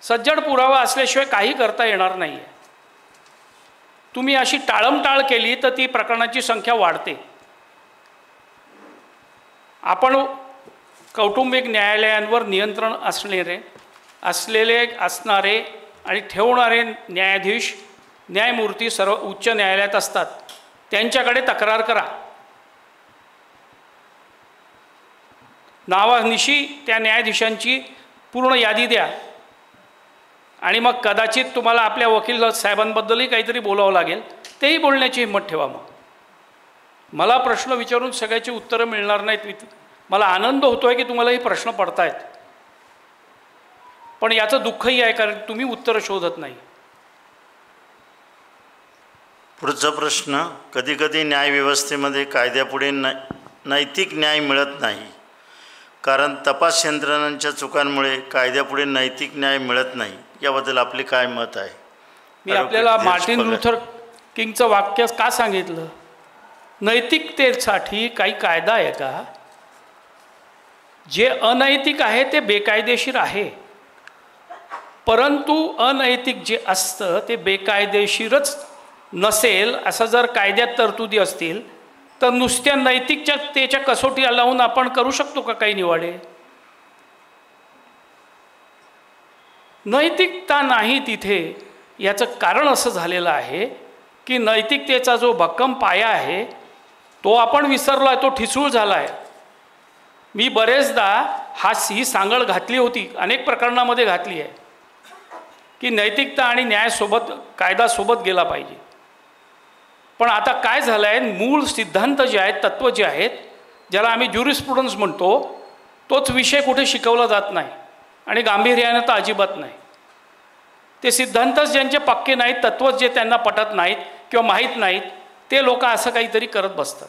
सज्जड पुरावा असल्याशिवाय काही करता येणार नाही आहे. तुम्ही अशी टाळमटाळ केली तर ती प्रकरणाची संख्या वाढते. आपण कौटुंबिक न्यायालयांवर नियंत्रण असलेले असणारे आणि ठेवणारे न्यायाधीश, न्यायमूर्ती सर्व उच्च न्यायालयात असतात. त्यांच्याकडे तक्रार करा. नावानिशी त्या न्यायाधीशांची पूर्ण यादी द्या, आणि मग कदाचित तुम्हाला आपल्या वकील साहेबांबद्दलही काहीतरी बोलावं लागेल, तेही बोलण्याची हिंमत ठेवा. मग मला प्रश्न विचारून सगळ्याची उत्तरं मिळणार नाहीत. मला आनंद होतो आहे की तुम्हाला हे प्रश्न पडतायत, पण याचं दुःखही आहे कारण तुम्ही उत्तरं शोधत नाही. पुढचा प्रश्न, कधीकधी न्यायव्यवस्थेमध्ये कायद्यापुढे नैतिक न्याय मिळत नाही, कारण तपास यंत्रणांच्या चुकांमुळे कायद्यापुढे नैतिक न्याय मिळत नाही. याबद्दल आपले काय मत आहे? मी आपल्याला मार्टिन लुथर किंगचं वाक्य का सांगितलं? नैतिकतेसाठी काही कायदा आहे का? जे अनैतिक आहे ते बेकायदेशीर आहे, परंतु अनैतिक जे असतं ते बेकायदेशीरच नसेल असं जर कायद्यात तरतुदी असतील तर नुसत्या नैतिकतेच्या कसोटीला लावून आपण करू शकतो का काही निवाडे? नैतिकता नाही तिथे. याचं कारण असं झालेलं आहे की नैतिकतेचा जो भक्कम पाया आहे तो आपण विसरलो आहे, तो ठिसूळ झाला आहे. मी बरेचदा ही सांगड घातली होती, अनेक प्रकरणामध्ये घातली आहे की नैतिकता आणि न्यायासोबत कायदा सोबत गेला पाहिजे. पण आता काय झालं आहे, मूळ सिद्धांत जे आहेत, तत्त्व जे आहेत, ज्याला आम्ही ज्युरिस्प्रुडन्स म्हणतो, तोच विषय कुठे शिकवला जात नाही आणि गांभीर्यानं तर अजिबात नाही. ते सिद्धांतच ज्यांचे पक्के नाहीत, तत्त्वच जे त्यांना पटत नाहीत किंवा माहीत नाहीत, ते लोक असं काहीतरी करत बसतात.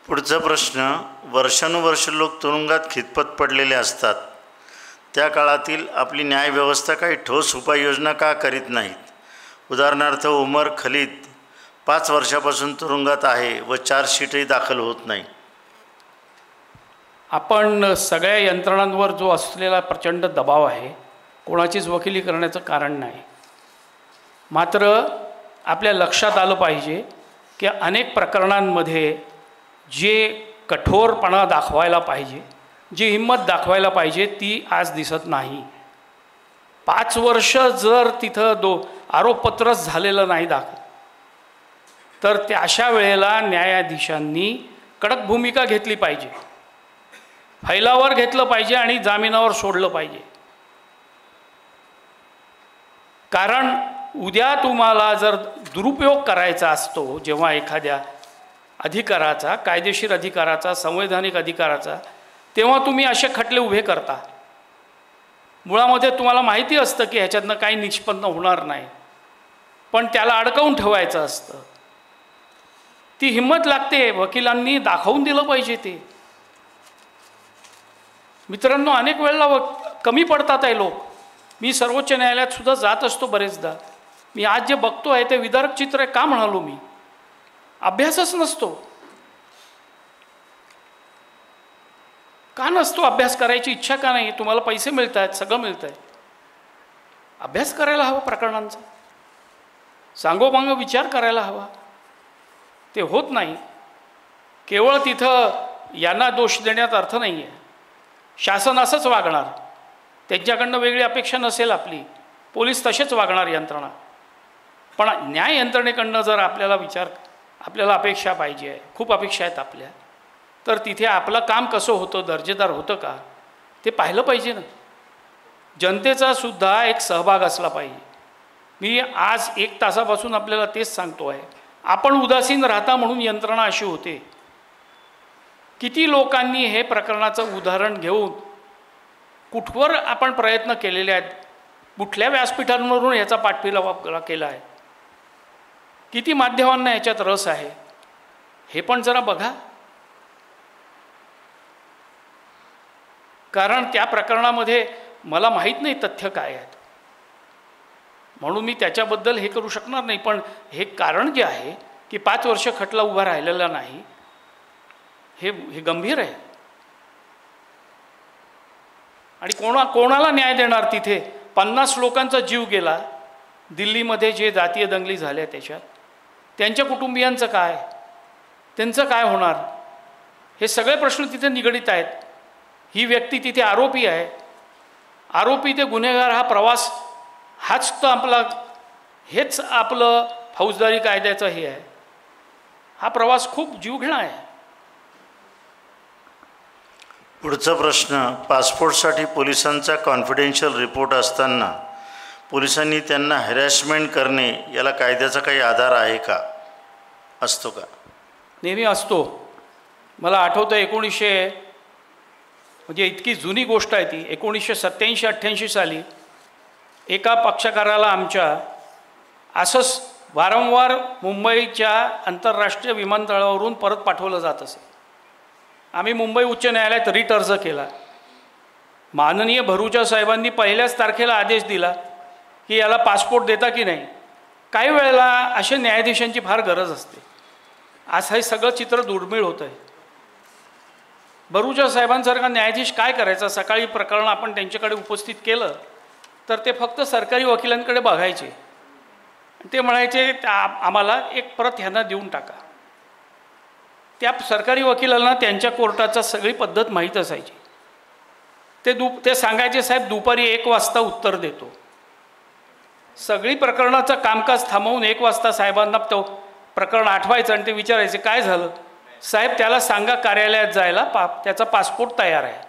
पुढचा प्रश्न, वर्षानुवर्ष लोक तुरुंगात खितपत पडलेले असतात. त्या काळातील आपली न्यायव्यवस्था काही ठोस उपाययोजना का करीत नाहीत? उदाहरणार्थ उमर खलीद 5 वर्षापासून तुरुंगात आहे व चार्जशीटही दाखल होत नाही. आपण सगळ्या यंत्रणांवर जो असलेला प्रचंड दबाव आहे, कोणाचीच वकिली करण्याचं कारण नाही. मात्र आपल्या लक्षात आलं पाहिजे की अनेक प्रकरणांमध्ये जे कठोरपणा दाखवायला पाहिजे, जी हिंमत दाखवायला पाहिजे, ती आज दिसत नाही. 5 वर्ष जर तिथं आरोपपत्रच झालेलं नाही तर त्या अशा वेळेला न्यायाधीशांनी कडक भूमिका घेतली पाहिजे, फैलावर घेतलं पाहिजे आणि जामिनावर सोडलं पाहिजे. कारण उद्या तुम्हाला जर दुरुपयोग करायचा असतो, जेव्हा एखाद्या अधिकाराचा, कायदेशीर अधिकाराचा, संवैधानिक अधिकाराचा, तेव्हा तुम्ही असे खटले उभे करता. मुळामध्ये तुम्हाला माहिती असतं की ह्याच्यातनं काही निष्पन्न होणार नाही, पण त्याला अडकवून ठेवायचं असतं. ती हिंमत लागते, वकिलांनी दाखवून दिलं पाहिजे ते. मित्रांनो, अनेक वेळेला कमी पडतात आहे लोक. मी सर्वोच्च न्यायालयात सुद्धा जात असतो बरेचदा. मी आज जे बघतो आहे ते विदारक चित्र आहे. का म्हणालो मी? अभ्यासच नसतो. का नसतो अभ्यास? करायची इच्छा का नाही? तुम्हाला पैसे मिळत आहेत, सगळं मिळतं आहे. अभ्यास करायला हवा प्रकरणांचा, सांगोपांग विचार करायला हवा. ते होत नाही. केवळ तिथं यांना दोष देण्यात अर्थ नाही आहे. शासन असंच वागणार, त्यांच्याकडनं वेगळी अपेक्षा नसेल आपली. पोलीस तसेच वागणार, यंत्रणा. पण न्याय यंत्रणेकडनं जर आपल्याला अपेक्षा पाहिजे आहे, खूप अपेक्षा आहेत आपल्या, तर तिथे आपलं काम कसं होतं, दर्जेदार होतं का, ते पाहिलं पाहिजे ना. जनतेचा सुद्धा एक सहभाग असला पाहिजे. मी आज 1 तासापासून आपल्याला तेच सांगतो आहे. आपण उदासीन राहता म्हणून यंत्रणा अशी होते. किती लोकांनी हे प्रकरणाचं उदाहरण घेऊन कुठवर आपण प्रयत्न केलेले आहेत, कुठल्या व्यासपीठांवरून याचा पाठपुरावा केला आहे, किती माध्यमांना याच्यात रस आहे, हे पण जरा बघा. कारण त्या प्रकरणामध्ये मला माहीत नाही तथ्य काय आहेत, म्हणून मी त्याच्याबद्दल हे करू शकणार नाही. पण हे कारण जे आहे की 5 वर्ष खटला उभा राहिलेला नाही, हे गंभीर आहे. आणि कोणाला न्याय देणार? तिथे 50 लोकांचा जीव गेला दिल्लीमध्ये, जे जातीय दंगली झाल्या त्याच्यात. त्यांच्या कुटुंबियांचं काय, त्यांचं काय होणार? हे सगळे प्रश्न तिथे निगडीत आहेत. ही व्यक्ती तिथे आरोपी आहे. आरोपी ते गुन्हेगार हा प्रवास, हेच आपलं फौजदारी कायद्याचं हे आहे. हा प्रवास खूप जीवघेणा आहे. पुढचा प्रश्न, पासपोर्टसाठी पोलिसांचा कॉन्फिडेन्शियल रिपोर्ट असताना पोलिसांनी त्यांना हॅरॅसमेंट करणे, याला कायद्याचा काही आधार आहे का, असतो का? नेहमी असतो. मला आठवतं म्हणजे इतकी जुनी गोष्ट आहे ती. 1987-88 साली एका पक्षकाराला आमच्या असंच वारंवार मुंबईच्या आंतरराष्ट्रीय विमानतळावरून परत पाठवलं जात असे. आम्ही मुंबई उच्च न्यायालयात रिट अर्ज केला. माननीय भरूचा साहेबांनी पहिल्याच तारखेला आदेश दिला की याला पासपोर्ट देता की नाही. काही वेळेला अशा न्यायाधीशांची फार गरज असते. आज हे सगळं चित्र दुर्मिळ होतं आहे. भरूचा साहेबांसारखा न्यायाधीश काय करायचा? सकाळी प्रकरण आपण त्यांच्याकडे उपस्थित केलं तर ते फक्त सरकारी वकिलांकडे बघायचे. ते म्हणायचे आम्हाला एक प्रत ह्यांना देऊन टाका. त्या सरकारी वकिलांना त्यांच्या कोर्टाचा सगळी पद्धत माहीत असायची. ते सांगायचे, साहेब दुपारी 1 वाजता उत्तर देतो. सगळी प्रकरणाचं कामकाज थांबवून 1 वाजता साहेबांना तो प्रकरण आठवायचं आणि ते विचारायचे काय झालं? साहेब त्याला सांगा कार्यालयात जायला, त्याचा पासपोर्ट तयार आहे,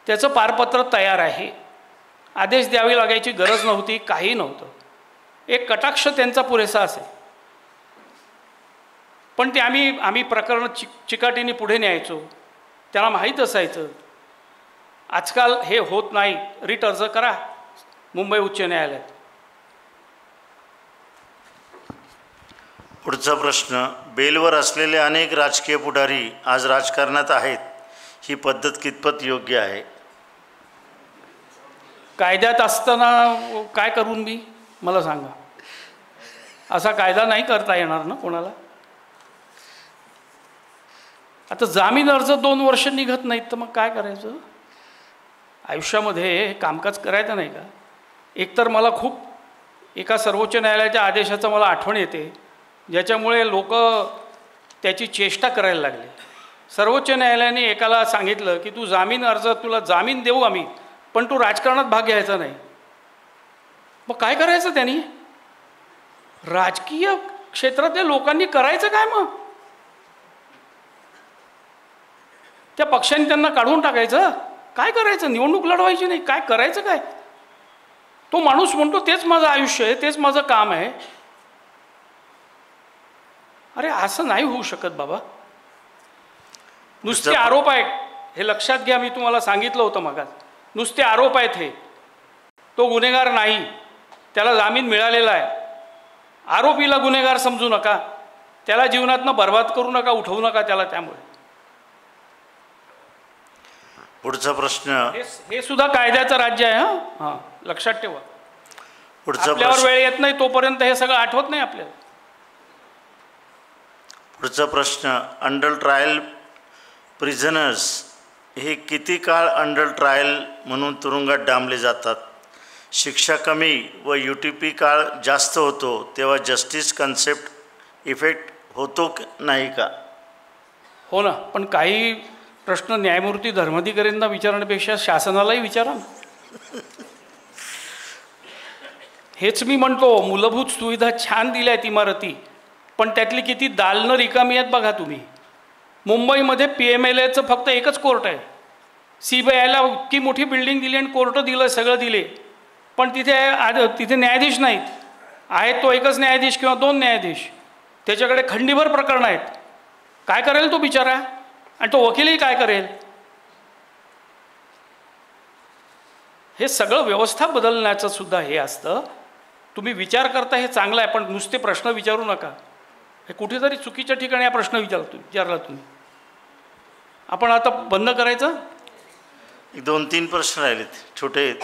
त्याचं पारपत्र तयार आहे. आदेश द्यावे लागायची गरज नव्हती, काही नव्हतं. एक कटाक्ष त्यांचा पुरेसा असेल. पण ते आम्ही प्रकरण चिकाटीने पुढे न्यायचो. त्याला माहीत असायचं. आजकाल हे होत नाही. रिट अर्ज करा मुंबई उच्च न्यायालयात. पुढचा प्रश्न, बेलवर असलेले अनेक राजकीय पुढारी आज राजकारणात आहेत. ही पद्धत कितपत योग्य आहे? कायद्यात असताना काय करून मी, मला सांगा. असा कायदा नाही करता येणार ना कोणाला. आता जामीन अर्ज 2 वर्ष निघत नाहीत तर मग काय करायचं? आयुष्यामध्ये कामकाज करायचं नाही का? एकतर मला खूप एका सर्वोच्च न्यायालयाच्या आदेशाचं मला आठवण येते, ज्याच्यामुळे लोक त्याची चेष्टा करायला लागले. सर्वोच्च न्यायालयाने एकाला सांगितलं की तू जामीन अर्ज, तुला जामीन देऊ आम्ही, पण तू राजकारणात भाग घ्यायचा नाही. मग काय करायचं त्यांनी? राजकीय क्षेत्रातल्या लोकांनी करायचं काय? मग त्या पक्षांनी त्यांना काढून टाकायचं? काय करायचं? निवडणूक लढवायची नाही? काय करायचं काय? तो माणूस म्हणतो तेच माझं आयुष्य आहे, तेच माझं काम आहे. अरे असं नाही होऊ शकत बाबा. नुसते आरोप आहेत, हे लक्षात घ्या. मी तुम्हाला सांगितलं होतं मगाच, नुसते आरोप आहेत हे. तो गुन्हेगार नाही, त्याला जामीन मिळालेला आहे. आरोपीला गुन्हेगार समजू नका, त्याला जीवनातनं बर्बाद करू नका, उठवू नका त्याला. त्यामुळे पुढचा प्रश्न, हे सुद्धा कायद्याचं राज्य आहे. हां, लक्षात ठेवा. आपल्यावर वेळ येत नाही तोपर्यंत हे सगळं आठवत नाही आपल्याला. पुढचा प्रश्न, अंडर ट्रायल प्रिझनर्स हे किती काळ अंडर ट्रायल म्हणून तुरुंगात डांबले जातात? शिक्षा कमी व UTP काळ जास्त होतो तेव्हा जस्टिस कन्सेप्ट इफेक्ट होतो नाही का? हो ना, पण काही प्रश्न न्यायमूर्ती धर्माधिकाऱ्यांना विचारण्यापेक्षा शासनालाही विचारा ना. हेच मी म्हणतो, मूलभूत सुविधा छान दिल्या आहेत इमारती, पण त्यातली किती दालनं रिकामी आहेत बघा तुम्ही. मुंबईमध्ये PMLAचं फक्त एकच कोर्ट आहे. CBIला इतकी मोठी बिल्डिंग दिली आणि कोर्ट दिलं, सगळं दिले, पण तिथे न्यायाधीश नाहीत. आहेत तो एकच न्यायाधीश किंवा 2 न्यायाधीश. त्याच्याकडे खंडीभर प्रकरणं आहेत. काय करेल तो बिचारा? आणि तो वकीलही काय करेल? हे सगळं व्यवस्था बदलण्याचं सुद्धा हे असतं. तुम्ही विचार करता हे चांगलं आहे, पण नुसते प्रश्न विचारू नका. हे कुठेतरी चुकीच्या ठिकाणी हा प्रश्न विचारला तुम्ही. आपण आता बंद करायचं. 2-3 प्रश्न राहिलेत, छोटे आहेत.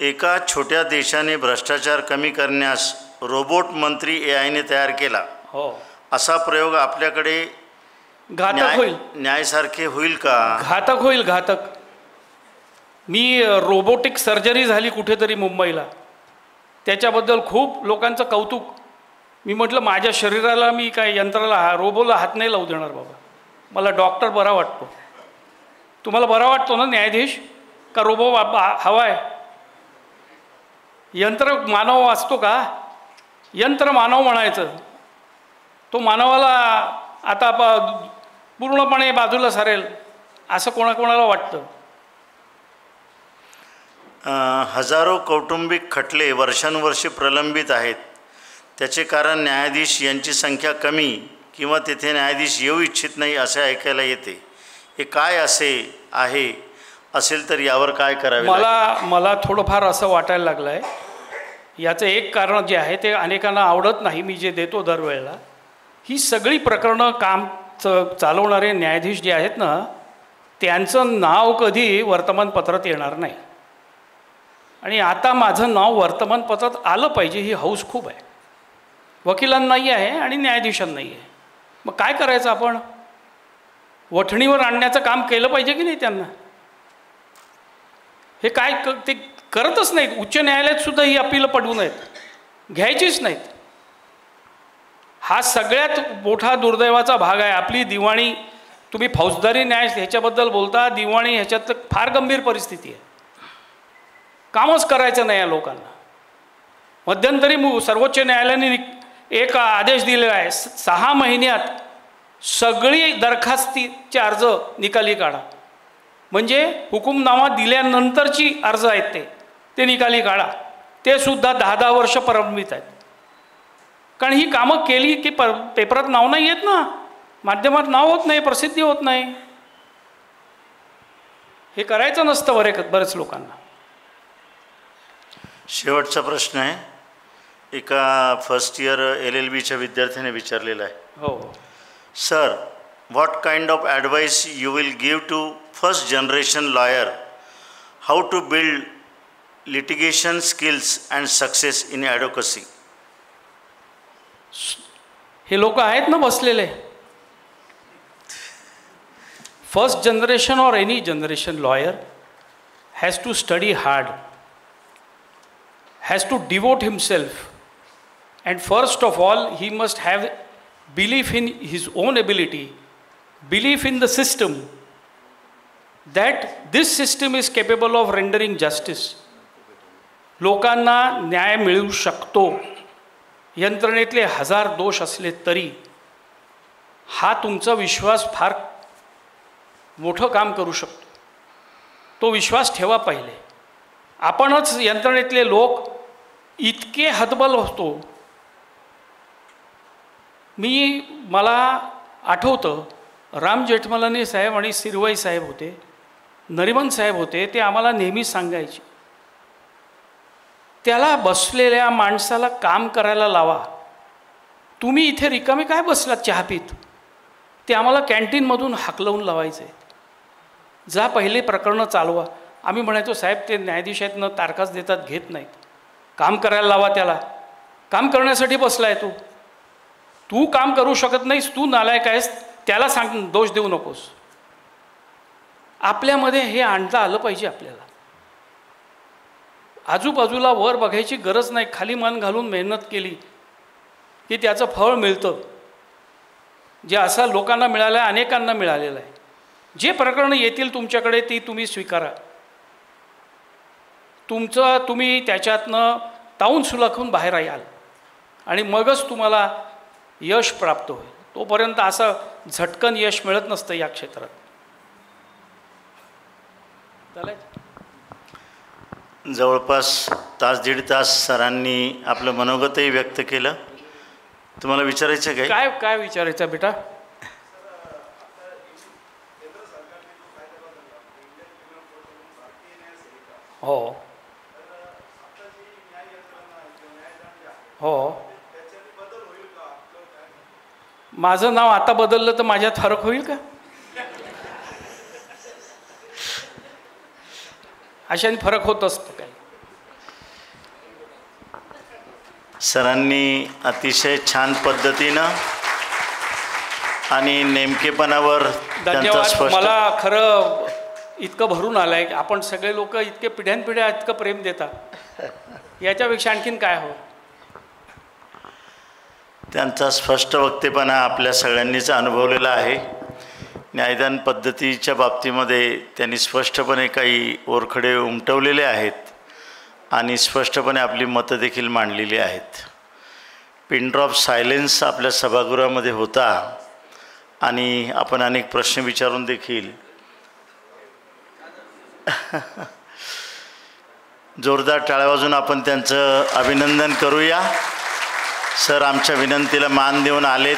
एका छोट्या देशाने भ्रष्टाचार कमी करण्यास रोबोट मंत्री AI ने तयार केला. हो, असा प्रयोग आपल्याकडे घातक होईल. न्यायसारखे होईल का? घातक होईल, घातक. मी रोबोटिक सर्जरी झाली कुठेतरी मुंबईला, त्याच्याबद्दल खूप लोकांचं कौतुक. मी म्हटलं माझ्या शरीराला मी काय यंत्राला रोबोला हात नाही लावू देणार बाबा. मला डॉक्टर बरा वाटतो. तुम्हाला बरा वाटतो ना न्यायाधीश? का रोबो हवा आहे? यंत्र मानव असतो का? यंत्र मानव म्हणायचं. तो मानवाला आता पूर्णपणे बाजूला सारेल असं कोणाकोणाला वाटतं. हजारो कौटुंबिक खटले वर्षानुवर्षे प्रलंबित आहेत. त्याचे कारण न्यायाधीश यांची संख्या कमी किंवा तेथे न्यायाधीश येऊ इच्छित नाही असे ऐकायला येते. हे काय असेल तर यावर काय करावे? मला थोडंफार असं वाटायला लागलं आहे. याचं एक कारण जे आहे ते अनेकांना आवडत नाही, मी जे देतो दरवेळेला. ही सगळी प्रकरणं काम चालवणारे न्यायाधीश जे आहेत ना, त्यांचं नाव कधी वर्तमानपत्रात येणार नाही. आणि आता माझं नाव वर्तमानपत्रात आलं पाहिजे ही हौस खूप आहे. वकिलांनाही आहे आणि न्यायाधीशांनाही आहे. मग काय करायचं? आपण वठणीवर आणण्याचं काम केलं पाहिजे की नाही त्यांना? हे काय ते करतच नाहीत. उच्च न्यायालयात सुद्धा ही अपीलं पडवू नयेत, घ्यायचीच नाहीत. हा सगळ्यात मोठा दुर्दैवाचा भाग आहे. आपली दिवाणी, तुम्ही फौजदारी न्याय ह्याच्याबद्दल बोलता, दिवाणी ह्याच्यात फार गंभीर परिस्थिती आहे. कामच करायचं नाही या लोकांना. मध्यंतरी सर्वोच्च न्यायालयाने एक आदेश दिलेला आहे, 6 महिन्यात सगळी दरखास्तीचे अर्ज निकाली काढा. म्हणजे हुकुमनामा दिल्यानंतरची अर्ज आहेत ते निकाली काढा. ते सुद्धा 10-10 वर्ष प्रलंबित आहेत. कारण ही कामं केली की पेपरात नाव नाही येत ना, माध्यमात नाव होत नाही, प्रसिद्धी होत नाही. हे करायचं नसतं बरेच लोकांना. शेवटचा प्रश्न आहे, एका फर्स्ट इयर LLBच्या विद्यार्थ्याने विचारलेला आहे. हो sir, what kind of advice you will give to first generation lawyer how to build litigation skills and success in advocacy? हे लोक आहेत ना बसलेले, first generation or any generation lawyer has to study hard, has to devote himself, and first of all he must have belief in his own ability, belief in the system, that this system is capable of rendering justice. लोकांना न्याय मिळू शकतो. यंत्रणेतले हजार दोष असले तरी हा तुमचा विश्वास फार मोठं काम करू शकतो. तो विश्वास ठेवा पहिले. आपणच यंत्रणेतले लोक इतके हतबल होतो. मला आठवतं राम जेठमलानी साहेब आणि सिरवई साहेब होते, नरिमन साहेब होते, ते आम्हाला नेहमी सांगायचे, त्याला बसलेल्या माणसाला काम करायला लावा. तुम्ही इथे रिकामे काय बसलात चहा पीत? ते आम्हाला कॅन्टीनमधून हाकलवून लावायचे. जा पहिले प्रकरणं चालवा. आम्ही म्हणायचो साहेब ते न्यायाधीश आहेत ना, तारखाच देतात, घेत नाहीत. काम करायला लावा त्याला. काम करण्यासाठी बसलाय तू. तू काम करू शकत नाहीस, तू नालायक आहेस, त्याला सांग, दोष देऊ नकोस. आपल्यामध्ये हे आणता आलं पाहिजे. आपल्याला आजूबाजूला वर बघायची गरज नाही. खाली मन घालून मेहनत केली की त्याचं फळ मिळतं. जे असा लोकांना मिळालं आहे, अनेकांना मिळालेलं आहे. जे प्रकरणं येतील तुमच्याकडे ती तुम्ही स्वीकारा. तुम्ही त्याच्यातनं ताऊन सुलाखून बाहेर याल आणि मगच तुम्हाला यश प्राप्त होईल. तोपर्यंत असं झटकन यश मिळत नसतं या क्षेत्रात. जवळपास तास दीड तास सरांनी आपलं मनोगतही व्यक्त केलं. तुम्हाला विचारायचं काय? काय विचारायचं बेटा? हो हो. माझं नाव आता बदललं तर माझ्यात फरक होईल का? अशाने फरक होत असतो काय? सरांनी अतिशय छान पद्धतीनं आणि नेमकेपणावर धन्यवाद. मला खरं इतकं भरून आलं आहे. आपण सगळे लोक इतके पिढ्यानपिढ्या इतकं प्रेम देतात, याच्यापेक्षा आणखीन काय हो? त्यांचा स्पष्ट वक्तेपणा आपल्या सगळ्यांनीच अनुभवलेला आहे. न्यायदान पद्धतीच्या बाबतीमध्ये त्यांनी स्पष्टपणे काही ओरखडे उमटवलेले आहेत आणि स्पष्टपणे आपली मतं देखील मांडलेली आहेत. पिन ड्रॉप सायलेन्स आपल्या सभागृहामध्ये होता आणि आपण अनेक प्रश्न विचारून देखील जोरदार टाळ्या वाजून आपण त्यांचं अभिनंदन करूया. सर आमच्या विनंतीला मान देऊन आलेत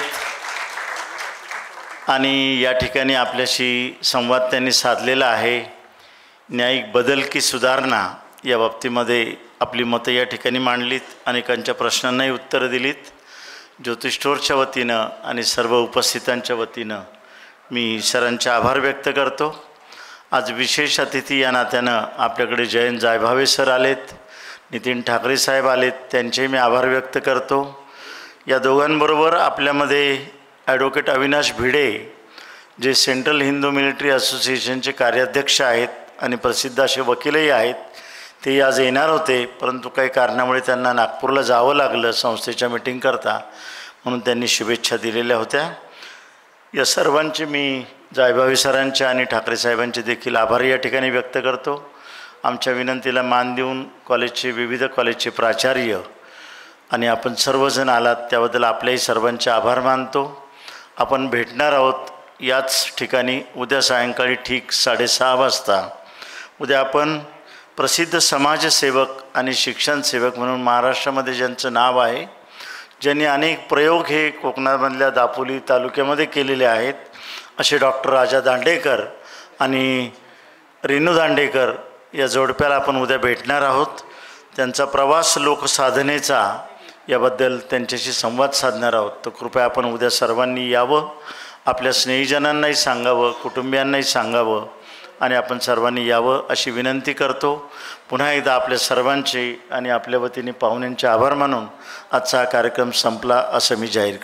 आणि या ठिकाणी आपल्याशी संवाद त्यांनी साधलेला आहे. न्यायिक बदल की सुधारणा या बाबतीमध्ये आपली मतं या ठिकाणी मांडलीत. अनेकांच्या प्रश्नांनाही उत्तरं दिलीत. ज्योतिष स्टोअरच्या वतीनं आणि सर्व उपस्थितांच्या वतीनं मी सरांचे आभार व्यक्त करतो. आज विशेष अतिथी या नात्यानं आपल्याकडे जयंत जायभावे सर आलेत, नितीन ठाकरे साहेब आलेत, त्यांचे मी आभार व्यक्त करतो. या दोघांबरोबर आपल्यामध्ये ॲडव्होकेट अविनाश भिडे जे सेंट्रल हिंदू मिलिटरी असोसिएशनचे कार्याध्यक्ष आहेत आणि प्रसिद्ध असे वकीलही आहेत, ते आज येणार होते, परंतु काही कारणामुळे त्यांना नागपूरला जावं लागलं संस्थेच्या मीटिंगकरता, म्हणून त्यांनी शुभेच्छा दिलेल्या होत्या. या सर्वांचे मी जायभावी सरांचे आणि ठाकरे साहेबांचे देखील आभार या ठिकाणी व्यक्त करतो. आमच्या विनंतीला मान देऊन विविध कॉलेजचे प्राचार्य आणि आपण सर्वजण आलात त्याबद्दल आपल्याही सर्वांचे आभार मानतो. आपण भेटणार आहोत याच ठिकाणी उद्या सायंकाळी ठीक 6:30 वाजता. उद्या आपण प्रसिद्ध समाजसेवक आणि शिक्षणसेवक म्हणून महाराष्ट्रामध्ये ज्यांचं नाव आहे, ज्यांनी अनेक प्रयोग हे कोकणामधल्या दापोली तालुक्यामध्ये केलेले आहेत, असे डॉक्टर राजा दांडेकर आणि रेणू दांडेकर या जोडप्याला आपण उद्या भेटणार आहोत. त्यांचा प्रवास लोकसाधनेचा याबद्दल त्यांच्याशी संवाद साधणार आहोत. तर कृपया आपण उद्या सर्वांनी यावं, आपल्या स्नेहीजनांनाही सांगावं, कुटुंबियांनाही सांगावं आणि आपण सर्वांनी यावं अशी विनंती करतो. पुन्हा एकदा आपल्या सर्वांचे आणि आपल्या वतीने पाहुण्यांचे आभार मानून आजचा हा कार्यक्रम संपला असं मी जाहीर करतो.